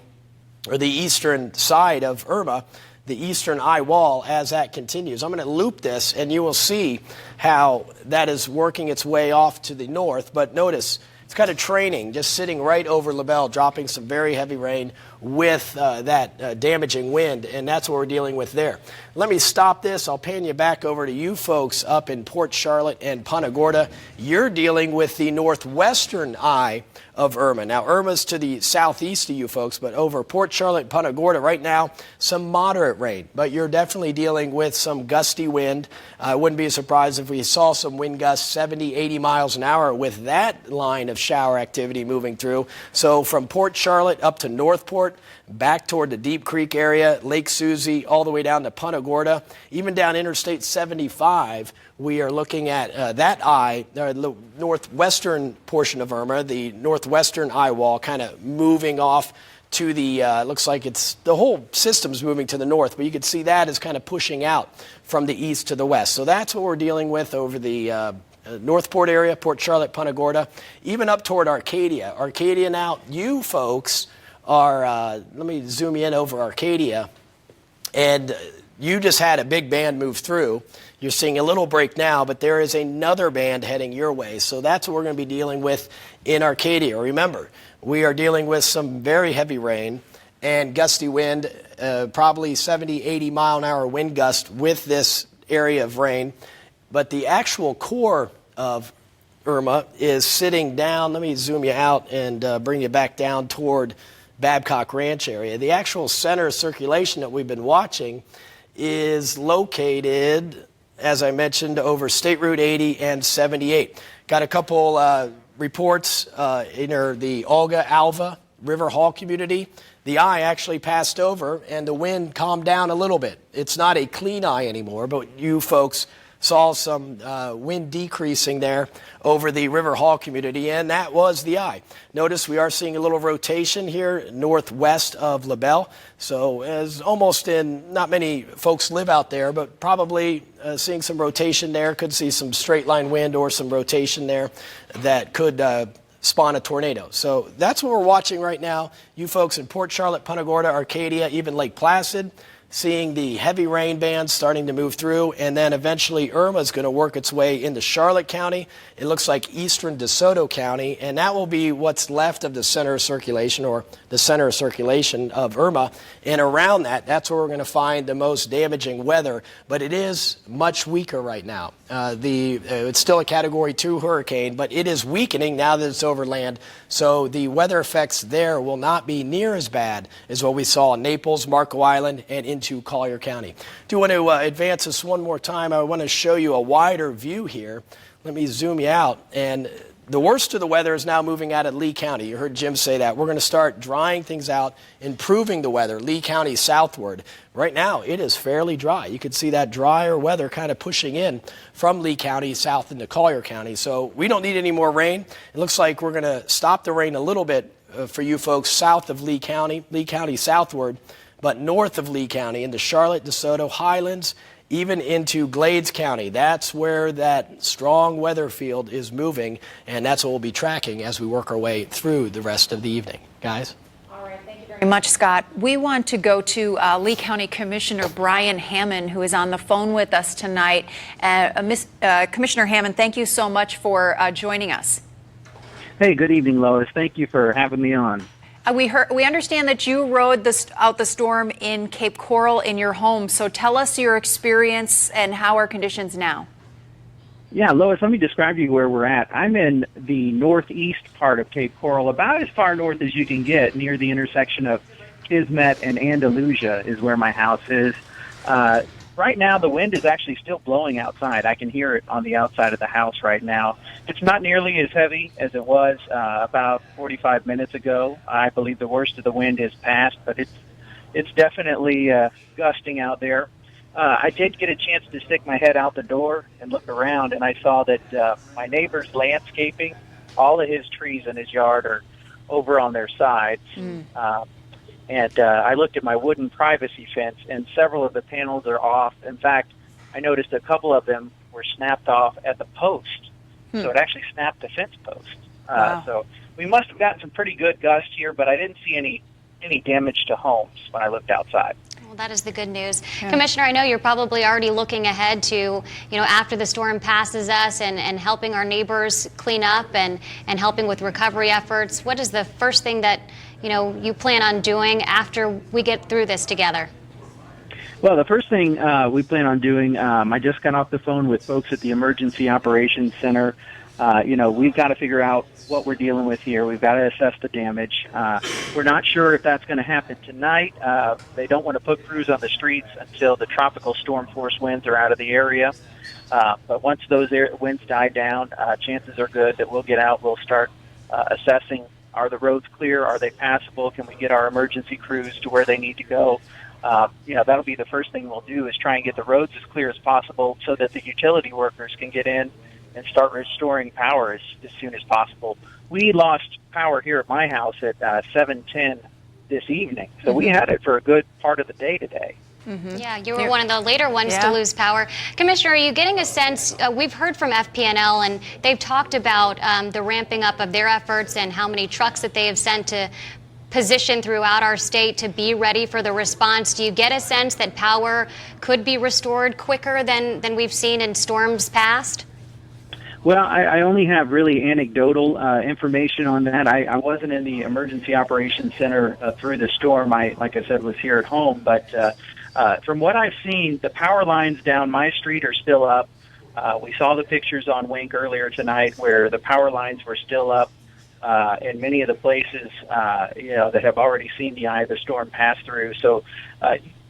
or the eastern side of Irma, the eastern eye wall, as that continues. I'm going to loop this, and you will see how that is working its way off to the north, but notice it's kind of training, just sitting right over LaBelle, dropping some very heavy rain with that damaging wind, and that's what we're dealing with there. Let me stop this. I'll pan you back over to you folks up in Port Charlotte and Punta Gorda. You're dealing with the northwestern eye of Irma. Now, Irma's to the southeast of you folks, but over Port Charlotte and Punta Gorda right now, some moderate rain, but you're definitely dealing with some gusty wind. I wouldn't be surprised if we saw some wind gusts 70, 80 miles an hour with that line of shower activity moving through. So from Port Charlotte up to Northport, back toward the Deep Creek area, Lake Susie, all the way down to Punta Gorda, even down Interstate 75, we are looking at that eye, the northwestern portion of Irma, the northwestern eye wall, kind of moving off to the, looks like it's the whole system's moving to the north, but you can see that is kind of pushing out from the east to the west. So that's what we're dealing with over the Northport area, Port Charlotte, Punta Gorda, even up toward Arcadia. Arcadia now, you folks are, let me zoom in over Arcadia, and you just had a big band move through. You're seeing a little break now, but there is another band heading your way. So that's what we're going to be dealing with in Arcadia. Remember, we are dealing with some very heavy rain and gusty wind, probably 70, 80 mile an hour wind gust with this area of rain. But the actual core of Irma is sitting down. Let me zoom you out and bring you back down toward Babcock Ranch area. The actual center of circulation that we've been watching is located, as I mentioned, over State Route 80 and 78. Got a couple reports in the Olga Alva River Hall community. The eye actually passed over and the wind calmed down a little bit. It's not a clean eye anymore, but you folks saw some wind decreasing there over the River Hall community, and that was the eye. Notice we are seeing a little rotation here northwest of LaBelle. So as almost in, not many folks live out there, but probably seeing some rotation there. Could see some straight line wind or some rotation there that could spawn a tornado. So that's what we're watching right now. You folks in Port Charlotte, Punta Gorda, Arcadia, even Lake Placid, seeing the heavy rain bands starting to move through, and then eventually Irma is going to work its way into Charlotte County. It looks like eastern DeSoto County, and that will be what's left of the center of circulation, or the center of circulation of Irma. And around that, that's where we're going to find the most damaging weather, but it is much weaker right now. It's still a Category 2 hurricane, but it is weakening now that it's over land, so the weather effects there will not be near as bad as what we saw in Naples, Marco Island, and into Collier County. Do want to advance this one more time. I want to show you a wider view here. Let me zoom you out. And the worst of the weather is now moving out of Lee County. You heard Jim say that. We're going to start drying things out, improving the weather, Lee County southward. Right now, it is fairly dry. You can see that drier weather kind of pushing in from Lee County south into Collier County. So we don't need any more rain. It looks like we're going to stop the rain a little bit for you folks south of Lee County southward, but north of Lee County into Charlotte, DeSoto, Highlands, even into Glades County. That's where that strong weather field is moving, and that's what we'll be tracking as we work our way through the rest of the evening. Guys? All right, thank you very much, Scott. We want to go to Lee County Commissioner Brian Hammond, who is on the phone with us tonight. Commissioner Hammond, thank you so much for joining us. Hey, good evening, Lois. Thank you for having me on. We understand that you rode out the storm in Cape Coral in your home. So tell us your experience and how are conditions now? Yeah, Lois, let me describe to you where we're at. I'm in the northeast part of Cape Coral, about as far north as you can get, near the intersection of Kismet and Andalusia is where my house is. Right now, the wind is actually still blowing outside. I can hear it on the outside of the house right now. It's not nearly as heavy as it was about 45 minutes ago. I believe the worst of the wind has passed, but it's definitely gusting out there. I did get a chance to stick my head out the door and look around, and I saw that my neighbor's landscaping, all of his trees in his yard are over on their sides. And I looked at my wooden privacy fence, and several of the panels are off. In fact, I noticed a couple of them were snapped off at the post. So it actually snapped the fence post. Wow. So we must have gotten some pretty good gust here, but I didn't see any damage to homes when I looked outside. Well, that is the good news. Yeah. Commissioner, I know you're probably already looking ahead to, after the storm passes us and helping our neighbors clean up and helping with recovery efforts. What is the first thing that you plan on doing after we get through this together? Well, the first thing we plan on doing, I just got off the phone with folks at the Emergency Operations Center. We've got to figure out what we're dealing with here. We've got to assess the damage. We're not sure if that's going to happen tonight. They don't want to put crews on the streets until the tropical storm force winds are out of the area. But once those winds die down, chances are good that we'll get out. We'll start assessing. Are the roads clear? Are they passable? Can we get our emergency crews to where they need to go? That'll be the first thing we'll do is try and get the roads as clear as possible so that the utility workers can get in and start restoring power as soon as possible. We lost power here at my house at 7:10 this evening. So we had it for a good part of the day today. Yeah, you were one of the later ones to lose power. Commissioner, are you getting a sense, we've heard from FPNL and they've talked about the ramping up of their efforts and how many trucks that they have sent to position throughout our state to be ready for the response. Do you get a sense that power could be restored quicker than we've seen in storms past? Well, I only have really anecdotal information on that. I wasn't in the Emergency Operations Center through the storm. Like I said, was here at home. But from what I've seen, the power lines down my street are still up. We saw the pictures on Wink earlier tonight where the power lines were still up in many of the places that have already seen the eye of the storm pass through. So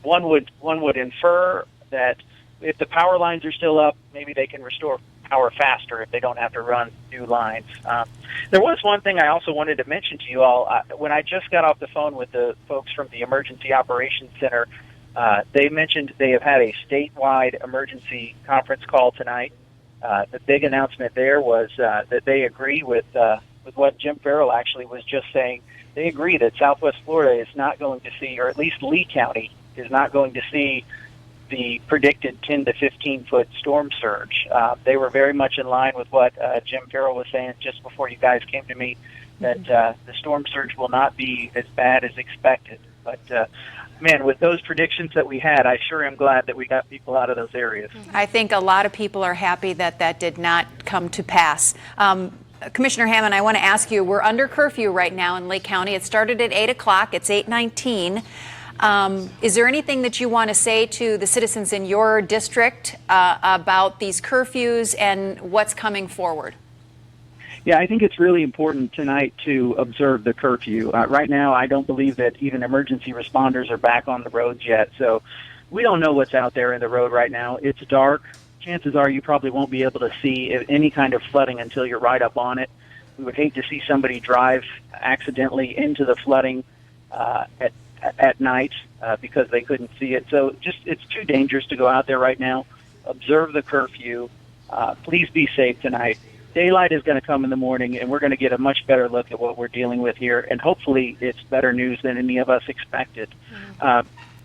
one would infer that if the power lines are still up, maybe they can restore power faster if they don't have to run new lines. There was one thing I also wanted to mention to you all. When I just got off the phone with the folks from the Emergency Operations Center, they mentioned they have had a statewide emergency conference call tonight. The big announcement there was that they agree with what Jim Farrell actually was just saying. They agree that Southwest Florida is not going to see, or at least Lee County is not going to see, the predicted 10 to 15-foot storm surge. They were very much in line with what Jim Farrell was saying just before you guys came to me, that the storm surge will not be as bad as expected. But, man, with those predictions that we had, I sure am glad that we got people out of those areas. I think a lot of people are happy that that did not come to pass. Commissioner Hammond, I want to ask you, we're under curfew right now in Lake County. It started at 8 o'clock. It's 8:19. Is there anything that you want to say to the citizens in your district about these curfews and what's coming forward? Yeah, I think it's really important tonight to observe the curfew. Right now, I don't believe that even emergency responders are back on the roads yet, so we don't know what's out there in the road right now. It's dark. Chances are you probably won't be able to see any kind of flooding until you're right up on it. We would hate to see somebody drive accidentally into the flooding at night because they couldn't see it. So it's too dangerous to go out there right now. Observe the curfew. Please be safe tonight. Daylight is going to come in the morning, and we're going to get a much better look at what we're dealing with here, and hopefully it's better news than any of us expected.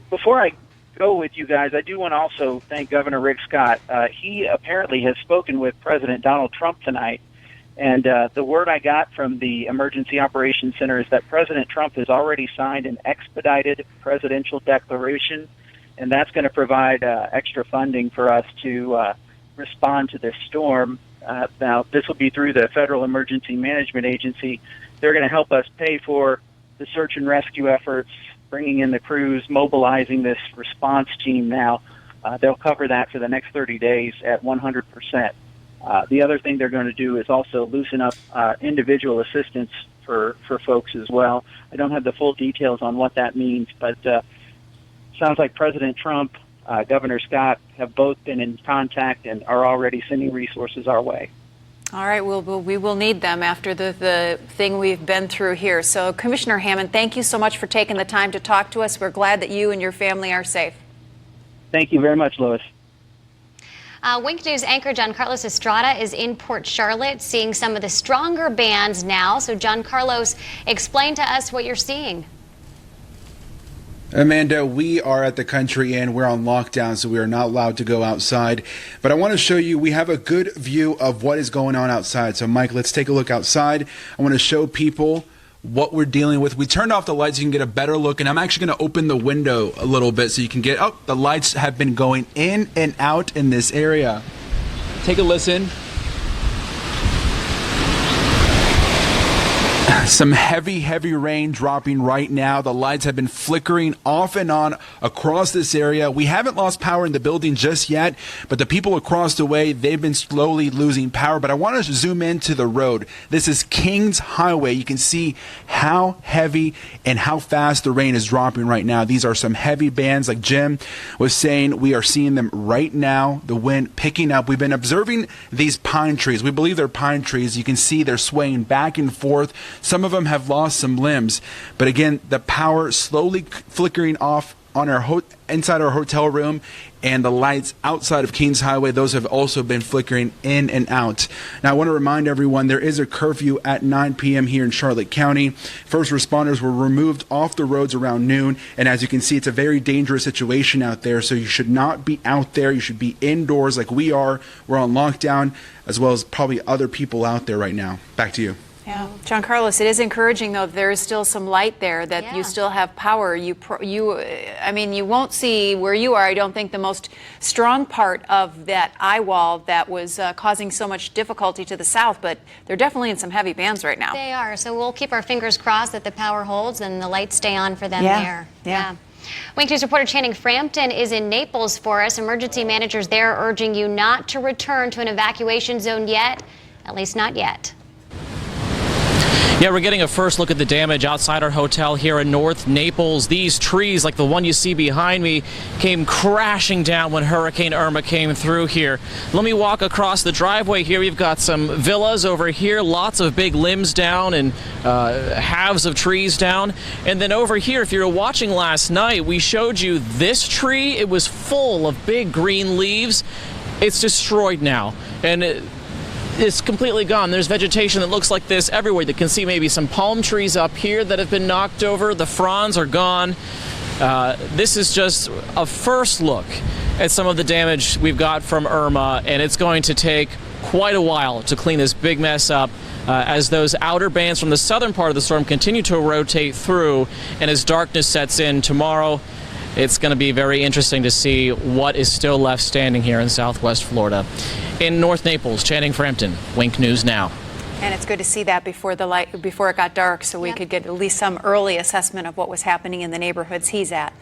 Before I go with you guys, I do want to also thank Governor Rick Scott. He apparently has spoken with President Donald Trump tonight, and the word I got from the Emergency Operations Center is that President Trump has already signed an expedited presidential declaration, and that's going to provide extra funding for us to respond to this storm. Now, this will be through the Federal Emergency Management Agency. They're going to help us pay for the search and rescue efforts, bringing in the crews, mobilizing this response team now. They'll cover that for the next 30 days at 100%. The other thing they're going to do is also loosen up individual assistance for folks as well. I don't have the full details on what that means, but sounds like President Trump, Governor Scott have both been in contact and are already sending resources our way. All right, we will need them after the thing we've been through here. So, Commissioner Hammond, thank you so much for taking the time to talk to us. We're glad that you and your family are safe. Thank you very much, Lois. Wink News anchor John Carlos Estrada is in Port Charlotte seeing some of the stronger bands now. So, John Carlos, explain to us what you're seeing. Amanda, we are at the Country Inn. We're on lockdown, so we are not allowed to go outside. But I want to show you, we have a good view of what is going on outside. So, Mike, let's take a look outside. I want to show people what we're dealing with. We turned off the lights so you can get a better look, and I'm actually going to open the window a little bit so you can get, oh, the lights have been going in and out in this area. Take a listen. Some heavy rain dropping right now. The lights have been flickering off and on across this area. We haven't lost power in the building just yet, but the people across the way, they've been slowly losing power. But I want to zoom into the road. This is Kings Highway. You can see how heavy and how fast the rain is dropping right now. These are some heavy bands, like Jim was saying. We are seeing them right now. The wind picking up. We've been observing these pine trees. We believe they're pine trees. You can see they're swaying back and forth. Some of them have lost some limbs, but again, the power slowly flickering off on our inside our hotel room, and the lights outside of Kings Highway, those have also been flickering in and out. Now, I want to remind everyone there is a curfew at 9 p.m. here in Charlotte County. First responders were removed off the roads around noon, and as you can see, it's a very dangerous situation out there, so you should not be out there. You should be indoors like we are. We're on lockdown, as well as probably other people out there right now. Back to you. Yeah, John Carlos, it is encouraging though there is still some light there, that you still have power. I mean, you won't see where you are. I don't think the most strong part of that eye wall that was causing so much difficulty to the south, but they're definitely in some heavy bands right now. They are. So we'll keep our fingers crossed that the power holds and the lights stay on for them there. Yeah. Wink News reporter Channing Frampton is in Naples for us. Emergency managers there are urging you not to return to an evacuation zone yet, at least not yet. Yeah, we're getting a first look at the damage outside our hotel here in North Naples. These trees, like the one you see behind me, came crashing down when Hurricane Irma came through here. Let me walk across the driveway here. We've got some villas over here, lots of big limbs down and halves of trees down. And then over here, if you were watching last night, we showed you this tree. It was full of big green leaves. It's destroyed now. And it's completely gone. There's vegetation that looks like this everywhere. You can see maybe some palm trees up here that have been knocked over. The fronds are gone. This is just a first look at some of the damage we've got from Irma, and it's going to take quite a while to clean this big mess up as those outer bands from the southern part of the storm continue to rotate through, and as darkness sets in tomorrow, it's going to be very interesting to see what is still left standing here in Southwest Florida. In North Naples, Channing Frampton, Wink News Now. And it's good to see that before it got dark, so we could get at least some early assessment of what was happening in the neighborhoods he's at.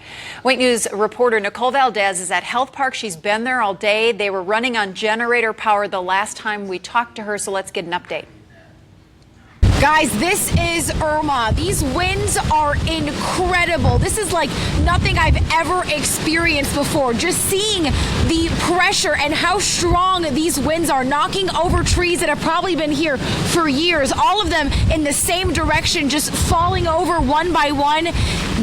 Wink News reporter Nicole Valdez is at Health Park. She's been there all day. They were running on generator power the last time we talked to her, so let's get an update. Guys, this is Irma. These winds are incredible. This is like nothing I've ever experienced before. Just seeing the pressure and how strong these winds are, knocking over trees that have probably been here for years, all of them in the same direction, just falling over one by one.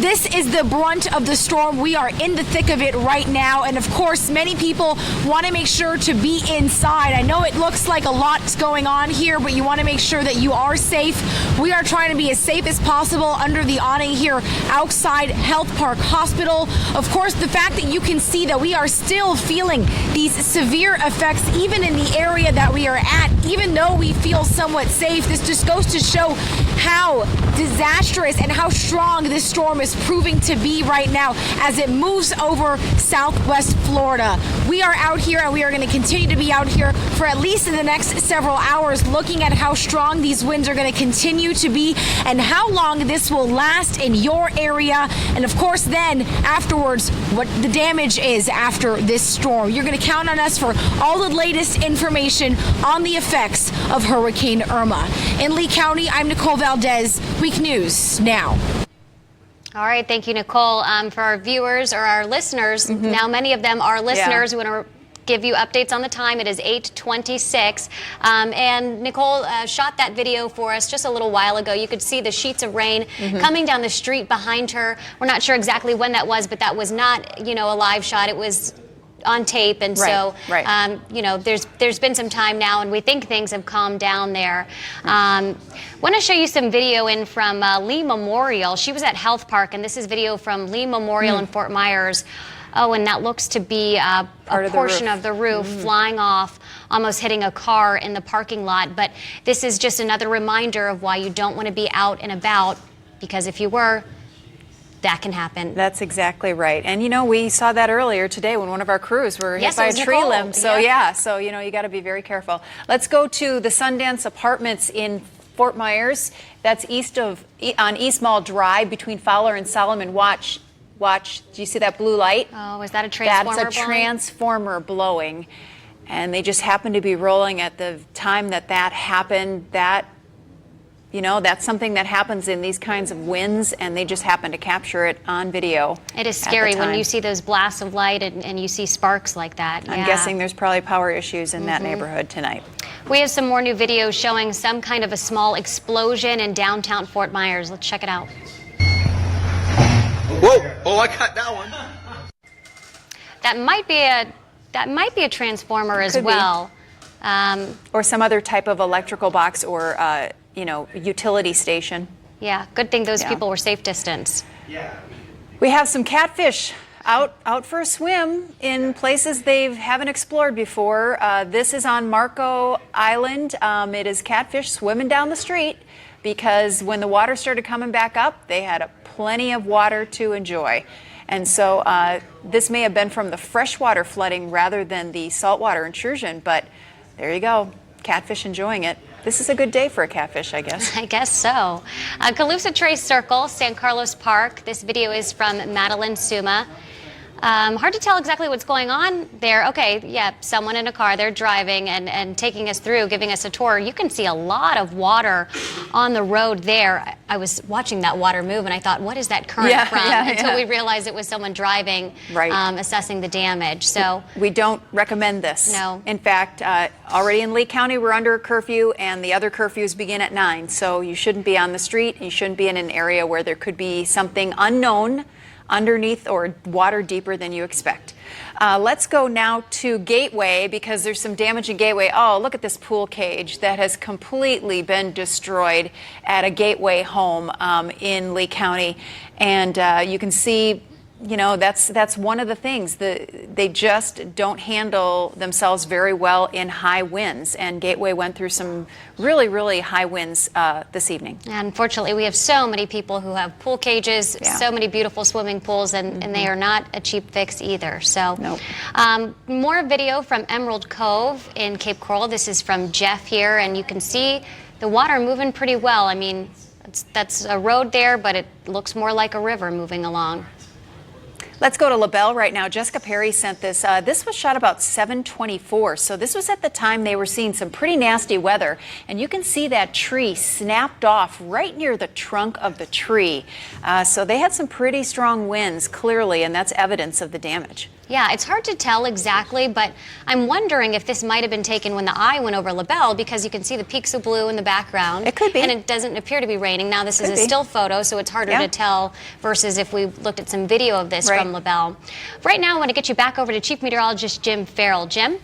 This is the brunt of the storm. We are in the thick of it right now. And of course, many people want to make sure to be inside. I know it looks like a lot's going on here, but you want to make sure that you are safe. We are trying to be as safe as possible under the awning here outside Health Park Hospital. Of course, the fact that you can see that we are still feeling these severe effects, even in the area that we are at, even though we feel somewhat safe, this just goes to show how disastrous and how strong this storm is proving to be right now as it moves over Southwest Florida. We are out here and we are going to continue to be out here for at least in the next several hours, looking at how strong these winds are going to continue to be and how long this will last in your area. And of course, then afterwards, what the damage is after this storm. You're going to count on us for all the latest information on the effects of Hurricane Irma. In Lee County, I'm Nicole Valdez, Week News Now. All right, thank you, Nicole. For our viewers or our listeners, now many of them are listeners. We want to give you updates on the time. It is 8:26. And Nicole shot that video for us just a little while ago. You could see the sheets of rain coming down the street behind her. We're not sure exactly when that was, but that was not, a live shot. It was on tape, and there's been some time now, and we think things have calmed down there. Want to show you some video in from Lee Memorial. She was at Health Park, and this is video from Lee Memorial in Fort Myers. Oh, and that looks to be a portion of the roof flying off, almost hitting a car in the parking lot. But this is just another reminder of why you don't want to be out and about, because if you were, that can happen. That's exactly right. And, we saw that earlier today when one of our crews were hit by a tree limb. So, you got to be very careful. Let's go to the Sundance Apartments in Fort Myers. That's on East Mall Drive between Fowler and Solomon. Watch. Do you see that blue light? Oh, is that a transformer blowing? That's a transformer blowing. And they just happened to be rolling at the time that happened. That's something that happens in these kinds of winds, and they just happen to capture it on video. It is scary when you see those blasts of light and you see sparks like that. I'm guessing there's probably power issues in that neighborhood tonight. We have some more new videos showing some kind of a small explosion in downtown Fort Myers. Let's check it out. Whoa! Oh, I got that one. That might be a transformer as Could be. well. Or some other type of electrical box or, utility station. Yeah, good thing those people were safe distance. We have some catfish out for a swim in places they haven't explored before. This is on Marco Island. It is catfish swimming down the street because when the water started coming back up, they had plenty of water to enjoy. And so this may have been from the freshwater flooding rather than the saltwater intrusion, but there you go, catfish enjoying it. This is a good day for a catfish, I guess. I guess so. Calusa Trace Circle, San Carlos Park. This video is from Madeline Suma. Hard to tell exactly what's going on there. Okay, yeah, someone in a car, they're driving and taking us through, giving us a tour. You can see a lot of water on the road there. I was watching that water move and I thought, what is that current from? Until we realized it was someone driving, assessing the damage. So we don't recommend this. No. In fact, already in Lee County, we're under a curfew and the other curfews begin at 9. So you shouldn't be on the street. You shouldn't be in an area where there could be something unknown underneath or water deeper than you expect. Let's go now to Gateway because there's some damage in Gateway. Oh, look at this pool cage that has completely been destroyed at a Gateway home in Lee County. And you can see, you know, that's one of the things. They just don't handle themselves very well in high winds. And Gateway went through some really, really high winds this evening. And unfortunately, we have so many people who have pool cages, so many beautiful swimming pools, and they are not a cheap fix either. So, more video from Emerald Cove in Cape Coral. This is from Jeff here, and you can see the water moving pretty well. I mean, that's a road there, but it looks more like a river moving along. Let's go to LaBelle right now. Jessica Perry sent this. This was shot about 7:24. So this was at the time they were seeing some pretty nasty weather. And you can see that tree snapped off right near the trunk of the tree. So they had some pretty strong winds, clearly, and that's evidence of the damage. Yeah, it's hard to tell exactly, but I'm wondering if this might have been taken when the eye went over LaBelle because you can see the peaks of blue in the background. It could be. And it doesn't appear to be raining. Now, this is a still photo, so it's harder to tell versus if we looked at some video of this from LaBelle. Right now, I want to get you back over to Chief Meteorologist Jim Farrell. Jim?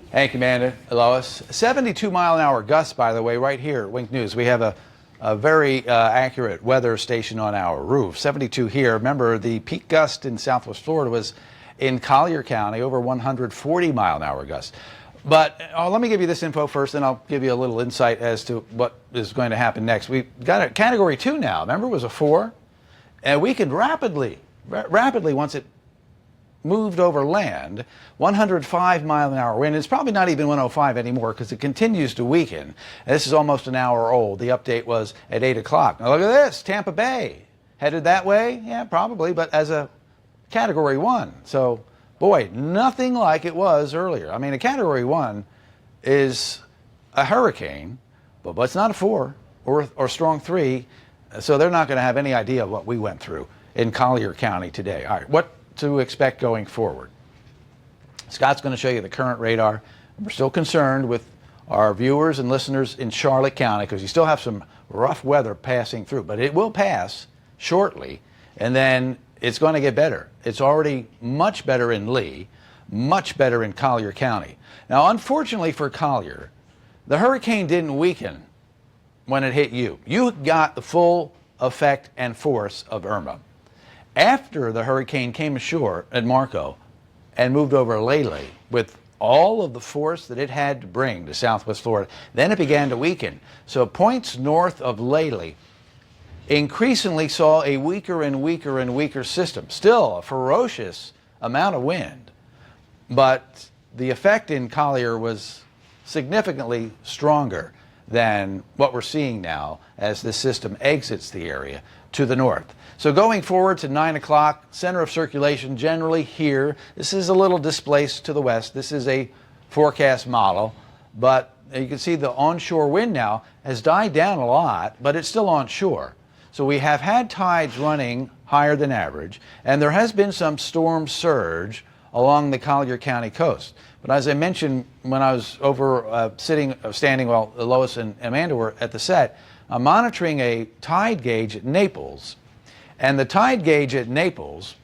Thank you, Amanda. Lois. 72-mile-an-hour gusts, by the way, right here at Wink News. We have a very accurate weather station on our roof. 72 here. Remember, the peak gust in southwest Florida was in Collier County, over 140-mile-an-hour gusts. But let me give you this info first, and I'll give you a little insight as to what is going to happen next. We've got a Category 2 now. Remember, it was a 4? And we could rapidly, once it moved over land, 105-mile-an-hour wind. It's probably not even 105 anymore because it continues to weaken. And this is almost an hour old. The update was at 8 o'clock. Now look at this, Tampa Bay. Headed that way? Yeah, probably, but as a Category 1. So, boy, nothing like it was earlier. I mean, a Category 1 is a hurricane, but it's not a 4 or strong 3, so they're not going to have any idea of what we went through in Collier County today. All right, what to expect going forward? Scott's going to show you the current radar. We're still concerned with our viewers and listeners in Charlotte County because you still have some rough weather passing through, but it will pass shortly, and then it's going to get better. It's already much better in Lee, much better in Collier County. Now, unfortunately for Collier, the hurricane didn't weaken when it hit you. You got the full effect and force of Irma. After the hurricane came ashore at Marco and moved over Lele with all of the force that it had to bring to southwest Florida, then it began to weaken. So points north of Lele increasingly saw a weaker and weaker and weaker system. Still a ferocious amount of wind, but the effect in Collier was significantly stronger than what we're seeing now as this system exits the area to the north. So going forward to 9 o'clock, center of circulation generally here. This is a little displaced to the west. This is a forecast model, but you can see the onshore wind now has died down a lot, but it's still onshore. So we have had tides running higher than average, and there has been some storm surge along the Collier County coast. But as I mentioned when I was over standing while Lois and Amanda were at the set, I'm monitoring a tide gauge at Naples, And the tide gauge at Naples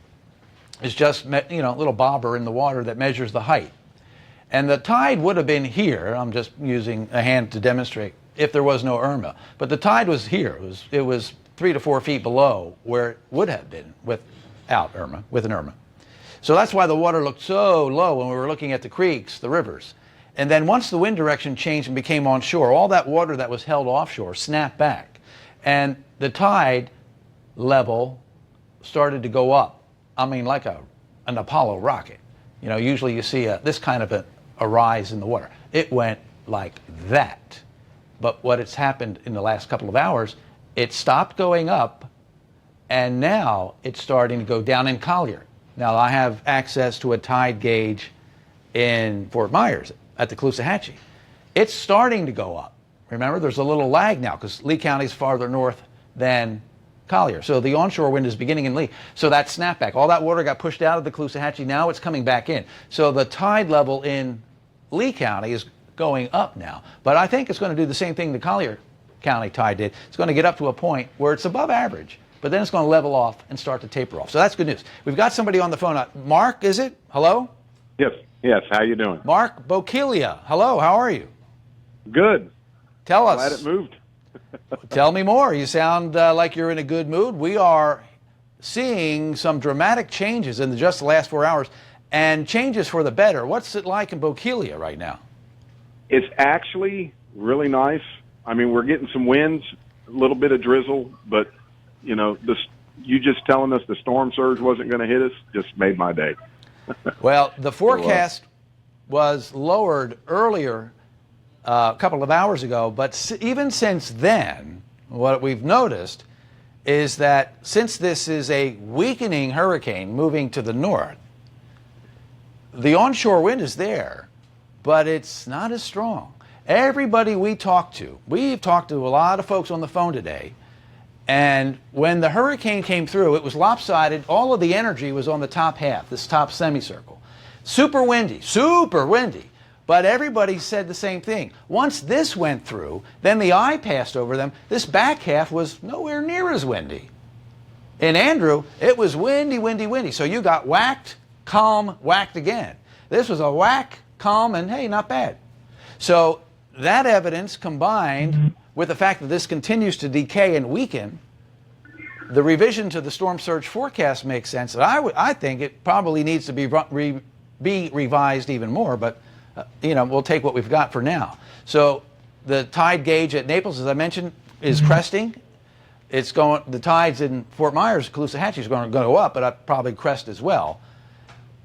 is just, you know, a little bobber in the water that measures the height. And the tide would have been here. I'm just using a hand to demonstrate if there was no Irma. But the tide was here. It was 3 to 4 feet below where it would have been without Irma, with an Irma. So that's why the water looked so low when we were looking at the creeks, the rivers. And then once the wind direction changed and became onshore, all that water that was held offshore snapped back. And the tide level started to go up. I mean, like an Apollo rocket. You know, usually you see this kind of a rise in the water. It went like that. But what has happened in the last couple of hours, it stopped going up, and now it's starting to go down in Collier. Now, I have access to a tide gauge in Fort Myers at the Caloosahatchee. It's starting to go up. Remember, there's a little lag now because Lee County is farther north than Collier. So the onshore wind is beginning in Lee. So that snapback, all that water got pushed out of the Caloosahatchee. Now it's coming back in. So the tide level in Lee County is going up now. But I think it's going to do the same thing the Collier County tide did. It's going to get up to a point where it's above average, but then it's going to level off and start to taper off. So that's good news. We've got somebody on the phone. Mark, is it? Hello? Yes. How you doing? Mark Bokelia. Hello, how are you? Good. Tell us. Glad it moved. Tell me more. You sound like you're in a good mood. We are seeing some dramatic changes in just the last 4 hours, and changes for the better. What's it like in Bokelia right now? It's actually really nice. I mean, we're getting some winds, a little bit of drizzle, but, you know, you just telling us the storm surge wasn't going to hit us just made my day. Well, the forecast was lowered earlier a couple of hours ago, but even since then, what we've noticed is that since this is a weakening hurricane moving to the north, the onshore wind is there, but it's not as strong. Everybody we've talked to a lot of folks on the phone today, and when the hurricane came through, it was lopsided. All of the energy was on the top half, this top semicircle. Super windy, but everybody said the same thing. Once this went through, then the eye passed over them. This back half was nowhere near as windy. In Andrew, it was windy. So you got whacked, calm, whacked again. This was a whack, calm, and hey, not bad. So that evidence combined with the fact that this continues to decay and weaken, the revision to the storm surge forecast makes sense. And I think it probably needs to be revised even more, but you know, we'll take what we've got for now. So the tide gauge at Naples, as I mentioned, is cresting. It's going. The tides in Fort Myers, Caloosahatchee, is going to go up, but probably crest as well.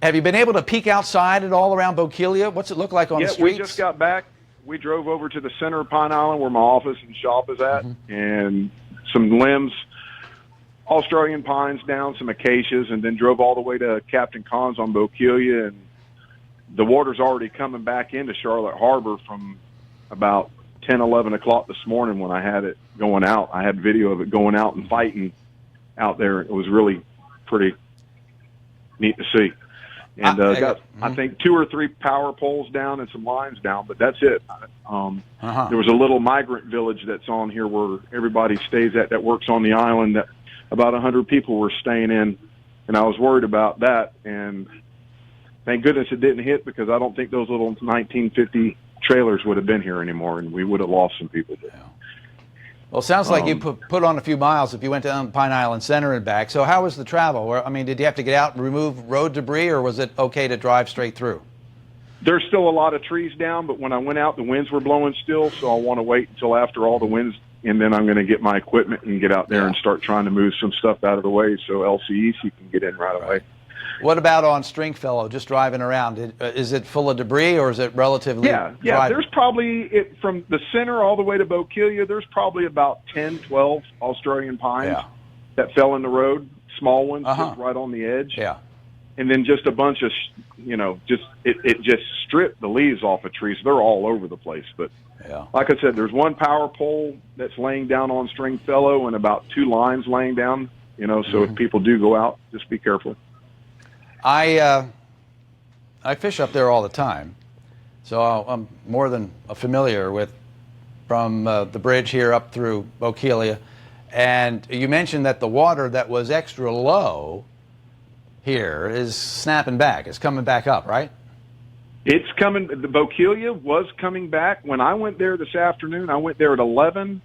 Have you been able to peek outside at all around Bokelia? What's it look like on the streets? We just got back. We drove over to the center of Pine Island where my office and shop is at, and some limbs, Australian pines down, some acacias, and then drove all the way to Captain Conn's on Bokelia, and the water's already coming back into Charlotte Harbor from about 10, 11 o'clock this morning when I had it going out. I had video of it going out and fighting out there. It was really pretty neat to see. And I think 2 or 3 power poles down and some lines down, but that's it. There was a little migrant village that's on here where everybody stays at that works on the island that about 100 people were staying in, and I was worried about that. And thank goodness it didn't hit, because I don't think those little 1950 trailers would have been here anymore, and we would have lost some people. Well, it sounds like you put on a few miles if you went down Pine Island Center and back. So how was the travel? I mean, did you have to get out and remove road debris, or was it okay to drive straight through? There's still a lot of trees down, but when I went out, the winds were blowing still, so I want to wait until after all the winds, and then I'm going to get my equipment and get out there and start trying to move some stuff out of the way so LCEC can get in right away. What about on Stringfellow, just driving around? Is it full of debris, or is it relatively dry? There's probably, from the center all the way to Bokelia, there's probably about 10, 12 Australian pines that fell in the road, small ones, just right on the edge. And then just a bunch of, it just stripped the leaves off of trees. They're all over the place. But like I said, there's 1 power pole that's laying down on Stringfellow and about 2 lines laying down, so if people do go out, just be careful. I fish up there all the time, so I'm more than familiar with from the bridge here up through Bokelia, And you mentioned that the water that was extra low here is snapping back. It's coming back up, right? It's coming. The Bokeelia was coming back. When I went there this afternoon, I went there at 11,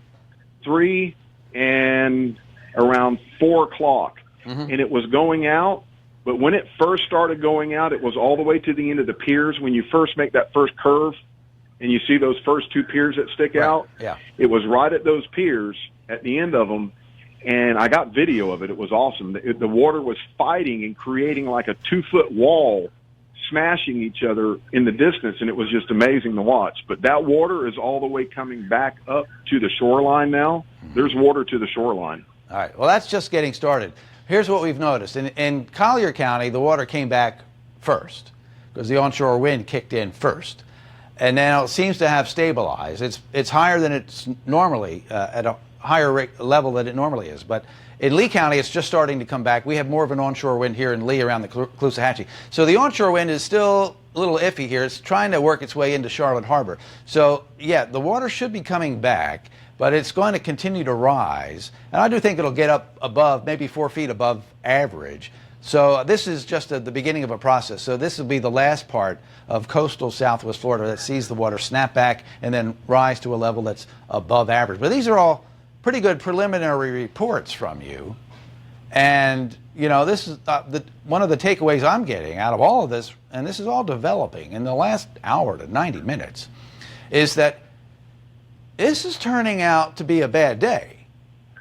3, and around 4 o'clock. And it was going out. But when it first started going out, it was all the way to the end of the piers. When you first make that first curve and you see those first 2 piers that stick out, Yeah. it was right at those piers at the end of them. And I got video of it. It was awesome. The water was fighting and creating like a 2-foot wall, smashing each other in the distance, and it was just amazing to watch. But that water is all the way coming back up to the shoreline now. There's water to the shoreline. All right. Well, that's just getting started. Here's what we've noticed. In Collier County, the water came back first because the onshore wind kicked in first. And now it seems to have stabilized. It's higher than it's normally, at a higher level than it normally is. But in Lee County, it's just starting to come back. We have more of an onshore wind here in Lee around the Caloosahatchee. So the onshore wind is still a little iffy here. It's trying to work its way into Charlotte Harbor. So, yeah, the water should be coming back, but it's going to continue to rise. And I do think it'll get up above, maybe 4 feet above average. So this is just the beginning of a process. So this will be the last part of coastal southwest Florida that sees the water snap back and then rise to a level that's above average. But these are all pretty good preliminary reports from you. And, you know, this is one of the takeaways I'm getting out of all of this, and this is all developing in the last hour to 90 minutes, is that this is turning out to be a bad day,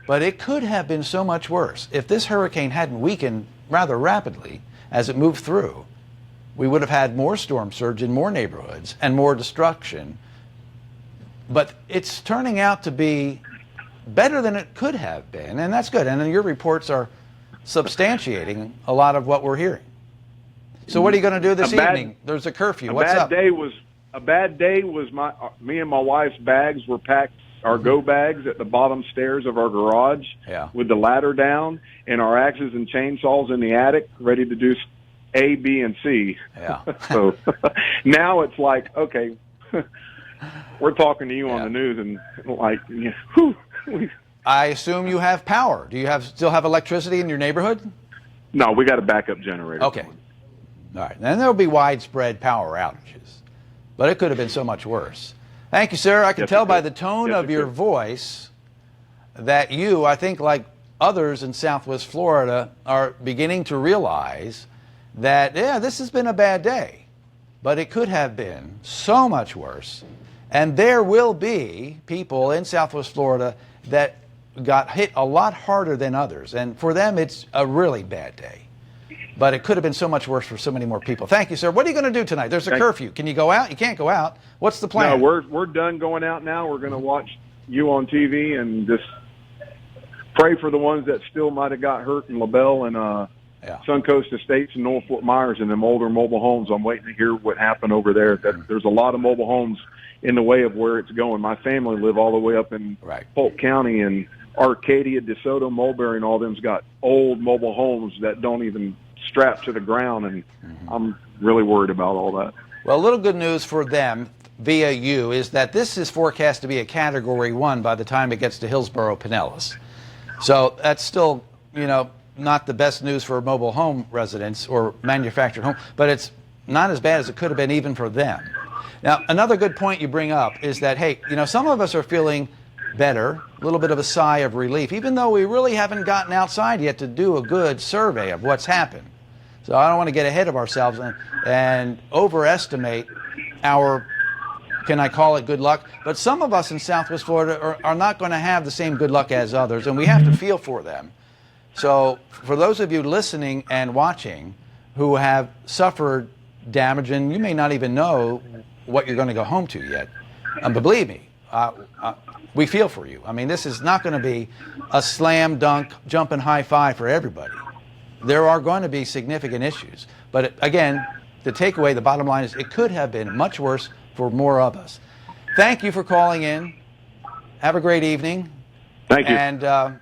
but it could have been so much worse. If this hurricane hadn't weakened rather rapidly as it moved through, we would have had more storm surge in more neighborhoods and more destruction. But it's turning out to be better than it could have been, and that's good. And then your reports are substantiating a lot of what we're hearing. So what are you going to do this evening? There's a curfew. What's up? A bad day was me and my wife's bags were packed, our go bags at the bottom stairs of our garage with the ladder down, and our axes and chainsaws in the attic ready to do A, B, and C. Yeah. So now it's like, okay, we're talking to you on the news, and like, whew. I assume you have power. Do you still have electricity in your neighborhood? No, we got a backup generator. Okay. All right. Then there'll be widespread power outages. But it could have been so much worse. Thank you, sir. I can tell by the tone of your voice that you, I think like others in Southwest Florida, are beginning to realize that, yeah, this has been a bad day. But it could have been so much worse. And there will be people in Southwest Florida that got hit a lot harder than others. And for them, it's a really bad day. But it could have been so much worse for so many more people. Thank you, sir. What are you going to do tonight? There's a curfew. Can you go out? You can't go out. What's the plan? No, we're done going out now. We're going to watch you on TV and just pray for the ones that still might have got hurt in LaBelle and Suncoast Estates and North Fort Myers and them older mobile homes. I'm waiting to hear what happened over there. There's a lot of mobile homes in the way of where it's going. My family live all the way up in Polk County, and Arcadia, DeSoto, Mulberry, and all them's got old mobile homes that don't even strap to the ground, and I'm really worried about all that. Well, a little good news for them via you is that this is forecast to be a Category 1 by the time it gets to Hillsborough, Pinellas. So that's still, you know, not the best news for mobile home residents or manufactured home, but it's not as bad as it could have been even for them. Now, another good point you bring up is that, hey, you know, some of us are feeling better, a little bit of a sigh of relief, even though we really haven't gotten outside yet to do a good survey of what's happened. So I don't want to get ahead of ourselves and overestimate our, can I call it good luck? But some of us in Southwest Florida are not going to have the same good luck as others, and we have to feel for them. So for those of you listening and watching who have suffered damage, and you may not even know what you're going to go home to yet, but believe me, we feel for you. I mean, this is not going to be a slam dunk, jumping high five for everybody. There are going to be significant issues. But again, the takeaway, the bottom line is it could have been much worse for more of us. Thank you for calling in. Have a great evening. Thank you. And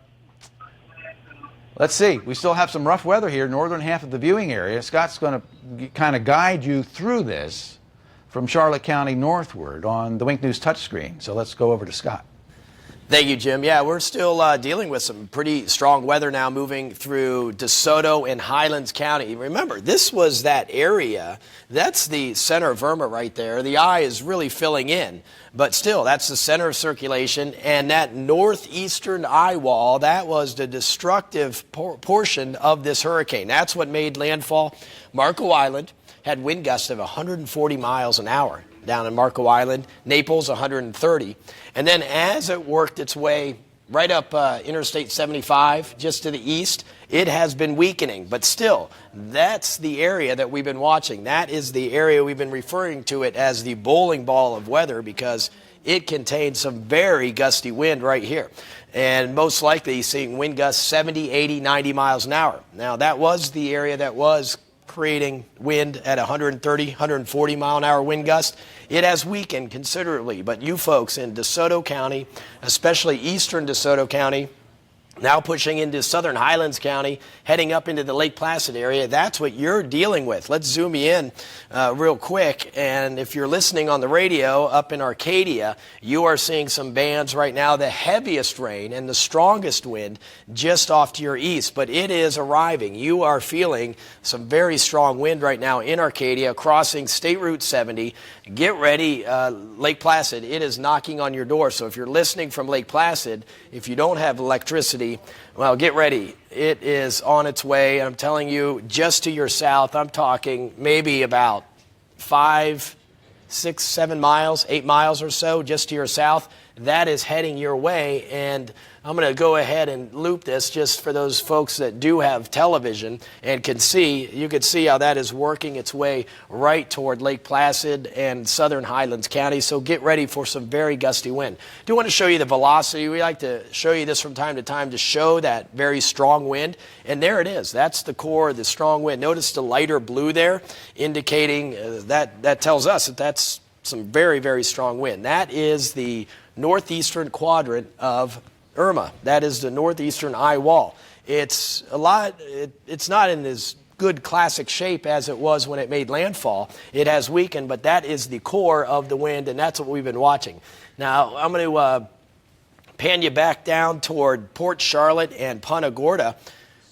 let's see. We still have some rough weather here, northern half of the viewing area. Scott's going to kind of guide you through this from Charlotte County northward on the Wink News touchscreen. So let's go over to Scott. Thank you, Jim. Yeah, we're still dealing with some pretty strong weather now moving through DeSoto and Highlands County. Remember, this was that area. That's the center of Irma right there. The eye is really filling in, but still, that's the center of circulation. And that northeastern eye wall, that was the destructive portion of this hurricane. That's what made landfall. Marco Island had wind gusts of 140 miles an hour down in Marco Island, Naples 130. And then as it worked its way right up Interstate 75 just to the east, it has been weakening. But still, that's the area that we've been watching. That is the area we've been referring to it as the bowling ball of weather because it contains some very gusty wind right here. And most likely seeing wind gusts 70, 80, 90 miles an hour. Now, that was the area that was creating wind at 130, 140 mile an hour wind gust. It has weakened considerably, but you folks in DeSoto County, especially eastern DeSoto County, now pushing into southern Highlands County, heading up into the Lake Placid area, that's what you're dealing with. Let's zoom you in real quick. And if you're listening on the radio up in Arcadia, you are seeing some bands right now, the heaviest rain and the strongest wind just off to your east. But it is arriving. You are feeling some very strong wind right now in Arcadia, crossing State Route 70. Get ready, Lake Placid, it is knocking on your door. So if you're listening from Lake Placid, if you don't have electricity, well, get ready. It is on its way. I'm telling you, just to your south, I'm talking maybe about 5, 6, 7 miles, 8 miles or so just to your south. That is heading your way, and I'm going to go ahead and loop this just for those folks that do have television and can see. You can see how that is working its way right toward Lake Placid and southern Highlands County, so get ready for some very gusty wind. I do want to show you the velocity. We like to show you this from time to time to show that very strong wind, and there it is. That's the core of the strong wind. Notice the lighter blue there indicating that tells us that that's some very, very strong wind. That is the northeastern quadrant of Irma. That is the northeastern eye wall. It's not in as good classic shape as it was when it made landfall. It has weakened, but that is the core of the wind, and that's what we've been watching. Now, I'm going to pan you back down toward Port Charlotte and Punta Gorda.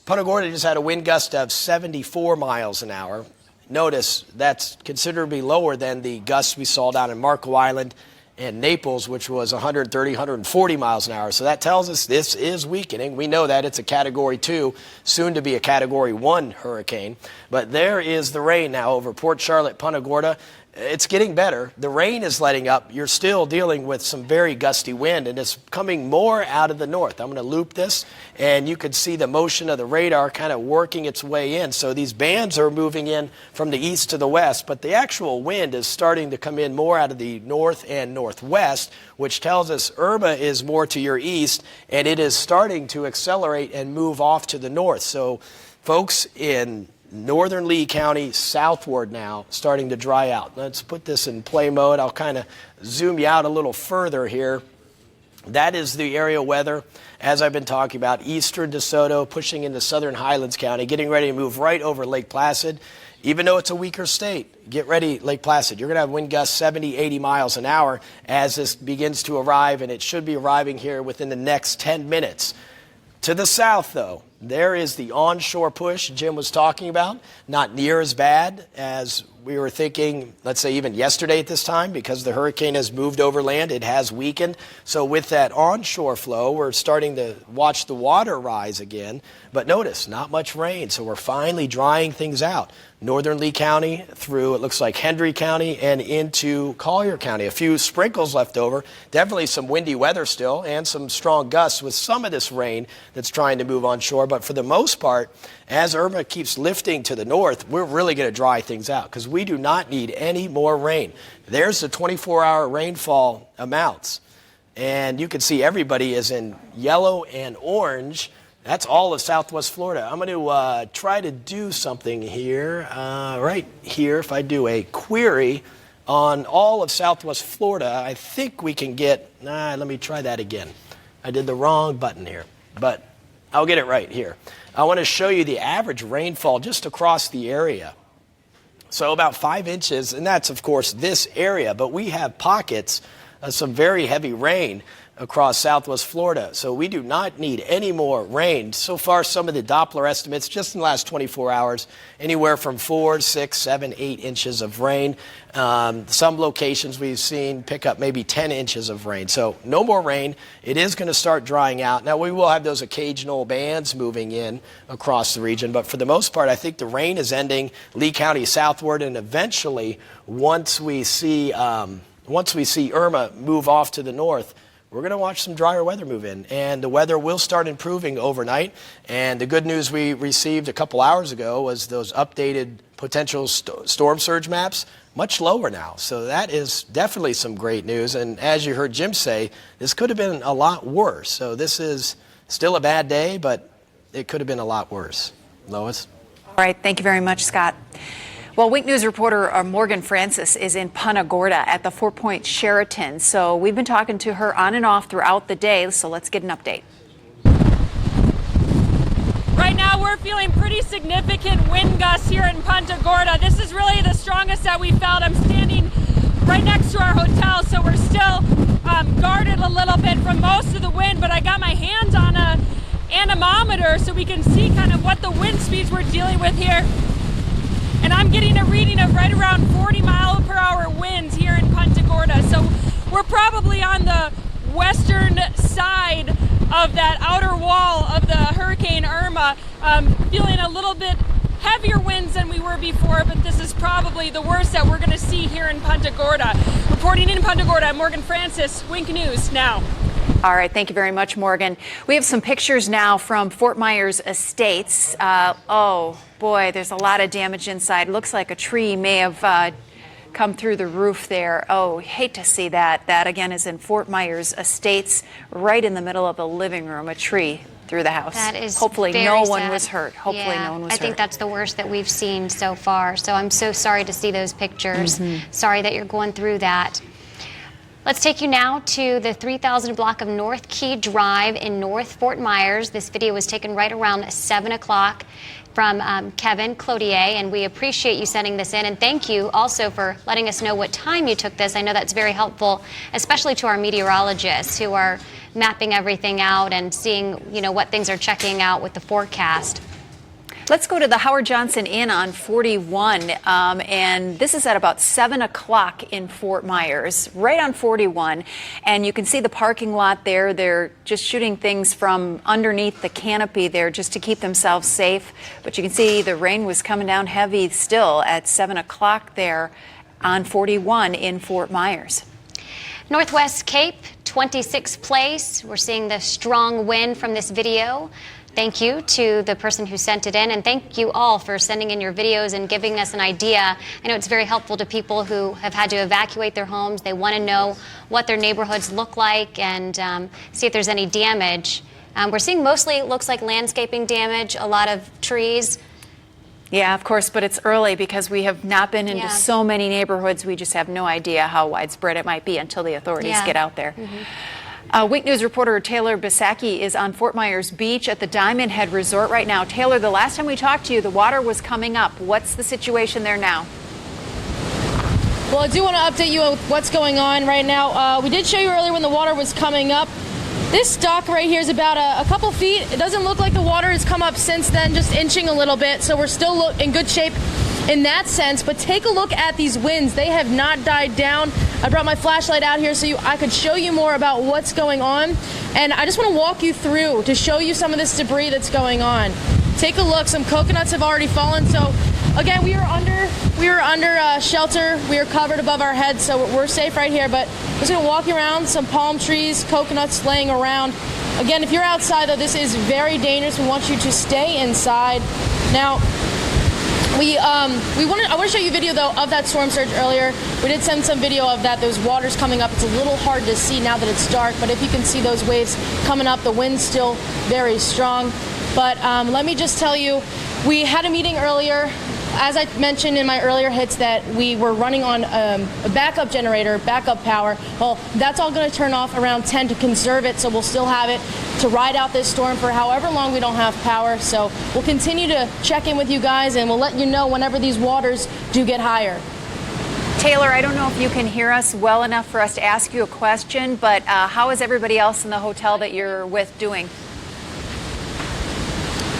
Punta Gorda just had a wind gust of 74 miles an hour. Notice that's considerably lower than the gusts we saw down in Marco Island and Naples, which was 130, 140 miles an hour. So that tells us this is weakening. We know that it's a Category 2, soon to be a Category 1 hurricane. But there is the rain now over Port Charlotte, Punta Gorda. It's getting better. The rain is letting up. You're still dealing with some very gusty wind, and it's coming more out of the north. I'm going to loop this, and you can see the motion of the radar kind of working its way in. So these bands are moving in from the east to the west, but the actual wind is starting to come in more out of the north and northwest, which tells us Irma is more to your east, and it is starting to accelerate and move off to the north. So folks in northern Lee County southward now starting to dry out. Let's put this in play mode. I'll kind of zoom you out a little further here. That is the area weather, as I've been talking about, eastern DeSoto pushing into southern Highlands County, getting ready to move right over Lake Placid. Even though it's a weaker state, get ready, Lake Placid. You're going to have wind gusts 70, 80 miles an hour as this begins to arrive, and it should be arriving here within the next 10 minutes. To the south, though, there is the onshore push Jim was talking about. Not near as bad as we were thinking, let's say even yesterday at this time, because the hurricane has moved over land. It has weakened. So with that onshore flow, we're starting to watch the water rise again. But notice, not much rain. So we're finally drying things out. Northern Lee County through, it looks like Hendry County and into Collier County. A few sprinkles left over. Definitely some windy weather still and some strong gusts with some of this rain that's trying to move onshore. But for the most part, as Irma keeps lifting to the north, we're really going to dry things out because we do not need any more rain. There's the 24-hour rainfall amounts. And you can see everybody is in yellow and orange. That's all of Southwest Florida. I'm going to try to do something here, right here. If I do a query on all of Southwest Florida, I think we can get, let me try that again. I did the wrong button here, but I'll get it right here. I want to show you the average rainfall just across the area. So about 5 inches, and that's, of course, this area, but we have pockets of some very heavy rain across southwest Florida. So we do not need any more rain. So far, some of the Doppler estimates just in the last 24 hours, anywhere from 4, 6, 7, 8 inches of rain. Some locations we've seen pick up maybe 10 inches of rain. So no more rain. It is going to start drying out. Now, we will have those occasional bands moving in across the region, but for the most part, I think the rain is ending Lee County southward, and eventually, once we see Irma move off to the north, we're going to watch some drier weather move in, and the weather will start improving overnight. And the good news we received a couple hours ago was those updated potential storm surge maps, much lower now. So that is definitely some great news. And as you heard Jim say, this could have been a lot worse. So this is still a bad day, but it could have been a lot worse. Lois? All right. Thank you very much, Scott. Well, Wink News reporter Morgan Francis is in Punta Gorda at the 4 Point Sheraton. So we've been talking to her on and off throughout the day. So let's get an update. Right now we're feeling pretty significant wind gusts here in Punta Gorda. This is really the strongest that we felt. I'm standing right next to our hotel, so we're still guarded a little bit from most of the wind, but I got my hands on a anemometer so we can see kind of what the wind speeds we're dealing with here. And I'm getting a reading of right around 40-mile-per-hour winds here in Punta Gorda. So we're probably on the western side of that outer wall of the Hurricane Irma, feeling a little bit heavier winds than we were before, but this is probably the worst that we're going to see here in Punta Gorda. Reporting in Punta Gorda, I'm Morgan Francis, Wink News Now. All right, thank you very much, Morgan. We have some pictures now from Fort Myers Estates. Oh, boy, there's a lot of damage inside. Looks like a tree may have come through the roof there. Oh, hate to see that. That, again, is in Fort Myers Estates, right in the middle of the living room, a tree through the house. That is Hopefully very no one sad. was hurt. Hopefully Yeah, no one was hurt. I think that's the worst that we've seen so far. So I'm so sorry to see those pictures. Sorry that you're going through that. Let's take you now to the 3000 block of North Key Drive in North Fort Myers. This video was taken right around 7 o'clock from Kevin Cloutier, and we appreciate you sending this in. And thank you also for letting us know what time you took this. I know that's very helpful, especially to our meteorologists who are mapping everything out and seeing, what things are checking out with the forecast. Let's go to the Howard Johnson Inn on 41, and this is at about 7 o'clock in Fort Myers, right on 41, and you can see the parking lot there. They're just shooting things from underneath the canopy there just to keep themselves safe, but you can see the rain was coming down heavy still at 7 o'clock there on 41 in Fort Myers. Northwest Cape, 26th place. We're seeing the strong wind from this video. Thank you to the person who sent it in, and thank you all for sending in your videos and giving us an idea. I know it's very helpful to people who have had to evacuate their homes. They want to know what their neighborhoods look like and see if there's any damage. We're seeing mostly, it looks like landscaping damage, a lot of trees. Yeah, of course, but it's early because we have not been into so many neighborhoods. We just have no idea how widespread it might be until the authorities get out there. Wink News reporter Taylor Bisacki is on Fort Myers Beach at the Diamond Head Resort right now. Taylor, the last time we talked to you, the water was coming up. What's the situation there now? Well, I do want to update you on what's going on right now. We did show you earlier when the water was coming up. This dock right here is about a couple feet. It doesn't look like the water has come up since then, just inching a little bit. So we're still in good shape in that sense. But take a look at these winds. They have not died down. I brought my flashlight out here so I could show you more about what's going on. And I just want to walk you through to show you some of this debris that's going on. Take a look. Some coconuts have already fallen. So again, we are under shelter. We are covered above our heads, so we're safe right here. But I'm just going to walk you around. Some palm trees, coconuts laying around. Again, if you're outside, though, this is very dangerous. We want you to stay inside. Now, I want to show you a video, though, of that storm surge earlier. We did send some video of that. Those waters coming up. It's a little hard to see now that it's dark, but if you can see those waves coming up, the wind's still very strong. But let me just tell you, we had a meeting earlier. As I mentioned in my earlier hits that we were running on a backup generator, backup power. Well, that's all going to turn off around 10 to conserve it, so we'll still have it to ride out this storm for however long we don't have power. So we'll continue to check in with you guys, and we'll let you know whenever these waters do get higher. Taylor, I don't know if you can hear us well enough for us to ask you a question, but how is everybody else in the hotel that you're with doing?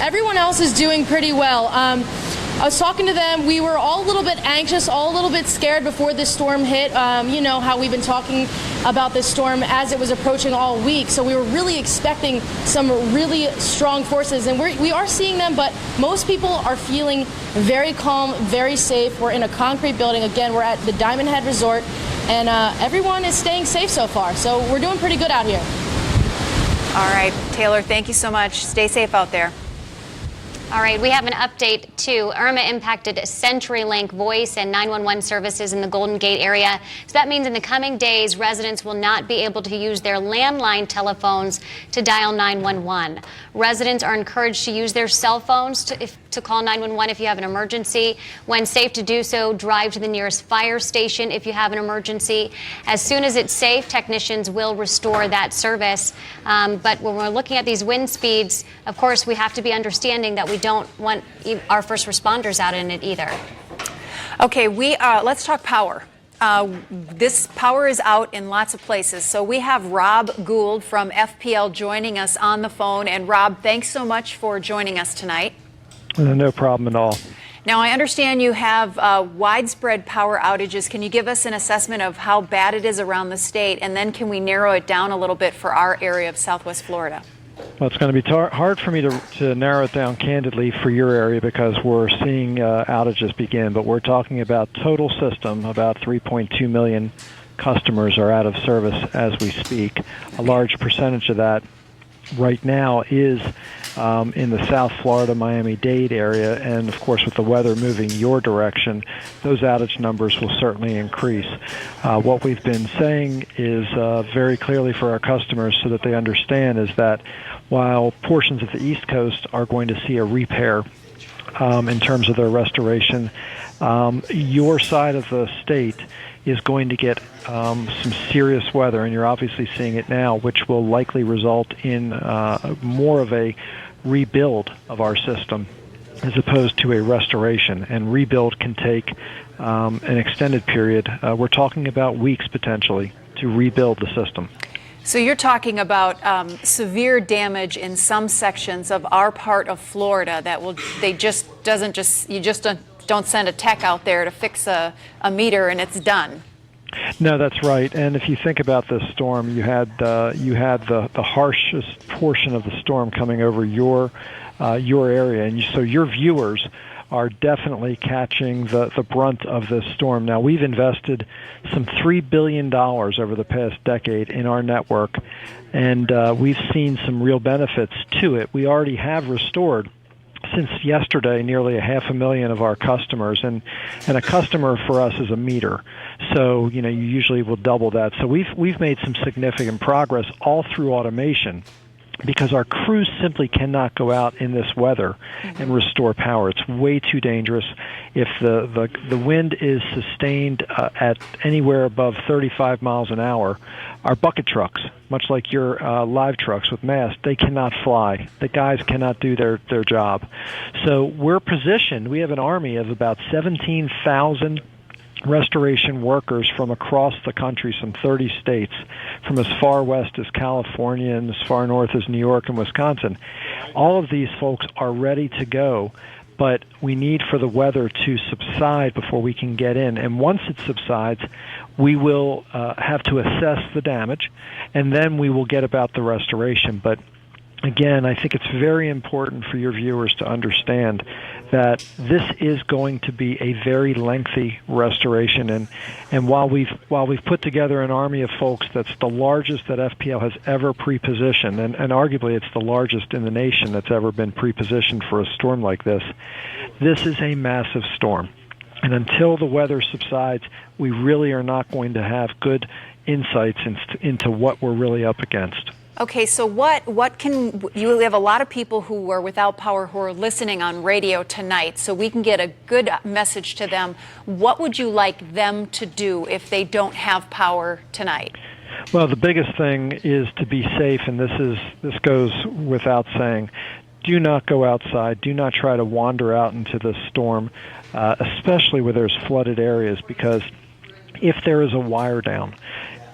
Everyone else is doing pretty well. I was talking to them. We were all a little bit anxious, all a little bit scared before this storm hit. You know how we've been talking about this storm as it was approaching all week. So we were really expecting some really strong forces, and we are seeing them, but most people are feeling very calm, very safe. We're in a concrete building. Again, we're at the Diamond Head Resort, and everyone is staying safe so far. So we're doing pretty good out here. All right, Taylor, thank you so much. Stay safe out there. All right, we have an update too. Irma impacted CenturyLink voice and 911 services in the Golden Gate area. So that means in the coming days, residents will not be able to use their landline telephones to dial 911. Residents are encouraged to use their cell phones to call 911 if you have an emergency. When safe to do so, drive to the nearest fire station if you have an emergency. As soon as it's safe, technicians will restore that service. But when we're looking at these wind speeds, of course, we have to be understanding that we don't want our first responders out in it either. Okay, let's talk power. This power is out in lots of places. So we have Rob Gould from FPL joining us on the phone. And Rob, thanks so much for joining us tonight. No problem at all. Now, I understand you have widespread power outages. Can you give us an assessment of how bad it is around the state? And then can we narrow it down a little bit for our area of Southwest Florida? Well, it's going to be hard for me to narrow it down candidly for your area because we're seeing outages begin. But we're talking about total system, about 3.2 million customers are out of service as we speak. A large percentage of that right now is in the South Florida, Miami-Dade area, and of course with the weather moving your direction, those outage numbers will certainly increase. What we've been saying is very clearly for our customers so that they understand is that while portions of the East Coast are going to see a repair in terms of their restoration, your side of the state is going to get some serious weather, and you're obviously seeing it now, which will likely result in more of a rebuild of our system as opposed to a restoration. And rebuild can take an extended period. We're talking about weeks potentially to rebuild the system. So you're talking about severe damage in some sections of our part of Florida that you just don't send a tech out there to fix a meter and it's done. No, that's right. And if you think about this storm, you had the harshest portion of the storm coming over your area, and so your viewers are definitely catching the brunt of this storm. Now, we've invested some $3 billion over the past decade in our network, and we've seen some real benefits to it. We already have restored, since yesterday, nearly 500,000 of our customers, and a customer for us is a meter. So, you usually will double that. So we've made some significant progress all through automation, because our crews simply cannot go out in this weather and restore power. It's way too dangerous. If the wind is sustained at anywhere above 35 miles an hour, our bucket trucks, much like your live trucks with masts, they cannot fly. The guys cannot do their job. So we're positioned. We have an army of about 17,000 restoration workers from across the country, some 30 states, from as far west as California and as far north as New York and Wisconsin. All of these folks are ready to go, but we need for the weather to subside before we can get in. And once it subsides, we will have to assess the damage, and then we will get about the restoration. But again, I think it's very important for your viewers to understand that this is going to be a very lengthy restoration, and while we've put together an army of folks that's the largest that FPL has ever pre-positioned, and arguably it's the largest in the nation that's ever been pre-positioned for a storm like this, this is a massive storm. And until the weather subsides, we really are not going to have good insights into what we're really up against. Okay, so you have a lot of people who are without power who are listening on radio tonight, so we can get a good message to them. What would you like them to do if they don't have power tonight? Well, the biggest thing is to be safe, and this goes without saying. Do not go outside. Do not try to wander out into the storm, especially where there's flooded areas, because if there is a wire down,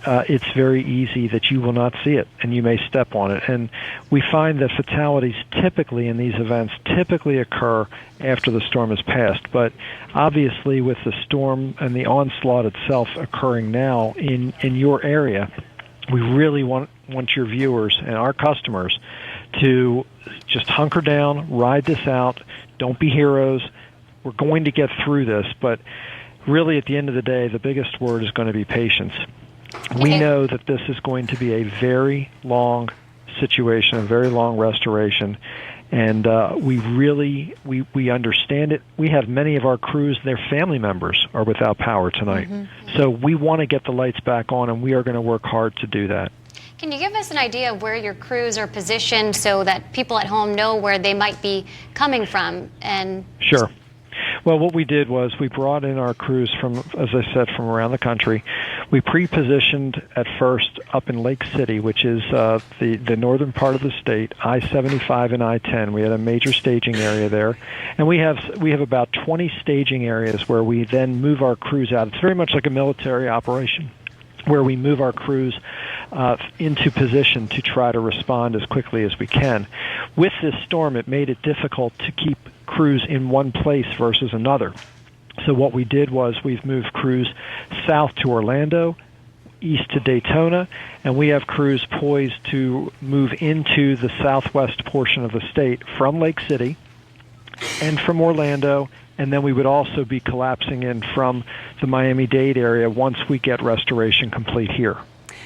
it's very easy that you will not see it and you may step on it. And we find that fatalities typically in these events typically occur after the storm has passed. But obviously with the storm and the onslaught itself occurring now in your area, we really want your viewers and our customers to just hunker down, ride this out, don't be heroes. We're going to get through this, but really at the end of the day, the biggest word is going to be patience. We know that this is going to be a very long situation, a very long restoration, and we understand it. We have many of our crews, their family members are without power tonight. So we want to get the lights back on, and we are going to work hard to do that. Can you give us an idea of where your crews are positioned so that people at home know where they might be coming from? And Sure. Well, what we did was we brought in our crews from, as I said, from around the country. We pre-positioned at first up in Lake City, which is the northern part of the state, I-75 and I-10. We had a major staging area there, and we have about 20 staging areas where we then move our crews out. It's very much like a military operation, where we move our crews into position to try to respond as quickly as we can. With this storm, it made it difficult to keep crews in one place versus another. So what we did was we've moved crews south to Orlando, east to Daytona, and we have crews poised to move into the southwest portion of the state from Lake City and from Orlando, and then we would also be collapsing in from the Miami-Dade area once we get restoration complete here.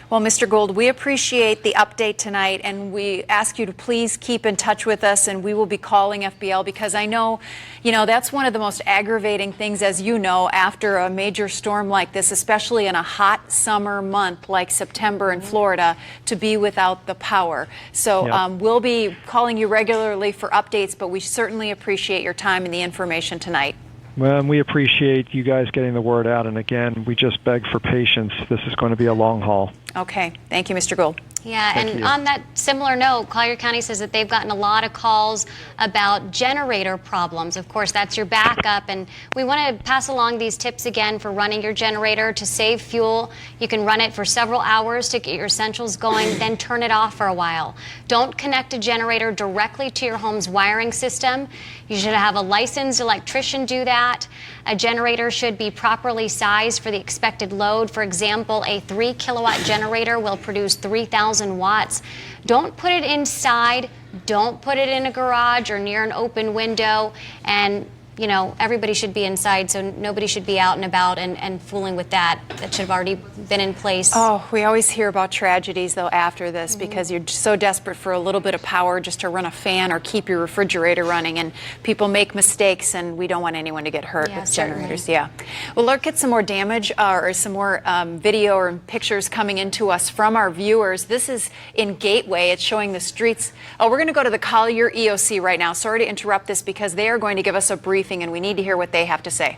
Well, Mr. Gould, we appreciate the update tonight, and we ask you to please keep in touch with us, and we will be calling FBL because I know, that's one of the most aggravating things, as you know, after a major storm like this, especially in a hot summer month like September in Florida, to be without the power. So we'll be calling you regularly for updates, but we certainly appreciate your time and the information tonight. Well, and we appreciate you guys getting the word out. And again, we just beg for patience. This is going to be a long haul. Okay. Thank you, Mr. Gould. Yeah, and on that similar note, Collier County says that they've gotten a lot of calls about generator problems. Of course, that's your backup, and we want to pass along these tips again for running your generator to save fuel. You can run it for several hours to get your essentials going, then turn it off for a while. Don't connect a generator directly to your home's wiring system. You should have a licensed electrician do that. A generator should be properly sized for the expected load. For example, a 3-kilowatt generator will produce 3,000 watts. Don't put it inside. Don't put it in a garage or near an open window. And everybody should be inside, so nobody should be out and about and fooling with that. That should have already been in place. Oh, we always hear about tragedies, though, after this because you're so desperate for a little bit of power just to run a fan or keep your refrigerator running, and people make mistakes, and we don't want anyone to get hurt with generators. Yeah. Well, let's get some more damage or some more video or pictures coming into us from our viewers. This is in Gateway. It's showing the streets. Oh, we're going to go to the Collier EOC right now. Sorry to interrupt this because they are going to give us a briefing, and we need to hear what they have to say.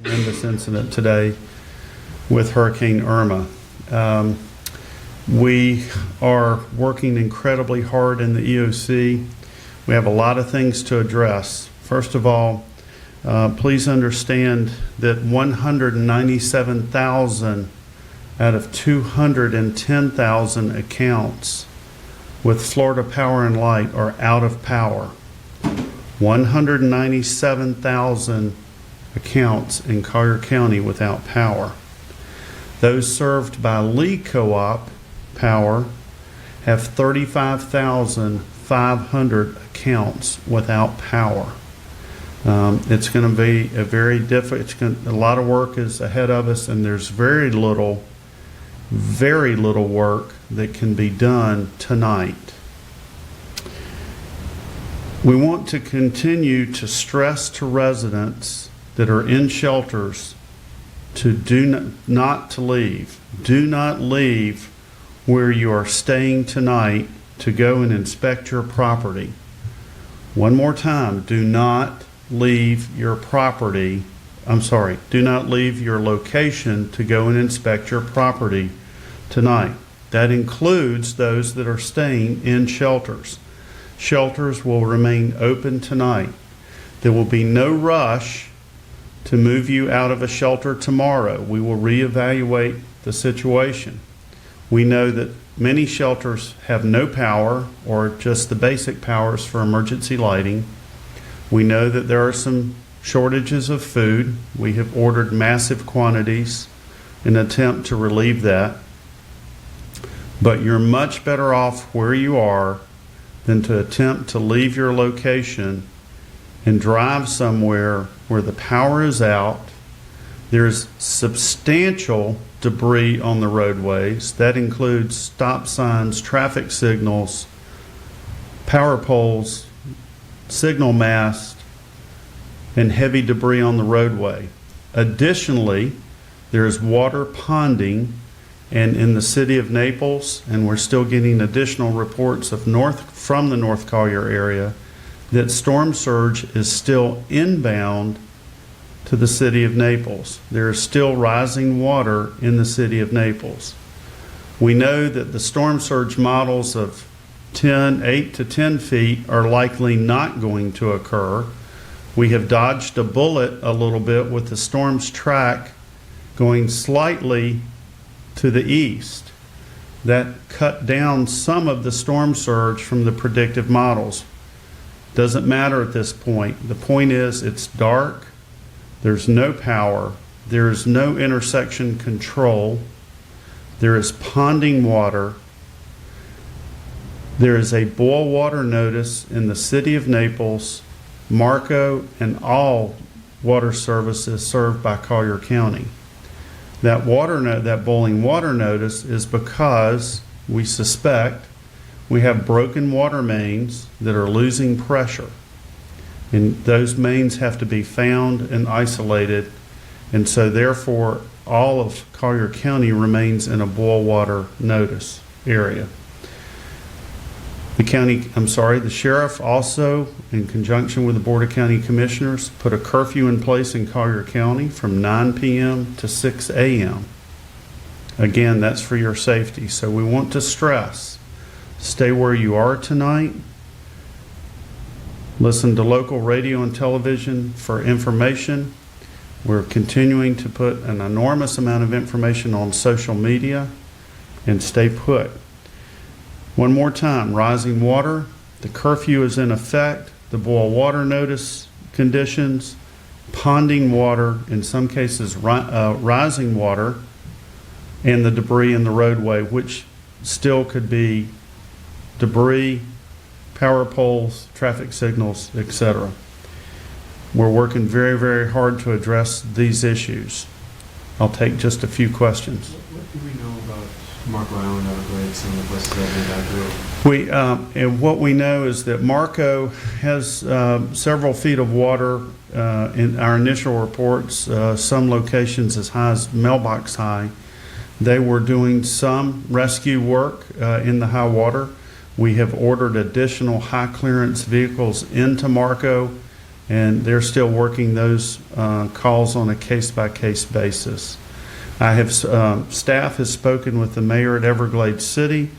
Horrendous incident today with Hurricane Irma. We are working incredibly hard in the EOC. We have a lot of things to address. First of all, please understand that 197,000 out of 210,000 accounts with Florida Power and Light are out of power. 197,000 accounts in Collier County without power. Those served by Lee Co-op Power have 35,500 accounts without power. It's going to be a very difficult. A lot of work is ahead of us, and there's very little work that can be done tonight. We want to continue to stress to residents that are in shelters to not to leave. Do not leave where you are staying tonight to go and inspect your property. One more time, do not leave your property. Do not leave your location to go and inspect your property tonight. That includes those that are staying in shelters. Shelters will remain open tonight. There will be no rush to move you out of a shelter tomorrow. We will reevaluate the situation. We know that many shelters have no power or just the basic powers for emergency lighting. We know that there are some shortages of food. We have ordered massive quantities in an attempt to relieve that. But you're much better off where you are than to attempt to leave your location and drive somewhere where the power is out. There's substantial debris on the roadways. That includes stop signs, traffic signals, power poles, signal masts, and heavy debris on the roadway. Additionally, there is water ponding, and in the city of Naples, and we're still getting additional reports of from the North Collier area, that storm surge is still inbound to the city of Naples. There is still rising water in the city of Naples. We know that the storm surge models of 8 to 10 feet are likely not going to occur. We have dodged a bullet a little bit with the storm's track going slightly to the east. That cut down some of the storm surge from the predictive models. Doesn't matter at this point. The point is it's dark, there's no power, there is no intersection control, there is ponding water, there is a boil water notice in the city of Naples, Marco, and all water services served by Collier County. That boiling water notice is because we suspect we have broken water mains that are losing pressure. And those mains have to be found and isolated. And so therefore, all of Collier County remains in a boil water notice area. The sheriff also, in conjunction with the Board of County Commissioners, put a curfew in place in Collier County from 9 p.m. to 6 a.m. Again, that's for your safety. So we want to stress, stay where you are tonight. Listen to local radio and television for information. We're continuing to put an enormous amount of information on social media, and stay put. One more time, rising water, the curfew is in effect, the boil water notice conditions, ponding water, in some cases rising water, and the debris in the roadway, which still could be debris, power poles, traffic signals, etc. We're working very, very hard to address these issues. I'll take just a few questions. What do we know about Marco Island, Everglades, and the places that we got through? And what we know is that Marco has several feet of water in our initial reports, some locations as high as mailbox high. They were doing some rescue work in the high water. We have ordered additional high clearance vehicles into Marco, and they're still working those calls on a case-by-case basis. Staff has spoken with the mayor at Everglades City,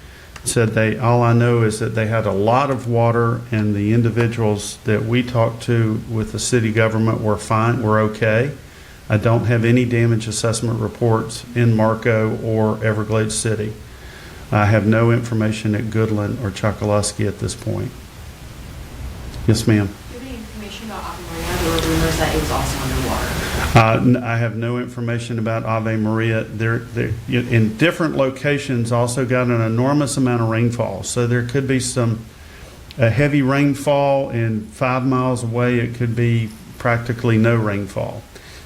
said all I know is that they had a lot of water, and the individuals that we talked to with the city government were fine, were okay. I don't have any damage assessment reports in Marco or Everglades City. I have no information at Goodland or Chokoloskee at this point. Yes, ma'am. Do you have any information about Ave Maria? There were rumors that it was also underwater. I have no information about Ave Maria. They're in different locations also got an enormous amount of rainfall. So there could be a heavy rainfall, and 5 miles away it could be practically no rainfall,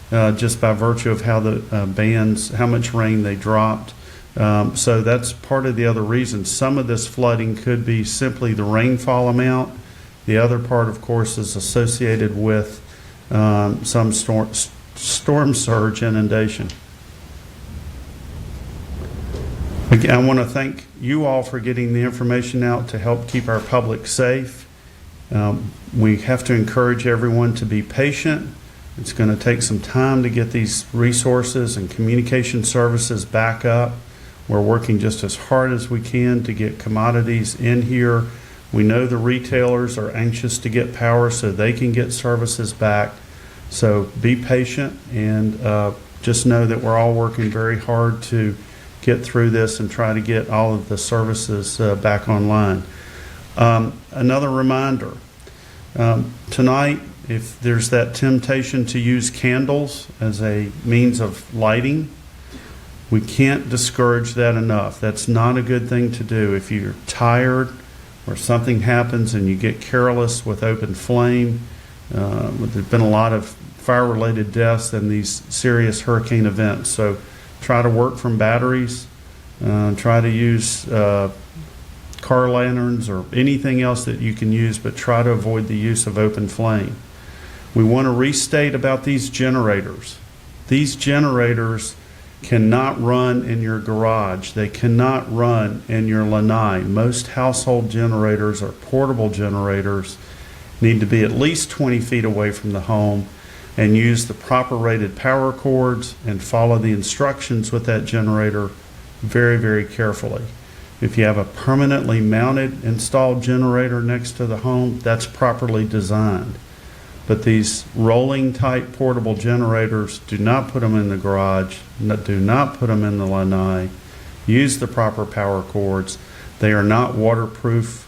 just by virtue of how how much rain they dropped. So that's part of the other reason. Some of this flooding could be simply the rainfall amount. The other part, of course, is associated with some storm surge inundation. Again, I want to thank you all for getting the information out to help keep our public safe. We have to encourage everyone to be patient. It's going to take some time to get these resources and communication services back up. We're working just as hard as we can to get commodities in here. We know the retailers are anxious to get power so they can get services back. So be patient, and just know that we're all working very hard to get through this and try to get all of the services back online. Another reminder, tonight, if there's that temptation to use candles as a means of lighting, we can't discourage that enough. That's not a good thing to do. If you're tired or something happens and you get careless with open flame, there's been a lot of fire-related deaths in these serious hurricane events. So try to work from batteries, try to use car lanterns or anything else that you can use, but try to avoid the use of open flame. We want to restate about these generators. These generators cannot run in your garage. They cannot run in your lanai. Most household generators or portable generators need to be at least 20 feet away from the home, and use the proper rated power cords and follow the instructions with that generator very, very carefully. If you have a permanently mounted installed generator next to the home, that's properly designed. But these rolling type portable generators, do not put them in the garage, do not put them in the lanai. Use the proper power cords. They are not waterproof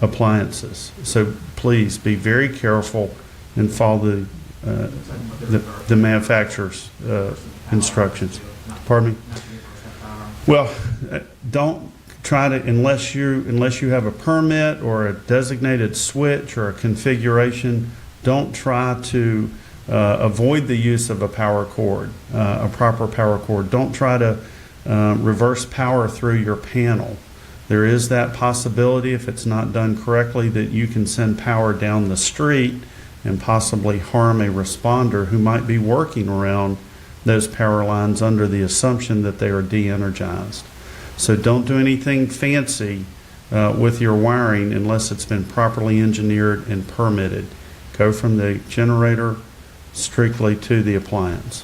appliances. So please be very careful and follow the manufacturer's instructions. Pardon me? Well, don't try to, unless you have a permit or a designated switch or a configuration, don't try to avoid the use of a power cord, a proper power cord. Don't try to reverse power through your panel. There is that possibility, if it's not done correctly, that you can send power down the street and possibly harm a responder who might be working around those power lines under the assumption that they are de-energized. So don't do anything fancy with your wiring unless it's been properly engineered and permitted. Go from the generator strictly to the appliance.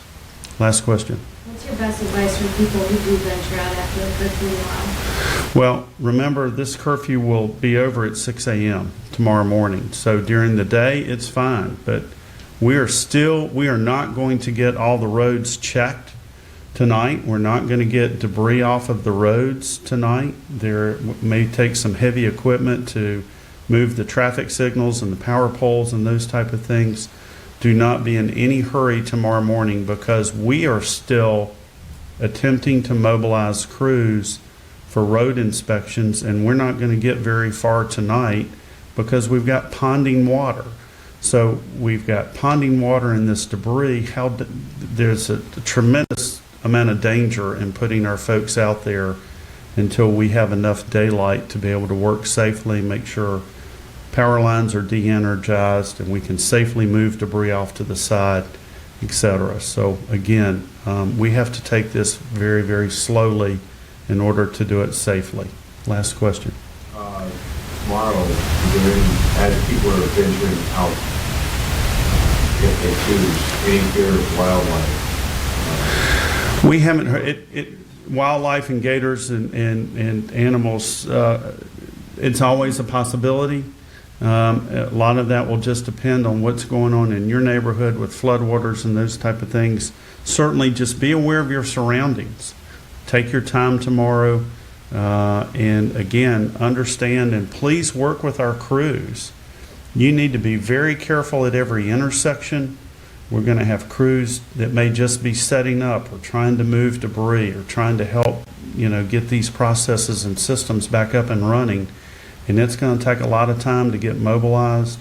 Last question. What's your best advice for people who do venture out after the curfew while? Well, remember, this curfew will be over at 6 a.m. tomorrow morning. So during the day, it's fine. But we are not going to get all the roads checked tonight. We're not going to get debris off of the roads tonight. There may take some heavy equipment to move the traffic signals and the power poles and those type of things. Do not be in any hurry tomorrow morning, because we are still attempting to mobilize crews for road inspections, and we're not going to get very far tonight because we've got ponding water. So we've got ponding water in this debris. There's a tremendous amount of danger in putting our folks out there until we have enough daylight to be able to work safely, make sure power lines are de-energized and we can safely move debris off to the side, etc. So again, we have to take this very, very slowly in order to do it safely. Last question. Tomorrow, as people are venturing out, if they choose, any fear of wildlife? We haven't heard wildlife and gators and animals, it's always a possibility. A lot of that will just depend on what's going on in your neighborhood with floodwaters and those type of things. Certainly just be aware of your surroundings. Take your time tomorrow, and again, understand and please work with our crews. You need to be very careful at every intersection. We're going to have crews that may just be setting up or trying to move debris or trying to help, get these processes and systems back up and running. And it's going to take a lot of time to get mobilized,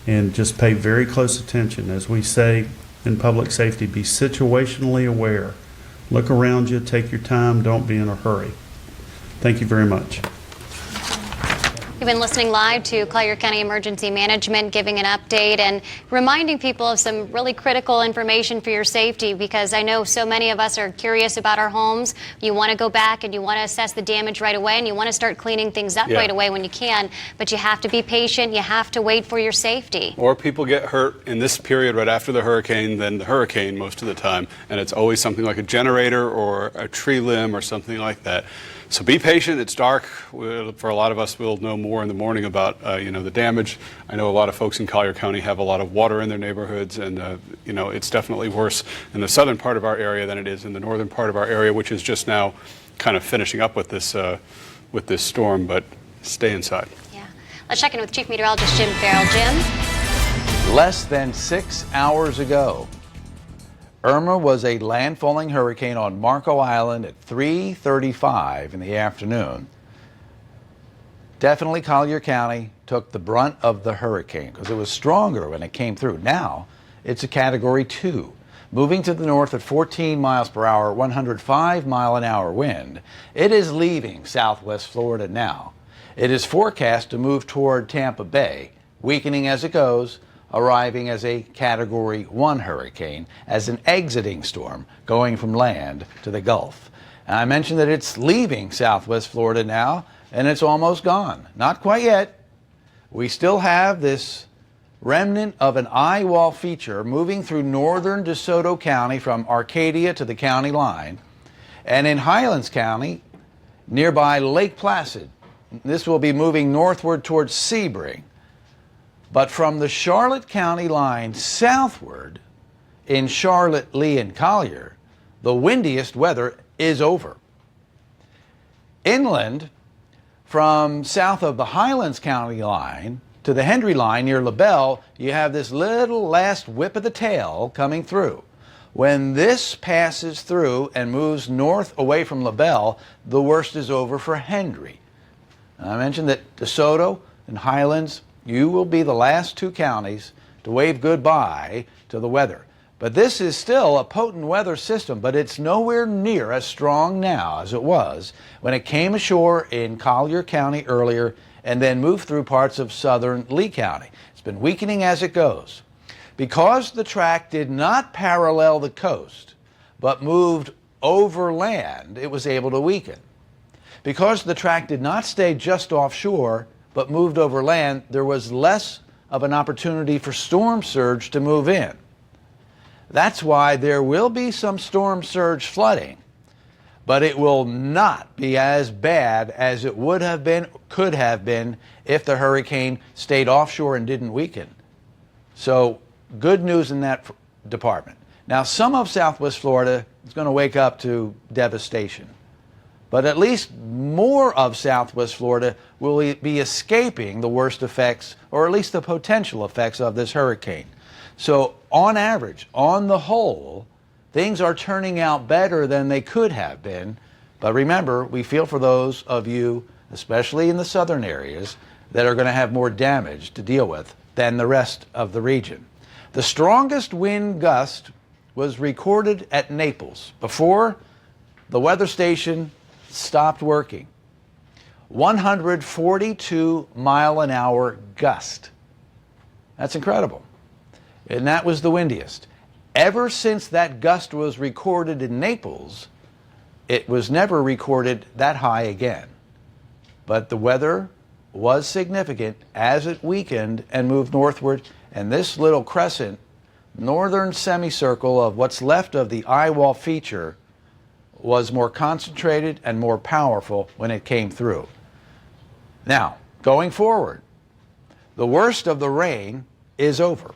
and just pay very close attention. As we say in public safety, be situationally aware. Look around you, take your time, don't be in a hurry. Thank you very much. You've been listening live to Collier County Emergency Management, giving an update and reminding people of some really critical information for your safety, because I know so many of us are curious about our homes. You want to go back and you want to assess the damage right away, and you want to start cleaning things up right away when you can, but you have to be patient. You have to wait for your safety. Or people get hurt in this period right after the hurricane than the hurricane most of the time, and it's always something like a generator or a tree limb or something like that. So be patient. It's dark. For a lot of us, we'll know more in the morning about the damage. I know a lot of folks in Collier County have a lot of water in their neighborhoods, and it's definitely worse in the southern part of our area than it is in the northern part of our area, which is just now kind of finishing up with this storm. But stay inside. Yeah. Let's check in with Chief Meteorologist Jim Farrell. Jim. Less than 6 hours ago, Irma was a landfalling hurricane on Marco Island at 3:35 in the afternoon. Definitely Collier County took the brunt of the hurricane because it was stronger when it came through. Now it's a Category 2, moving to the north at 14 miles per hour, 105 mile an hour wind. It is leaving southwest Florida now. It is forecast to move toward Tampa Bay, weakening as it goes, arriving as a Category 1 hurricane, as an exiting storm going from land to the Gulf. And I mentioned that it's leaving southwest Florida now, and it's almost gone. Not quite yet. We still have this remnant of an eye wall feature moving through northern DeSoto County from Arcadia to the county line, and in Highlands County, nearby Lake Placid. This will be moving northward towards Sebring. But from the Charlotte County line southward in Charlotte, Lee, and Collier, the windiest weather is over. Inland, from south of the Highlands County line to the Hendry line near LaBelle, you have this little last whip of the tail coming through. When this passes through and moves north away from LaBelle, the worst is over for Hendry. And I mentioned that DeSoto and Highlands, you will be the last two counties to wave goodbye to the weather. But this is still a potent weather system, but it's nowhere near as strong now as it was when it came ashore in Collier County earlier and then moved through parts of southern Lee County. It's been weakening as it goes. Because the track did not parallel the coast, but moved over land, it was able to weaken. Because the track did not stay just offshore, but moved over land, there was less of an opportunity for storm surge to move in. That's why there will be some storm surge flooding, but it will not be as bad as it would have been, could have been, if the hurricane stayed offshore and didn't weaken. So good news in that department. Now, some of Southwest Florida is going to wake up to devastation. But at least more of Southwest Florida will be escaping the worst effects, or at least the potential effects of this hurricane. So on average, on the whole, things are turning out better than they could have been. But remember, we feel for those of you, especially in the southern areas, that are going to have more damage to deal with than the rest of the region. The strongest wind gust was recorded at Naples before the weather station stopped working. 142 mile an hour gust. That's incredible. And that was the windiest. Ever since that gust was recorded in Naples, it was never recorded that high again. But the weather was significant as it weakened and moved northward, and this little crescent, northern semicircle of what's left of the eye wall feature was more concentrated and more powerful when it came through. Now, going forward, the worst of the rain is over.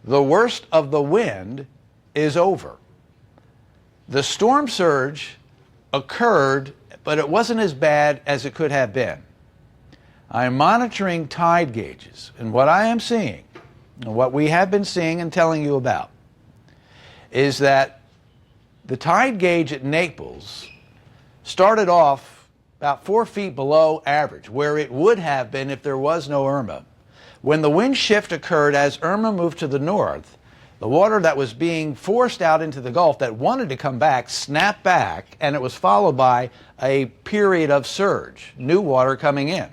The worst of the wind is over. The storm surge occurred, but it wasn't as bad as it could have been. I'm monitoring tide gauges, and what I am seeing, and what we have been seeing and telling you about, is that the tide gauge at Naples started off about 4 feet below average, where it would have been if there was no Irma. When the wind shift occurred as Irma moved to the north, the water that was being forced out into the Gulf that wanted to come back snapped back, and it was followed by a period of surge, new water coming in.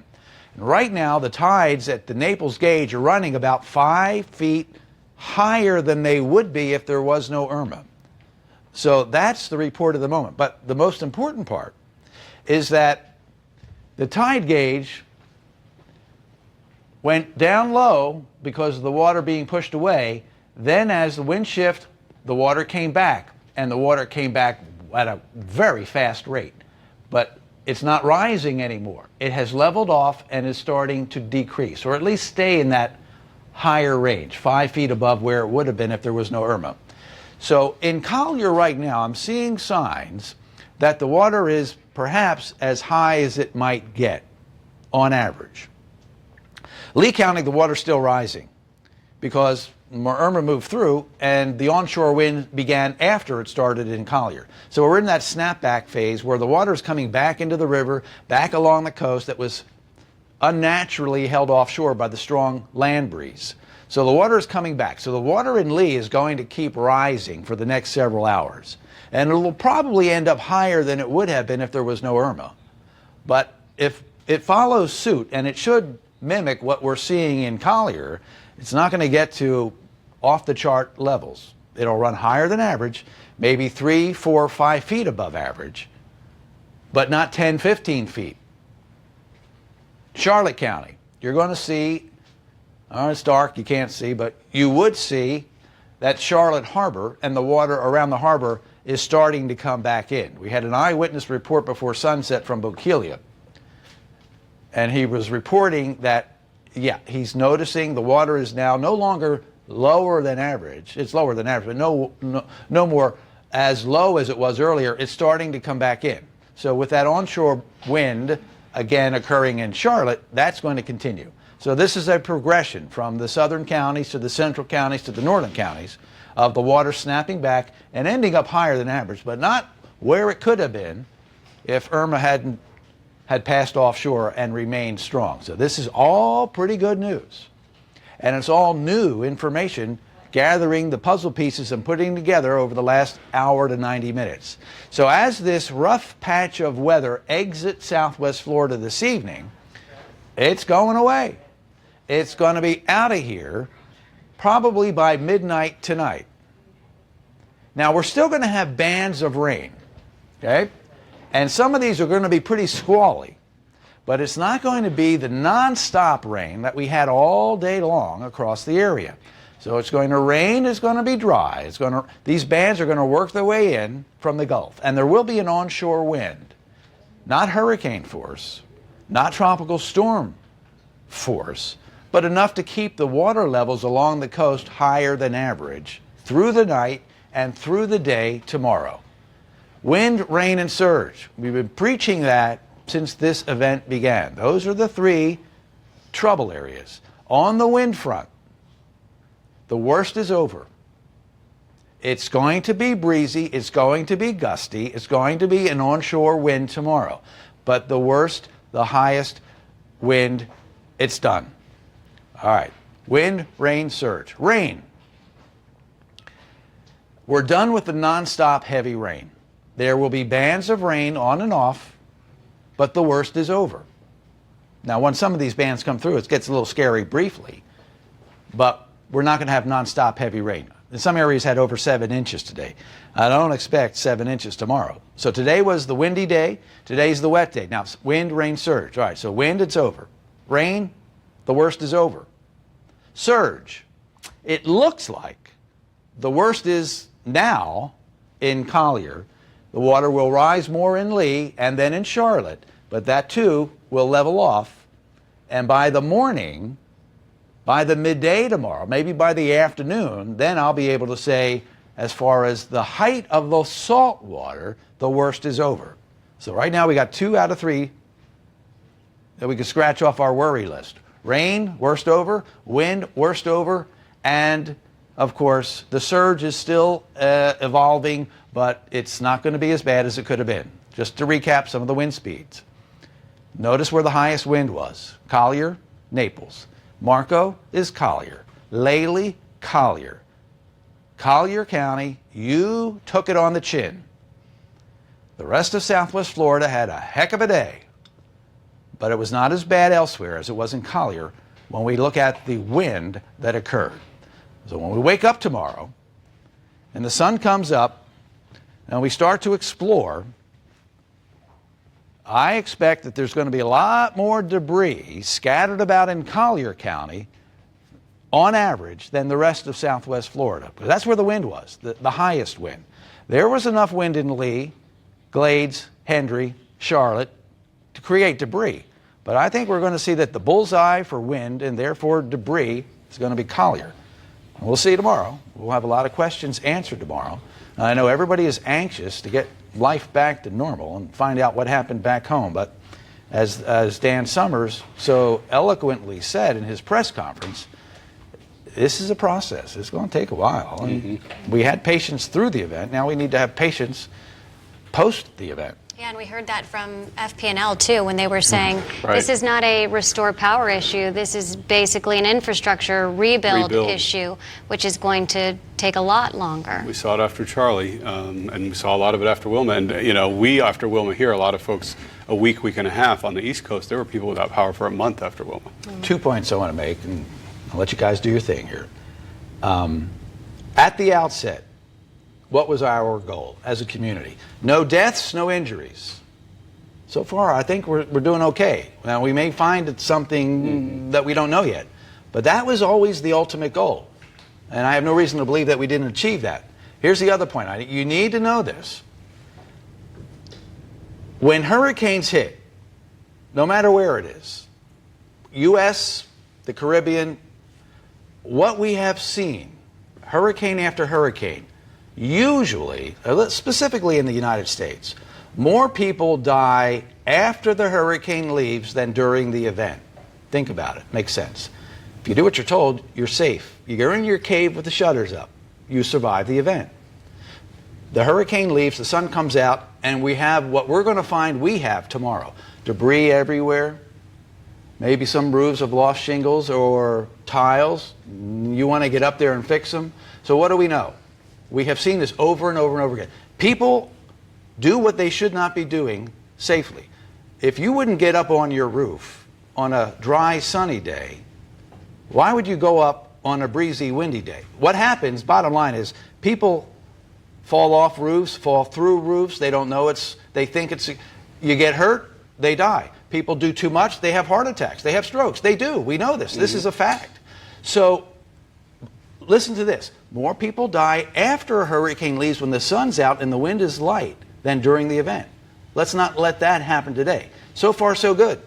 And right now, the tides at the Naples gauge are running about 5 feet higher than they would be if there was no Irma. So that's the report of the moment. But the most important part is that the tide gauge went down low because of the water being pushed away. Then as the wind shifted, the water came back, and the water came back at a very fast rate. but it's not rising anymore. It has leveled off and is starting to decrease, or at least stay in that higher range, 5 feet above where it would have been if there was no Irma. So in Collier right now, I'm seeing signs that the water is perhaps as high as it might get on average. Lee County, the water's still rising because Irma moved through and the onshore wind began after it started in Collier. So we're in that snapback phase where the water is coming back into the river, back along the coast that was unnaturally held offshore by the strong land breeze. So the water is coming back. So the water in Lee is going to keep rising for the next several hours. And it will probably end up higher than it would have been if there was no Irma. But if it follows suit, and it should mimic what we're seeing in Collier, it's not going to get to off-the-chart levels. It'll run higher than average, maybe 3, 4, 5 feet above average, but not 10, 15 feet. Charlotte County, you're going to see, it's dark, you can't see, but you would see that Charlotte Harbor and the water around the harbor is starting to come back in. We had an eyewitness report before sunset from Bokeelia, and he was reporting that, yeah, he's noticing the water is now no longer lower than average. It's lower than average, but no more as low as it was earlier. It's starting to come back in. So with that onshore wind again occurring in Charlotte, that's going to continue. So this is a progression from the southern counties to the central counties to the northern counties of the water snapping back and ending up higher than average, but not where it could have been if Irma had passed offshore and remained strong. So this is all pretty good news. And it's all new information, gathering the puzzle pieces and putting together over the last hour to 90 minutes. So as this rough patch of weather exits southwest Florida this evening, it's going away. It's going to be out of here probably by midnight tonight. Now, we're still going to have bands of rain, okay? And some of these are going to be pretty squally, but it's not going to be the nonstop rain that we had all day long across the area. So it's going to rain, it's going to be dry. These bands are going to work their way in from the Gulf, and there will be an onshore wind, not hurricane force, not tropical storm force, but enough to keep the water levels along the coast higher than average through the night and through the day tomorrow. Wind, rain, and surge. We've been preaching that since this event began. Those are the three trouble areas. On the wind front, the worst is over. It's going to be breezy, it's going to be gusty, it's going to be an onshore wind tomorrow. But the worst, the highest wind, it's done. All right, wind, rain, surge. Rain. We're done with the nonstop heavy rain. There will be bands of rain on and off, but the worst is over. Now, when some of these bands come through, it gets a little scary briefly, but we're not going to have nonstop heavy rain. And some areas had over 7 inches today. I don't expect 7 inches tomorrow. So today was the windy day. Today's the wet day. Now, wind, rain, surge. All right, so wind, it's over. Rain, the worst is over. Surge. It looks like the worst is now in Collier. The water will rise more in Lee and then in Charlotte, but that too will level off. And by the morning, by the midday tomorrow, maybe by the afternoon, then I'll be able to say, as far as the height of the salt water, the worst is over. So right now we got 2 out of 3 that we could scratch off our worry list. Rain, worst over. Wind, worst over. And, of course, the surge is still evolving, but it's not going to be as bad as it could have been. Just to recap some of the wind speeds. Notice where the highest wind was. Collier, Naples. Marco is Collier. Lely, Collier. Collier County, you took it on the chin. The rest of Southwest Florida had a heck of a day, but it was not as bad elsewhere as it was in Collier when we look at the wind that occurred. So when we wake up tomorrow and the sun comes up and we start to explore, I expect that there's going to be a lot more debris scattered about in Collier County on average than the rest of Southwest Florida. Because that's where the wind was, the highest wind. There was enough wind in Lee, Glades, Hendry, Charlotte to create debris. But I think we're going to see that the bullseye for wind and therefore debris is going to be Collier. We'll see tomorrow. We'll have a lot of questions answered tomorrow. I know everybody is anxious to get life back to normal and find out what happened back home. But as Dan Summers so eloquently said in his press conference, this is a process. It's going to take a while. And we had patience through the event. Now we need to have patience post the event. Yeah, and we heard that from FP&L too when they were saying this Right. is not a restore power issue. This is basically an infrastructure rebuild issue, which is going to take a lot longer. We saw it after Charlie, and we saw a lot of it after Wilma. And, you know, we, after Wilma here, a lot of folks, a week and a half on the East Coast, there were people without power for a month after Wilma. 2 points I want to make, and I'll let you guys do your thing here. At the outset, what was our goal as a community? No deaths, no injuries. So far, I think we're doing okay. Now, we may find it's something that we don't know yet, but that was always the ultimate goal. And I have no reason to believe that we didn't achieve that. Here's the other point. You need to know this. When hurricanes hit, no matter where it is, U.S., the Caribbean, what we have seen, hurricane after hurricane, usually, specifically in the United States, more people die after the hurricane leaves than during the event. Think about it. Makes sense. If you do what you're told, you're safe. You're in your cave with the shutters up. You survive the event. The hurricane leaves, the sun comes out, and we have what we're going to find we have tomorrow. Debris everywhere. Maybe some roofs have lost shingles or tiles. You want to get up there and fix them. So what do we know? We have seen this over and over and over again. People do what they should not be doing safely. If you wouldn't get up on your roof on a dry, sunny day, why would you go up on a breezy, windy day? What happens, bottom line is, people fall off roofs, fall through roofs, they don't know they think it's, you get hurt, they die. People do too much, they have heart attacks, they have strokes. They do, we know this. This is a fact. So, listen to this. More people die after a hurricane leaves when the sun's out and the wind is light than during the event. Let's not let that happen today. So far, so good.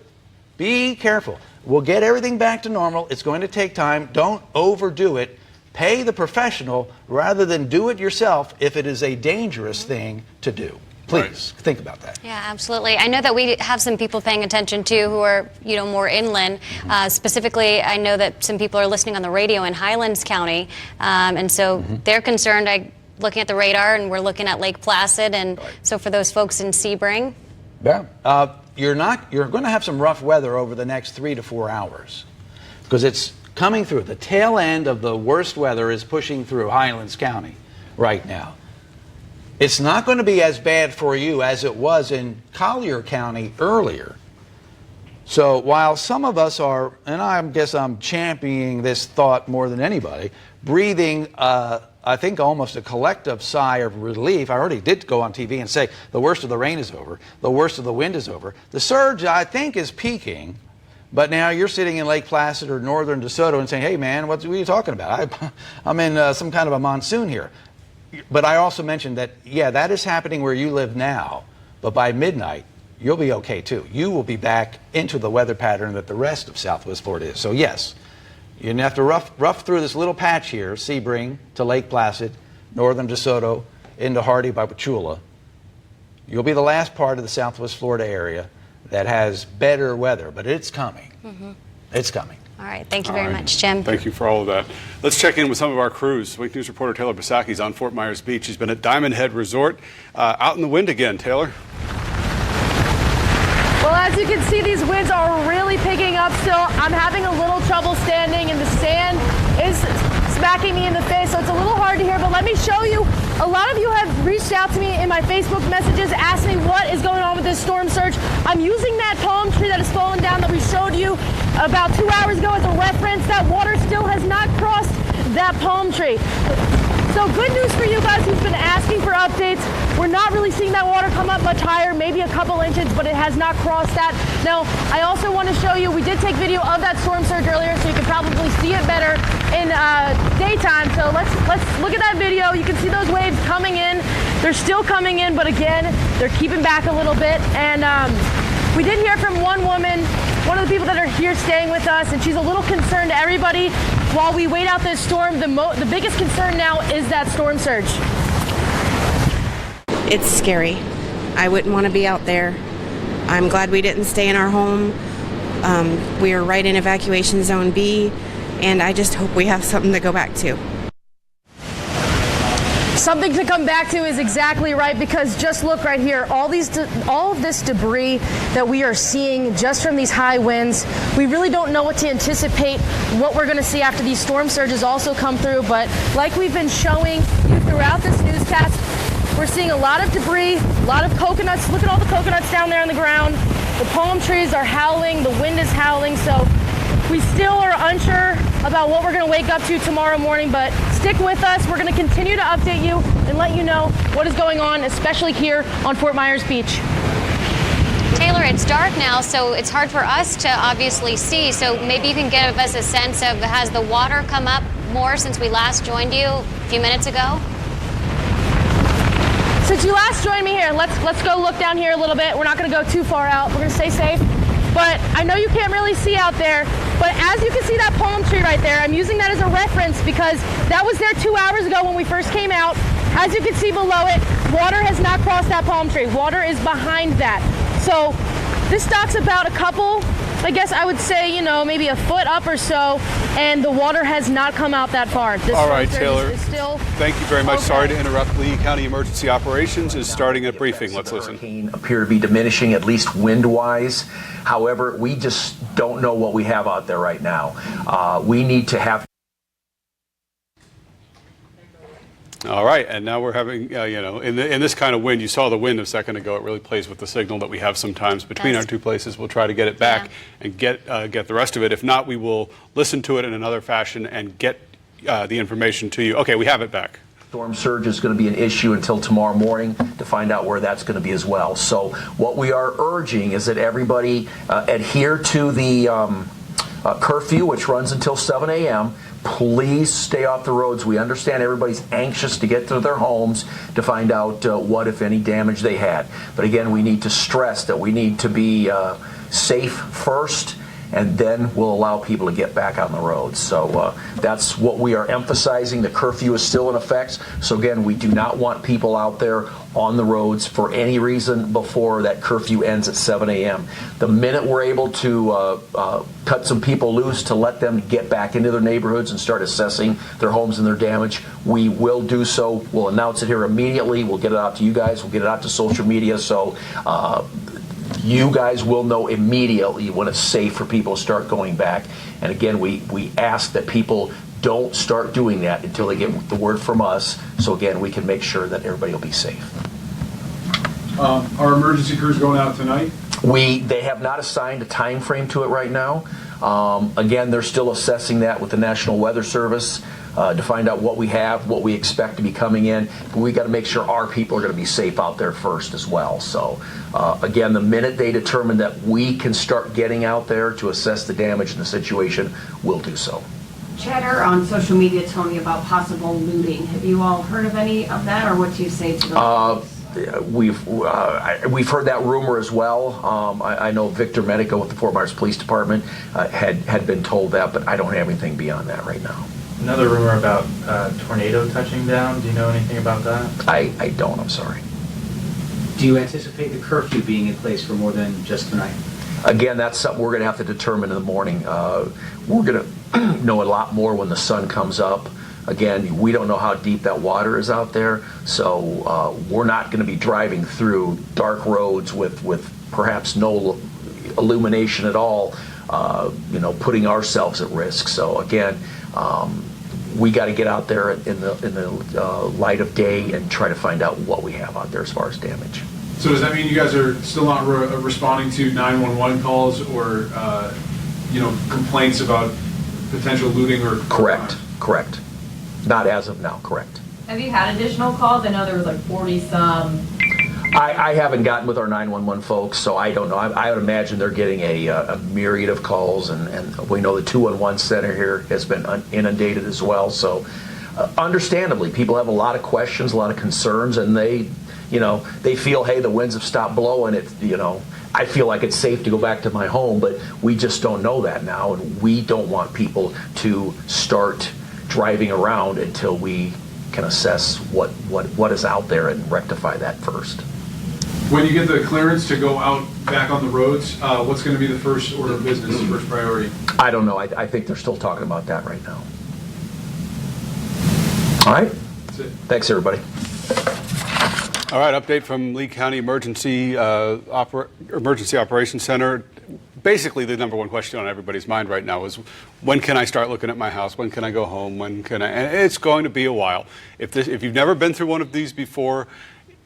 Be careful. We'll get everything back to normal. It's going to take time. Don't overdo it. Pay the professional rather than do it yourself if it is a dangerous thing to do. Please think about that. Yeah, absolutely. I know that we have some people paying attention too who are, more inland. Specifically, I know that some people are listening on the radio in Highlands County, and so they're concerned. Looking at the radar, and we're looking at Lake Placid, and so for those folks in Sebring. Yeah, you're going to have some rough weather over the next 3 to 4 hours because it's coming through. The tail end of the worst weather is pushing through Highlands County right now. It's not going to be as bad for you as it was in Collier County earlier. So while some of us are, and I guess I'm championing this thought more than anybody, breathing, I think, almost a collective sigh of relief. I already did go on TV and say the worst of the rain is over. The worst of the wind is over. The surge, I think, is peaking. But now you're sitting in Lake Placid or northern DeSoto and saying, hey, man, what are you talking about? I'm in some kind of a monsoon here. But I also mentioned that, yeah, that is happening where you live now. But by midnight, you'll be okay, too. You will be back into the weather pattern that the rest of Southwest Florida is. So, yes, you have to rough through this little patch here, Sebring to Lake Placid, northern DeSoto, into Hardy by Wauchula. You'll be the last part of the Southwest Florida area that has better weather, but it's coming. It's coming. All right. Thank you very much, Jim. Thank you for all of that. Let's check in with some of our crews. Wake News reporter Taylor Bisacki is on Fort Myers Beach. He's been at Diamond Head Resort. Out in the wind again, Taylor. Well, as you can see, these winds are really picking up still. I'm having a little trouble standing, and the sand is smacking me in the face, so it's a little hard to hear. But let me show you. A lot of you have reached out to me in my Facebook messages, asked me what is going on with this storm surge. I'm using that palm tree that has fallen down that we showed you about 2 hours ago as a reference. That water still has not crossed that palm tree. So good news for you guys who've been asking for updates. We're not really seeing that water come up much higher, maybe a couple inches, but it has not crossed that. Now, I also want to show you, we did take video of that storm surge earlier, so you can probably see it better in daytime. So let's look at that video. You can see those waves coming in. They're still coming in, but again, they're keeping back a little bit. And we did hear from one woman, one of the people that are here staying with us, and she's a little concerned. Everybody, while we wait out this storm, the biggest concern now is that storm surge. It's scary. I wouldn't want to be out there. I'm glad we didn't stay in our home. We are right in evacuation zone B, and I just hope we have something to go back to. Something to come back to is exactly right, because just look right here. All of this debris that we are seeing just from these high winds, we really don't know what to anticipate, what we're going to see after these storm surges also come through. But like we've been showing you throughout this newscast, we're seeing a lot of debris, a lot of coconuts. Look at all the coconuts down there on the ground. The palm trees are howling, the wind is howling, so we still are unsure about what we're going to wake up to tomorrow morning, but stick with us. We're going to continue to update you and let you know what is going on, especially here on Fort Myers Beach. Taylor, it's dark now, so it's hard for us to obviously see, so maybe you can give us a sense of, has the water come up more since we last joined you a few minutes ago? Since you last joined me here, let's go look down here a little bit. We're not going to go too far out. We're going to stay safe. But I know you can't really see out there, but as you can see that palm tree right there, I'm using that as a reference because that was there 2 hours ago when we first came out. As you can see below it, water has not crossed that palm tree. Water is behind that. So this stock's about a couple, I guess I would say, you know, maybe a foot up or so, and the water has not come out that far. This all right, Taylor, still thank you very much. okay. Sorry to interrupt. Lee County Emergency Operations is starting a briefing. Let's listen. Appear to be diminishing, at least wind-wise. However, we just don't know what we have out there right now. We need to have. All right, and now we're having, you know, in this kind of wind, you saw the wind a second ago. It really plays with the signal that we have sometimes between our two places. We'll try to get it back and get the rest of it. If not, we will listen to it in another fashion and get the information to you. Okay, we have it back. Storm surge is going to be an issue until tomorrow morning to find out where that's going to be as well. So what we are urging is that everybody adhere to the curfew, which runs until 7 a.m. Please stay off the roads. We understand everybody's anxious to get to their homes to find out what, if any, damage they had. But again, we need to stress that we need to be safe first, and then we'll allow people to get back on the roads. So that's what we are emphasizing. The curfew is still in effect. So again, we do not want people out there on the roads for any reason before that curfew ends at 7 a.m. The minute we're able to cut some people loose to let them get back into their neighborhoods and start assessing their homes and their damage, we will do so. We'll announce it here immediately. We'll get it out to you guys. We'll get it out to social media. So you guys will know immediately when it's safe for people to start going back. And again, we ask that people don't start doing that until they get the word from us. So again, we can make sure that everybody will be safe. Are emergency crews going out tonight? They have not assigned a time frame to it right now. Again, they're still assessing that with the National Weather Service to find out what we have, what we expect to be coming in. But we got to make sure our people are going to be safe out there first as well. So again, the minute they determine that we can start getting out there to assess the damage in the situation, we'll do so. Chatter on social media, Tony, about possible looting. Have you all heard of any of that, or what do you say to those? We've heard that rumor as well. I know Victor Medico with the Fort Myers Police Department had been told that, but I don't have anything beyond that right now. Another rumor about tornado touching down. Do you know anything about that? I don't. I'm sorry. Do you anticipate the curfew being in place for more than just tonight? Again, that's something we're going to have to determine in the morning. We're going to know a lot more when the sun comes up. Again, we don't know how deep that water is out there, so we're not going to be driving through dark roads with perhaps no illumination at all, putting ourselves at risk. So again, we got to get out there in the light of day and try to find out what we have out there as far as damage. So does that mean you guys are still not responding to 911 calls or complaints about potential looting or? Correct. Not as of now. Correct. Have you had additional calls? I know there was like 40-some. I haven't gotten with our 911 folks, so I don't know. I would imagine they're getting a myriad of calls, and we know the 211 center here has been inundated as well. So understandably, people have a lot of questions, a lot of concerns, and they feel, hey, the winds have stopped blowing. I feel like it's safe to go back to my home, but we just don't know that now, and we don't want people to start driving around until we can assess what is out there and rectify that first. When you get the clearance to go out back on the roads, what's going to be the first order of business, first priority? I don't know. I think they're still talking about that right now. All right. That's it. Thanks, everybody. All right, update from Lee County Emergency Operations Center. Basically, the number one question on everybody's mind right now is, when can I start looking at my house? When can I go home? When can I? And it's going to be a while. If you've never been through one of these before,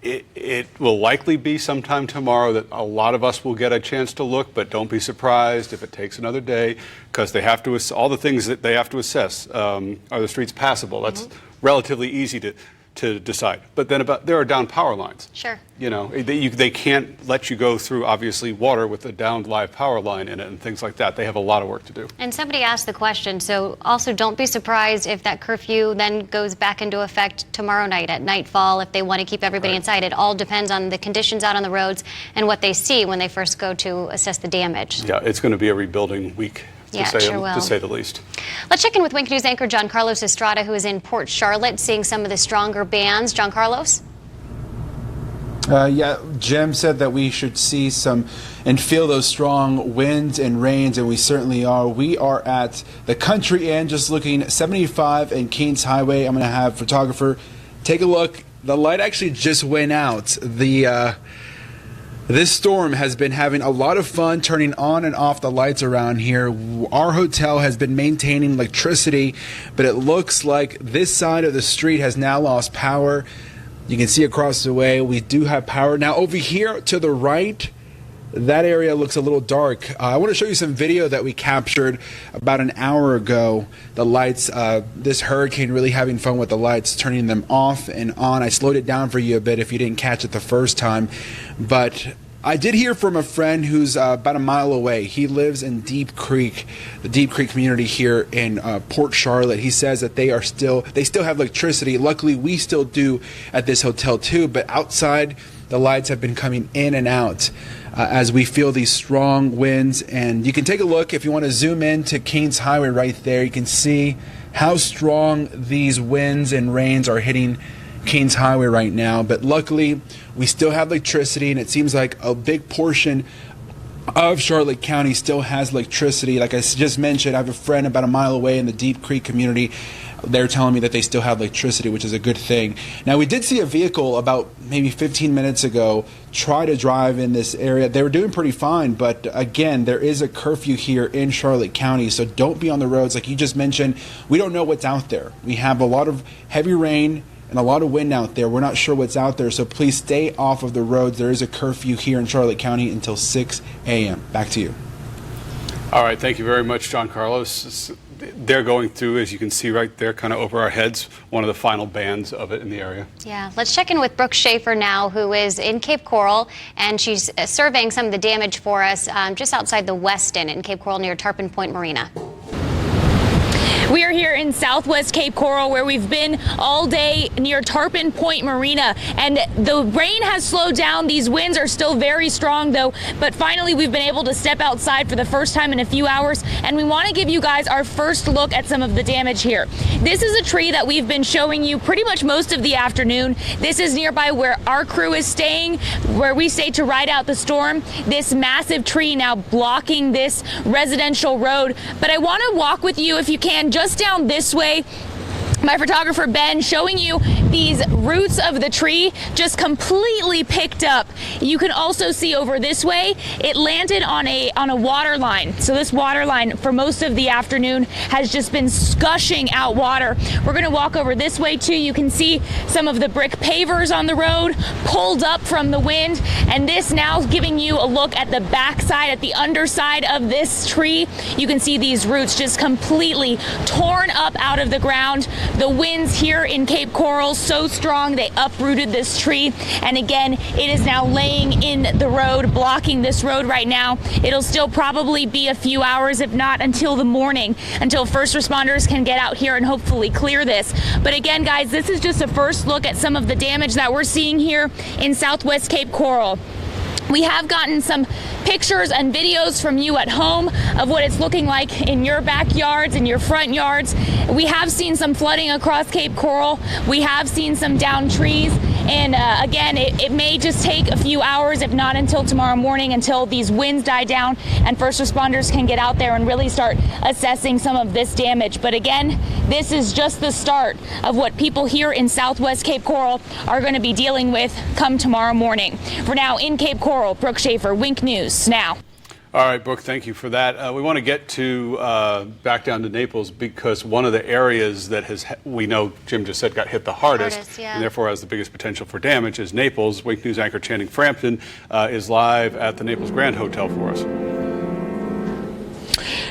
it will likely be sometime tomorrow that a lot of us will get a chance to look, but don't be surprised if it takes another day, because they have to all the things that they have to assess. Are the streets passable? That's relatively easy to decide. But then there are down power lines. Sure. They can't let you go through, obviously, water with a downed live power line in it and things like that. They have a lot of work to do. And somebody asked the question, so also don't be surprised if that curfew then goes back into effect tomorrow night at nightfall if they want to keep everybody inside. It all depends on the conditions out on the roads and what they see when they first go to assess the damage. Yeah, it's going to be a rebuilding week. To say the least. Let's check in with Wink News anchor John Carlos Estrada, who is in Port Charlotte, seeing some of the stronger bands. John Carlos? Yeah, Jim said that we should see some and feel those strong winds and rains, and we certainly are. We are at the Country Inn, just looking 75 and Keynes Highway. I'm going to have photographer take a look. The light actually just went out. This storm has been having a lot of fun turning on and off the lights around here. Our hotel has been maintaining electricity, but it looks like this side of the street has now lost power. You can see across the way we do have power. Now over here to the right, that area looks a little dark. I want to show you some video that we captured about an hour ago. The lights, this hurricane really having fun with the lights, turning them off and on. I slowed it down for you a bit if you didn't catch it the first time. But I did hear from a friend who's about a mile away. He lives in Deep Creek, the Deep Creek community here in Port Charlotte. He says that they still have electricity. Luckily, we still do at this hotel too, but outside, the lights have been coming in and out as we feel these strong winds. And you can take a look if you want to zoom in to Keynes Highway right there. You can see how strong these winds and rains are hitting Keynes Highway right now. But luckily, we still have electricity, and it seems like a big portion of Charlotte County still has electricity. Like I just mentioned, I have a friend about a mile away in the Deep Creek community. They're telling me that they still have electricity, which is a good thing. Now, we did see a vehicle about maybe 15 minutes ago try to drive in this area. They were doing pretty fine, but again, there is a curfew here in Charlotte County, so don't be on the roads. Like you just mentioned, we don't know what's out there. We have a lot of heavy rain and a lot of wind out there. We're not sure what's out there, so please stay off of the roads. There is a curfew here in Charlotte County until 6 a.m. Back to you. All right, thank you very much, John Carlos. They're going through, as you can see right there, kind of over our heads, one of the final bands of it in the area. Yeah, let's check in with Brooke Schaefer now, who is in Cape Coral, and she's surveying some of the damage for us just outside the Westin in Cape Coral near Tarpon Point Marina. We are here in Southwest Cape Coral, where we've been all day near Tarpon Point Marina, and the rain has slowed down. These winds are still very strong though, but finally we've been able to step outside for the first time in a few hours, and we want to give you guys our first look at some of the damage here. This is a tree that we've been showing you pretty much most of the afternoon. This is nearby where our crew is staying, where we stay to ride out the storm. This massive tree now blocking this residential road, but I want to walk with you, if you can, just down this way. My photographer Ben showing you these roots of the tree just completely picked up. You can also see over this way, it landed on a water line. So this water line for most of the afternoon has just been gushing out water. We're going to walk over this way too. You can see some of the brick pavers on the road pulled up from the wind, and this now is giving you a look at the backside, at the underside of this tree. You can see these roots just completely torn up out of the ground. The winds here in Cape Coral so strong they uprooted this tree, and again it is now laying in the road, blocking this road right now. It'll still probably be a few hours, if not until the morning, until first responders can get out here and hopefully clear this. But again, guys, this is just a first look at some of the damage that we're seeing here in Southwest Cape Coral. We have gotten some pictures and videos from you at home of what it's looking like in your backyards and your front yards. We have seen some flooding across Cape Coral. We have seen some downed trees. And again, it may just take a few hours, if not until tomorrow morning, until these winds die down and first responders can get out there and really start assessing some of this damage. But again, this is just the start of what people here in Southwest Cape Coral are going to be dealing with come tomorrow morning. For now, in Cape Coral, Brooke Schaefer, Wink News Now. All right, Brooke, thank you for that. We want to get to back down to Naples because one of the areas that we know Jim just said got hit the hardest yeah. and therefore has the biggest potential for damage is Naples. Wink News anchor Channing Frampton is live at the Naples Grand Hotel for us.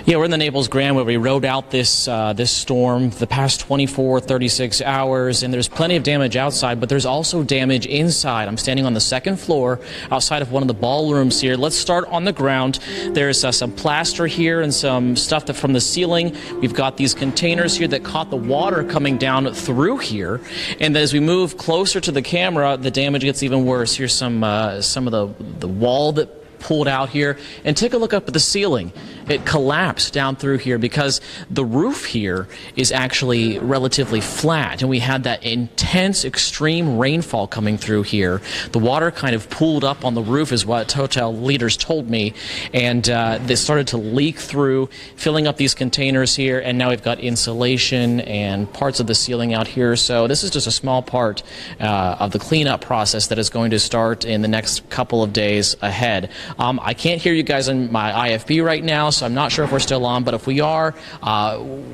Yeah, we're in the Naples Grand where we rode out this storm the past 24, 36 hours, and there's plenty of damage outside, but there's also damage inside. I'm standing on the second floor outside of one of the ballrooms here. Let's start on the ground. There's some plaster here and some stuff from the ceiling. We've got these containers here that caught the water coming down through here, and as we move closer to the camera, the damage gets even worse. Here's some of the wall that pulled out here, and take a look up at the ceiling. It collapsed down through here because the roof here is actually relatively flat, and we had that intense extreme rainfall coming through here. The water kind of pooled up on the roof is what hotel leaders told me, and they started to leak through, filling up these containers here, and now we've got insulation and parts of the ceiling out here. So this is just a small part of the cleanup process that is going to start in the next couple of days ahead. I can't hear you guys on my IFB right now, so I'm not sure if we're still on, but if we are,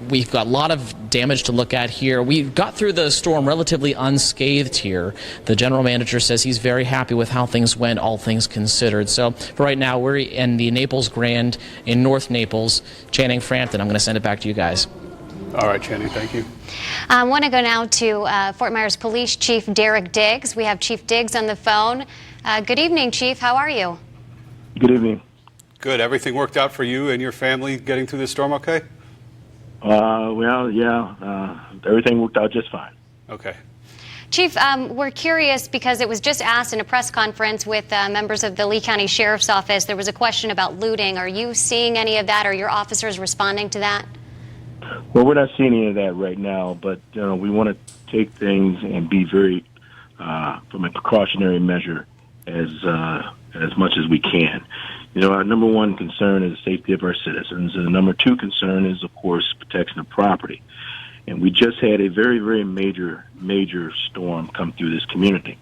we've got a lot of damage to look at here. We got through the storm relatively unscathed here. The general manager says he's very happy with how things went, all things considered. So for right now, we're in the Naples Grand in North Naples. Channing Frampton, I'm going to send it back to you guys. All right, Channing, thank you. I want to go now to Fort Myers Police Chief Derek Diggs. We have Chief Diggs on the phone. Good evening, Chief. How are you? Good evening. Good. Everything worked out for you and your family getting through this storm okay? Well, yeah. Everything worked out just fine. Okay. Chief, we're curious because it was just asked in a press conference with members of the Lee County Sheriff's Office. There was a question about looting. Are you seeing any of that? Are your officers responding to that? Well, we're not seeing any of that right now, but we want to take things and be very, from a precautionary measure, as much as we can. Our number one concern is the safety of our citizens, and the number two concern is, of course, protection of property. And we just had a very, very major storm come through this community.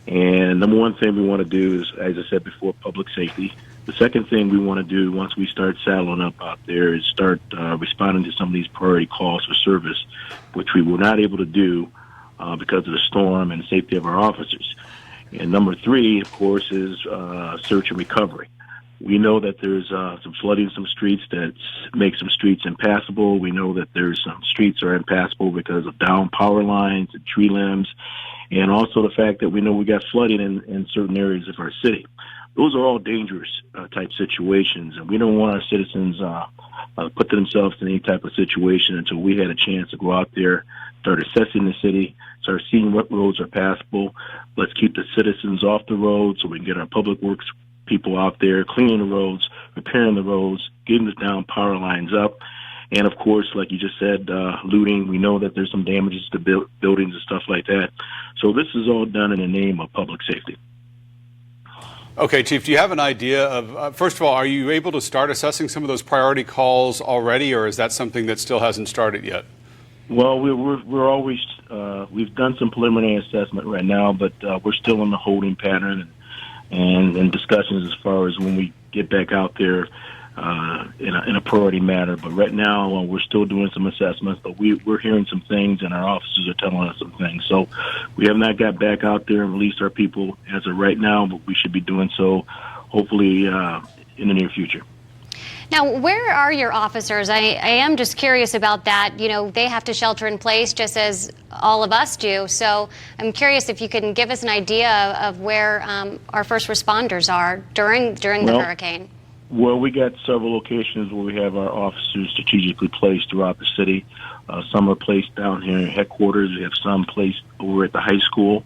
And number one thing we want to do is, as I said before, public safety. The second thing we want to do once we start saddling up out there is start responding to some of these priority calls for service, which we were not able to do because of the storm and the safety of our officers. And number three, of course, is search and recovery. We know that there's some flooding in some streets that makes some streets impassable. We know that there's some streets are impassable because of down power lines and tree limbs, and also the fact that we know we got flooding in certain areas of our city. Those are all dangerous type situations, and we don't want our citizens put themselves in any type of situation until we had a chance to go out there, start assessing the city, start seeing what roads are passable. Let's keep the citizens off the road so we can get our public works people out there cleaning the roads, repairing the roads, getting the down power lines up. And, of course, like you just said, looting. We know that there's some damages to buildings and stuff like that. So this is all done in the name of public safety. Okay, Chief, do you have an idea of, first of all, are you able to start assessing some of those priority calls already, or is that something that still hasn't started yet? Well, we're always, we've done some preliminary assessment right now, but we're still in the holding pattern and discussions as far as when we get back out there in a priority matter. But right now, we're still doing some assessments, but we're hearing some things, and our officers are telling us some things. So we have not got back out there and released our people as of right now, but we should be doing so hopefully in the near future. Now, where are your officers? I am just curious about that. You know, they have to shelter in place just as all of us do. So I'm curious if you can give us an idea of where our first responders are during the hurricane. Well, we got several locations where we have our officers strategically placed throughout the city. Some are placed down here in headquarters. We have some placed over at the high school.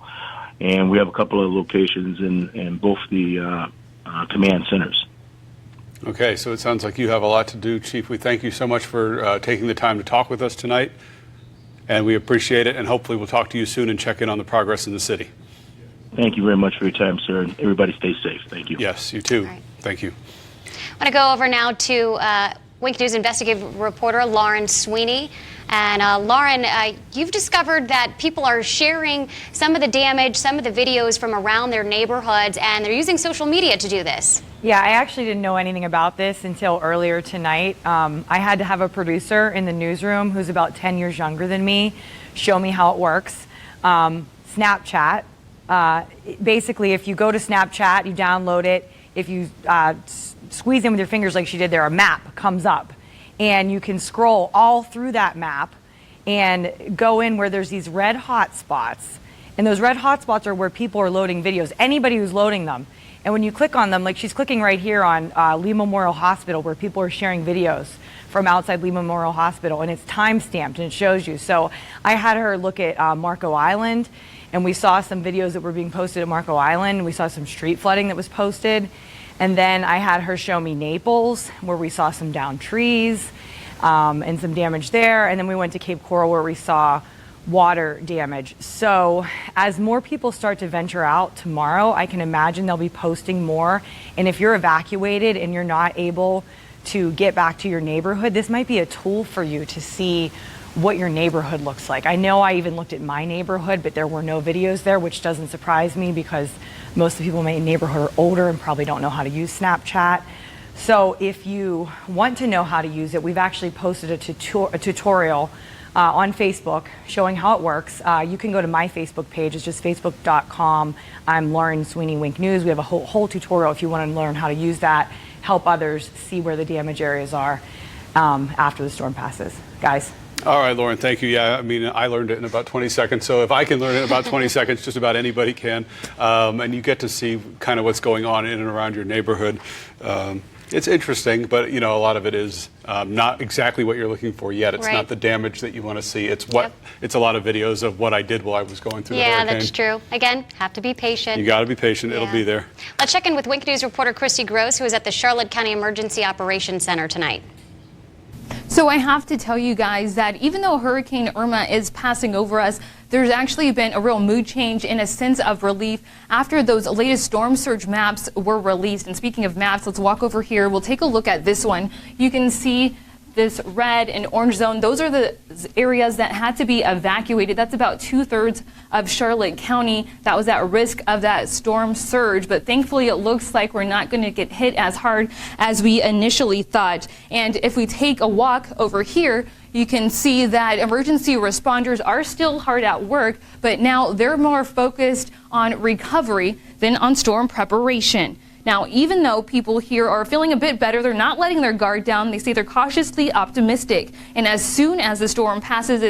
And we have a couple of locations in both the command centers. Okay, so it sounds like you have a lot to do, Chief. We thank you so much for taking the time to talk with us tonight, and we appreciate it, and hopefully we'll talk to you soon and check in on the progress in the city. Thank you very much for your time, sir, and everybody stay safe. Thank you. Yes, you too. Right. Thank you. I want to go over now to Wink News investigative reporter Lauren Sweeney. And Lauren, you've discovered that people are sharing some of the damage, some of the videos from around their neighborhoods, and they're using social media to do this. Yeah, I actually didn't know anything about this until earlier tonight. I had to have a producer in the newsroom who's about 10 years younger than me show me how it works. Snapchat. Basically, if you go to Snapchat, you download it. If you squeeze in with your fingers like she did there, a map comes up. And you can scroll all through that map and go in where there's these red hot spots. And those red hot spots are where people are loading videos, anybody who's loading them. And when you click on them, like she's clicking right here on Lee Memorial Hospital, where people are sharing videos from outside Lee Memorial Hospital, and it's time-stamped and it shows you. So I had her look at Marco Island, and we saw some videos that were being posted at Marco Island, and we saw some street flooding that was posted. And then I had her show me Naples, where we saw some downed trees and some damage there. And then we went to Cape Coral, where we saw water damage. So as more people start to venture out tomorrow, I can imagine they'll be posting more. And if you're evacuated and you're not able to get back to your neighborhood, this might be a tool for you to see what your neighborhood looks like. I know I even looked at my neighborhood, but there were no videos there, which doesn't surprise me because most of the people in my neighborhood are older and probably don't know how to use Snapchat. So if you want to know how to use it, we've actually posted a tutorial on Facebook showing how it works. You can go to my Facebook page. It's just facebook.com. I'm Lauren Sweeney, Wink News. We have a whole tutorial if you want to learn how to use that, help others see where the damage areas are after the storm passes. Guys. All right, Lauren, thank you. Yeah, I mean, I learned it in about 20 seconds. So if I can learn it in about 20 seconds, just about anybody can. And you get to see kind of what's going on in and around your neighborhood. It's interesting, but, you know, a lot of it is not exactly what you're looking for yet. It's not the damage that you want to see. It's it's a lot of videos of what I did while I was going through the hurricane. Yeah, that's true. Again, have to be patient. You got to be patient. It'll be there. Let's check in with Wink News reporter Christy Gross, who is at the Charlotte County Emergency Operations Center tonight. So I have to tell you guys that even though Hurricane Irma is passing over us, there's actually been a real mood change and a sense of relief after those latest storm surge maps were released. And speaking of maps, let's walk over here. We'll take a look at this one. You can see this red and orange zone. Those are the areas that had to be evacuated. That's about 2/3 of Charlotte County that was at risk of that storm surge. But thankfully, it looks like we're not going to get hit as hard as we initially thought. And if we take a walk over here, you can see that emergency responders are still hard at work, but now they're more focused on recovery than on storm preparation. Now, even though people here are feeling a bit better, they're not letting their guard down. They say they're cautiously optimistic. And as soon as the storm passes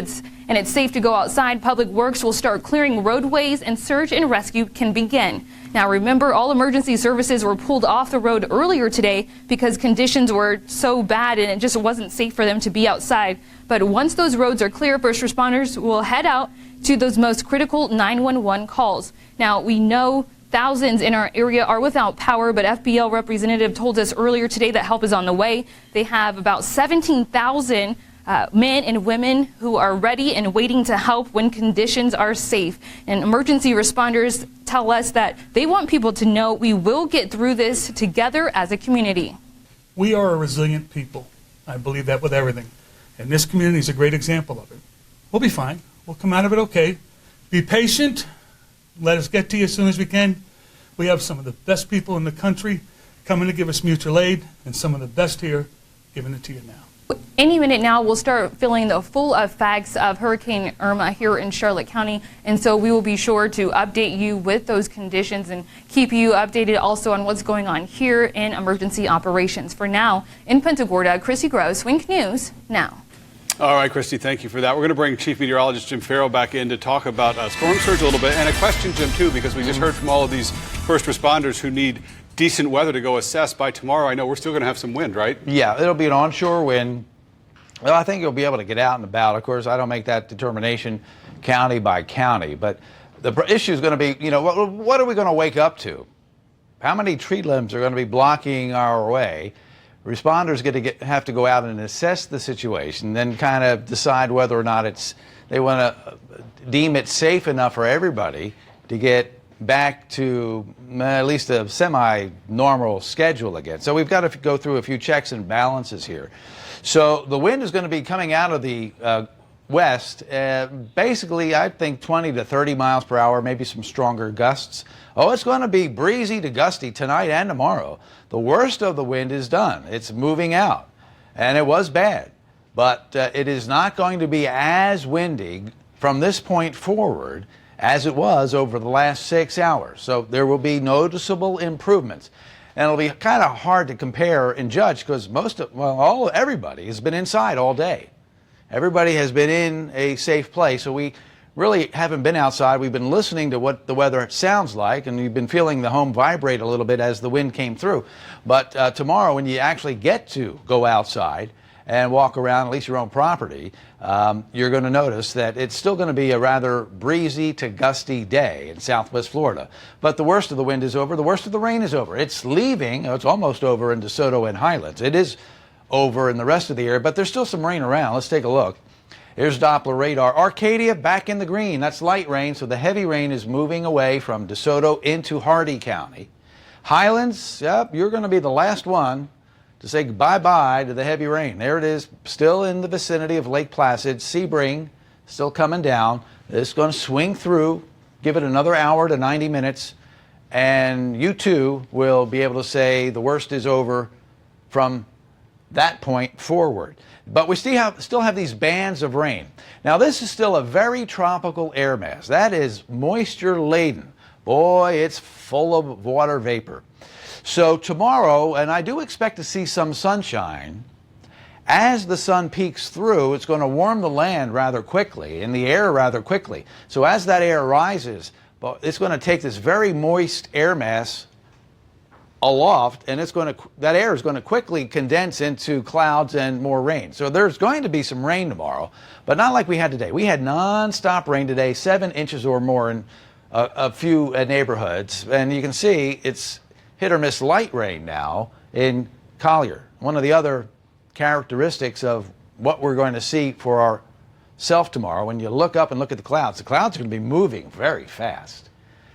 and it's safe to go outside, Public Works will start clearing roadways and search and rescue can begin. Now, remember, all emergency services were pulled off the road earlier today because conditions were so bad and it just wasn't safe for them to be outside. But once those roads are clear, first responders will head out to those most critical 911 calls. Now, we know thousands in our area are without power, but FPL representative told us earlier today that help is on the way. They have about 17,000 men and women who are ready and waiting to help when conditions are safe. And emergency responders tell us that they want people to know we will get through this together as a community. We are a resilient people. I believe that with everything. And this community is a great example of it. We'll be fine. We'll come out of it okay. Be patient. Let us get to you as soon as we can. We have some of the best people in the country coming to give us mutual aid, and some of the best here giving it to you now. any minute now, we'll start feeling the full effects of Hurricane Irma here in Charlotte County. And so we will be sure to update you with those conditions and keep you updated also on what's going on here in emergency operations. For now, in Punta Gorda, Chrissy Gross, Wink News Now. All right, Christy, thank you for that. We're going to bring Chief Meteorologist Jim Farrell back in to talk about storm surge a little bit. And a question, Jim, too, because we just heard from all of these first responders who need decent weather to go assess by tomorrow. I know we're still going to have some wind, right? Yeah, it'll be an onshore wind. Well, I think you'll be able to get out and about. Of course, I don't make that determination county by county. But the issue is going to be, what are we going to wake up to? How many tree limbs are going to be blocking our way? Responders have to go out and assess the situation, then kind of decide whether or not they want to deem it safe enough for everybody to get back to at least a semi-normal schedule again. So we've got to go through a few checks and balances here. So the wind is going to be coming out of the west, basically I think 20 to 30 miles per hour, maybe some stronger gusts. Oh, it's going to be breezy to gusty tonight and tomorrow. The worst of the wind is done. It's moving out, and it was bad. But it is not going to be as windy from this point forward as it was over the last 6 hours. So there will be noticeable improvements. And it'll be kind of hard to compare and judge because everybody has been inside all day. Everybody has been in a safe place, so we really haven't been outside. We've been listening to what the weather sounds like, and we've been feeling the home vibrate a little bit as the wind came through. But tomorrow, when you actually get to go outside and walk around, at least your own property, you're going to notice that it's still going to be a rather breezy to gusty day in Southwest Florida. But the worst of the wind is over. The worst of the rain is over. It's leaving. It's almost over in DeSoto and Highlands. It is over in the rest of the area, but there's still some rain around. Let's take a look. Here's Doppler radar. Arcadia back in the green. That's light rain, so the heavy rain is moving away from DeSoto into Hardee County. Highlands, yep, you're going to be the last one to say bye-bye to the heavy rain. There it is, still in the vicinity of Lake Placid. Sebring, still coming down. It's going to swing through, give it another hour to 90 minutes, and you too will be able to say the worst is over from that point forward. But we still have these bands of rain. Now, this is still a very tropical air mass. That is moisture laden. Boy, it's full of water vapor. So tomorrow, and I do expect to see some sunshine, as the sun peeks through, it's going to warm the land rather quickly and the air rather quickly. So as that air rises, it's going to take this very moist air mass aloft, and that air is going to quickly condense into clouds and more rain. So there's going to be some rain tomorrow, but not like we had today. We had non-stop rain today, 7 inches or more in a few neighborhoods, and you can see it's hit or miss light rain now in Collier. One of the other characteristics of what we're going to see for ourselves tomorrow, when you look up and look at the clouds are going to be moving very fast.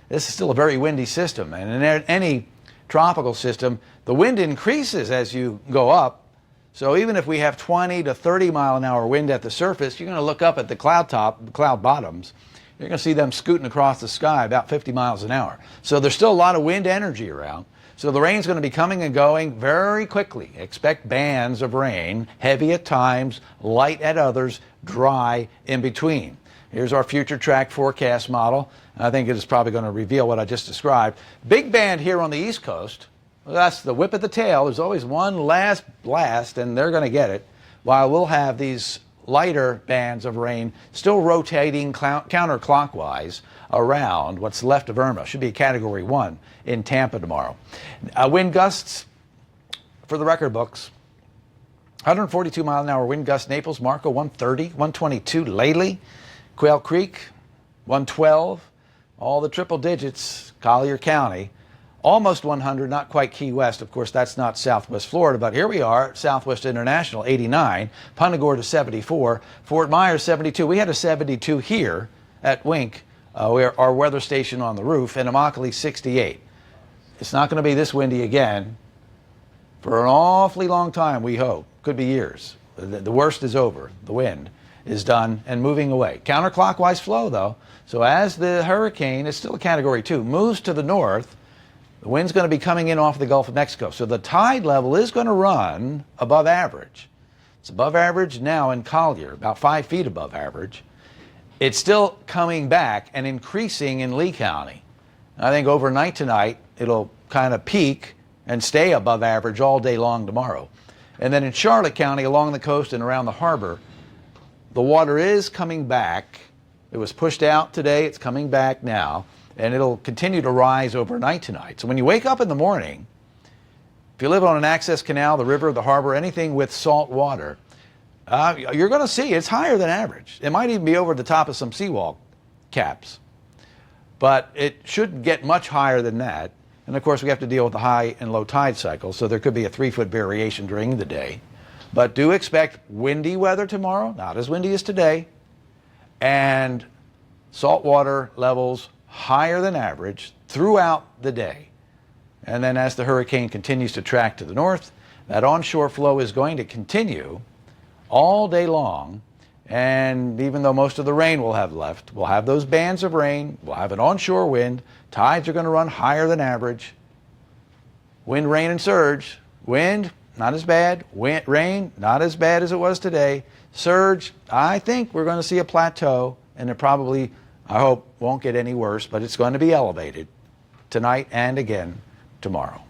This is still a very windy system, and in any tropical system, the wind increases as you go up. So even if we have 20 to 30 mile an hour wind at the surface, you're going to look up at the cloud bottoms. You're going to see them scooting across the sky about 50 miles an hour. So there's still a lot of wind energy around. So the rain's going to be coming and going very quickly. Expect bands of rain, heavy at times, light at others, dry in between. Here's our future track forecast model. I think it is probably going to reveal what I just described. Big band here on the East Coast. Well, that's the whip of the tail. There's always one last blast, and they're going to get it, while we'll have these lighter bands of rain still rotating counterclockwise around what's left of Irma. Should be Category 1 in Tampa tomorrow. Wind gusts for the record books. 142 mile an hour wind gusts, Naples, Marco 130, 122 Lely, Quail Creek 112, all the triple digits, Collier County, almost 100, not quite Key West. Of course, that's not Southwest Florida, but here we are, Southwest International, 89, Punta Gorda 74, Fort Myers 72. We had a 72 here at Wink, our weather station on the roof, and Immokalee 68. It's not going to be this windy again for an awfully long time, we hope. Could be years. The worst is over. The wind is done and moving away. Counterclockwise flow, though. So as the hurricane, is still a Category 2, moves to the north, the wind's going to be coming in off the Gulf of Mexico. So the tide level is going to run above average. It's above average now in Collier, about 5 feet above average. It's still coming back and increasing in Lee County. I think overnight tonight, it'll kind of peak and stay above average all day long tomorrow. And then in Charlotte County, along the coast and around the harbor, the water is coming back. It was pushed out today, it's coming back now, and it'll continue to rise overnight tonight. So when you wake up in the morning, if you live on an access canal, the river, the harbor, anything with salt water, you're going to see it's higher than average. It might even be over the top of some seawall caps. But it shouldn't get much higher than that. And of course, we have to deal with the high and low tide cycle, so there could be a 3-foot variation during the day. But do expect windy weather tomorrow, not as windy as today, and saltwater levels higher than average throughout the day. And then as the hurricane continues to track to the north, that onshore flow is going to continue all day long. And even though most of the rain will have left, we'll have those bands of rain, we'll have an onshore wind, tides are going to run higher than average. Wind, rain, and surge. Wind, not as bad. Rain, not as bad as it was today. Surge, I think we're going to see a plateau, and it probably, I hope, won't get any worse, but it's going to be elevated tonight and again tomorrow.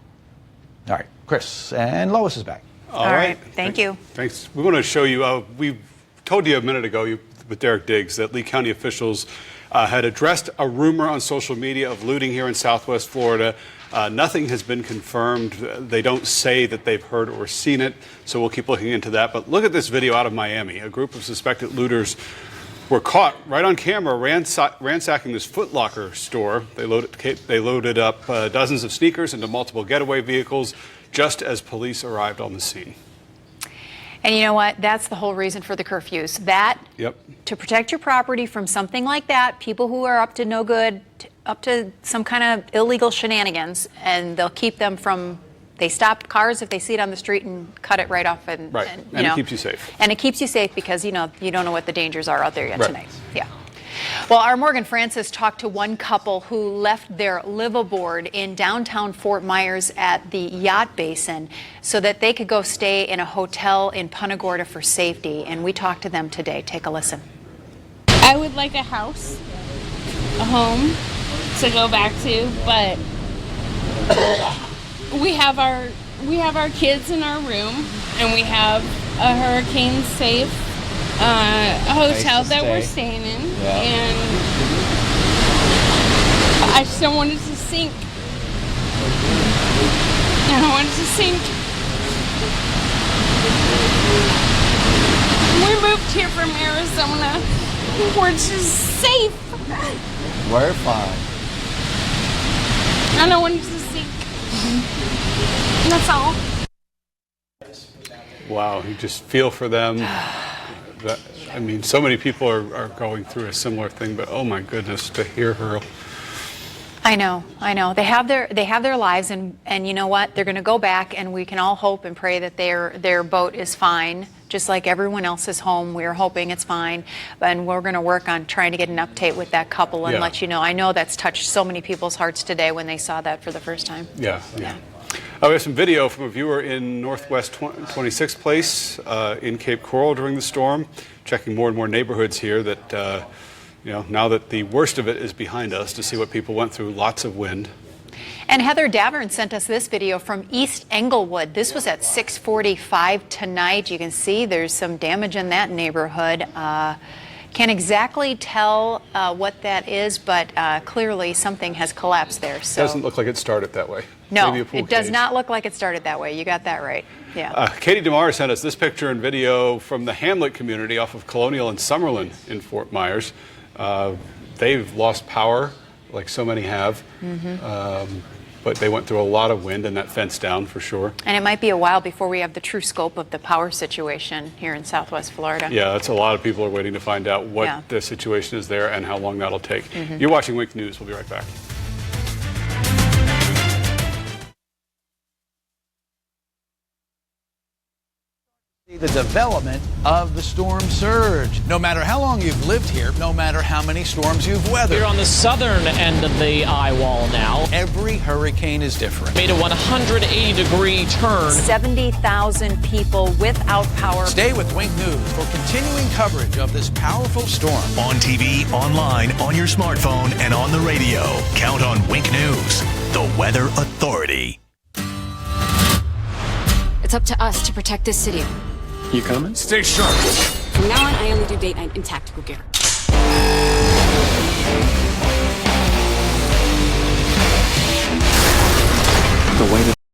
All right, Chris and Lois is back. All right. Thank you. Thanks. We want to show you, we told you a minute ago with Derek Diggs that Lee County officials had addressed a rumor on social media of looting here in Southwest Florida. Nothing has been confirmed. They don't say that they've heard or seen it, so we'll keep looking into that. But look at this video out of Miami. A group of suspected looters were caught right on camera ransacking this Foot Locker store. They loaded up dozens of sneakers into multiple getaway vehicles just as police arrived on the scene. And you know what? That's the whole reason for the curfews. To protect your property from something like that, people who are up to no good, up to some kind of illegal shenanigans, and they'll keep them from, they stop cars if they see it on the street and cut it right off. And it keeps you safe. And it keeps you safe because, you know, you don't know what the dangers are out there yet Right. tonight. Yeah. Well, our Morgan Francis talked to one couple who left their liveaboard in downtown Fort Myers at the yacht basin so that they could go stay in a hotel in Punta Gorda for safety. And we talked to them today. Take a listen. I would like a house, a home to go back to, but we have our kids in our room, and we have a hurricane safe hotel that we're staying in, and I just don't want it to sink. I don't want it to sink. We moved here from Arizona. We're just safe. We're fine. I don't want it to sink. That's all. Wow, you just feel for them. I mean, so many people are going through a similar thing, but oh my goodness, to hear her. I know. They have their lives, and you know what? They're going to go back, and we can all hope and pray that their boat is fine, just like everyone else's home. We're hoping it's fine, and we're going to work on trying to get an update with that couple and let you know. I know that's touched so many people's hearts today when they saw that for the first time. Yeah. We have some video from a viewer in Northwest 26th Place in Cape Coral during the storm, checking more and more neighborhoods here that, now that the worst of it is behind us, to see what people went through. Lots of wind. And Heather Davern sent us this video from East Englewood. This was at 6:45 tonight. You can see there's some damage in that neighborhood. Can't exactly tell what that is, but clearly something has collapsed there. So Doesn't look like it started that way. no, Maybe a pool it does cage. not look like it started that way. You got that right. Yeah. Katie DeMar sent us this picture and video from the Hamlet community off of Colonial and Summerlin in Fort Myers. They've lost power, like so many have, but they went through a lot of wind and that fence down for sure. And it might be a while before we have the true scope of the power situation here in Southwest Florida. Yeah, that's a lot of people are waiting to find out what the situation is there and how long that'll take. You're watching Wink News. We'll be right back. The development of the storm surge. No matter how long you've lived here, no matter how many storms you've weathered. We're on the southern end of the eye wall now. Every hurricane is different. Made a 180-degree turn. 70,000 people without power. Stay with Wink News for continuing coverage of this powerful storm. On TV, online, on your smartphone, and on the radio. Count on Wink News, the Weather Authority. It's up to us to protect this city. You coming? Stay sharp. From now on, I only do date night in tactical gear.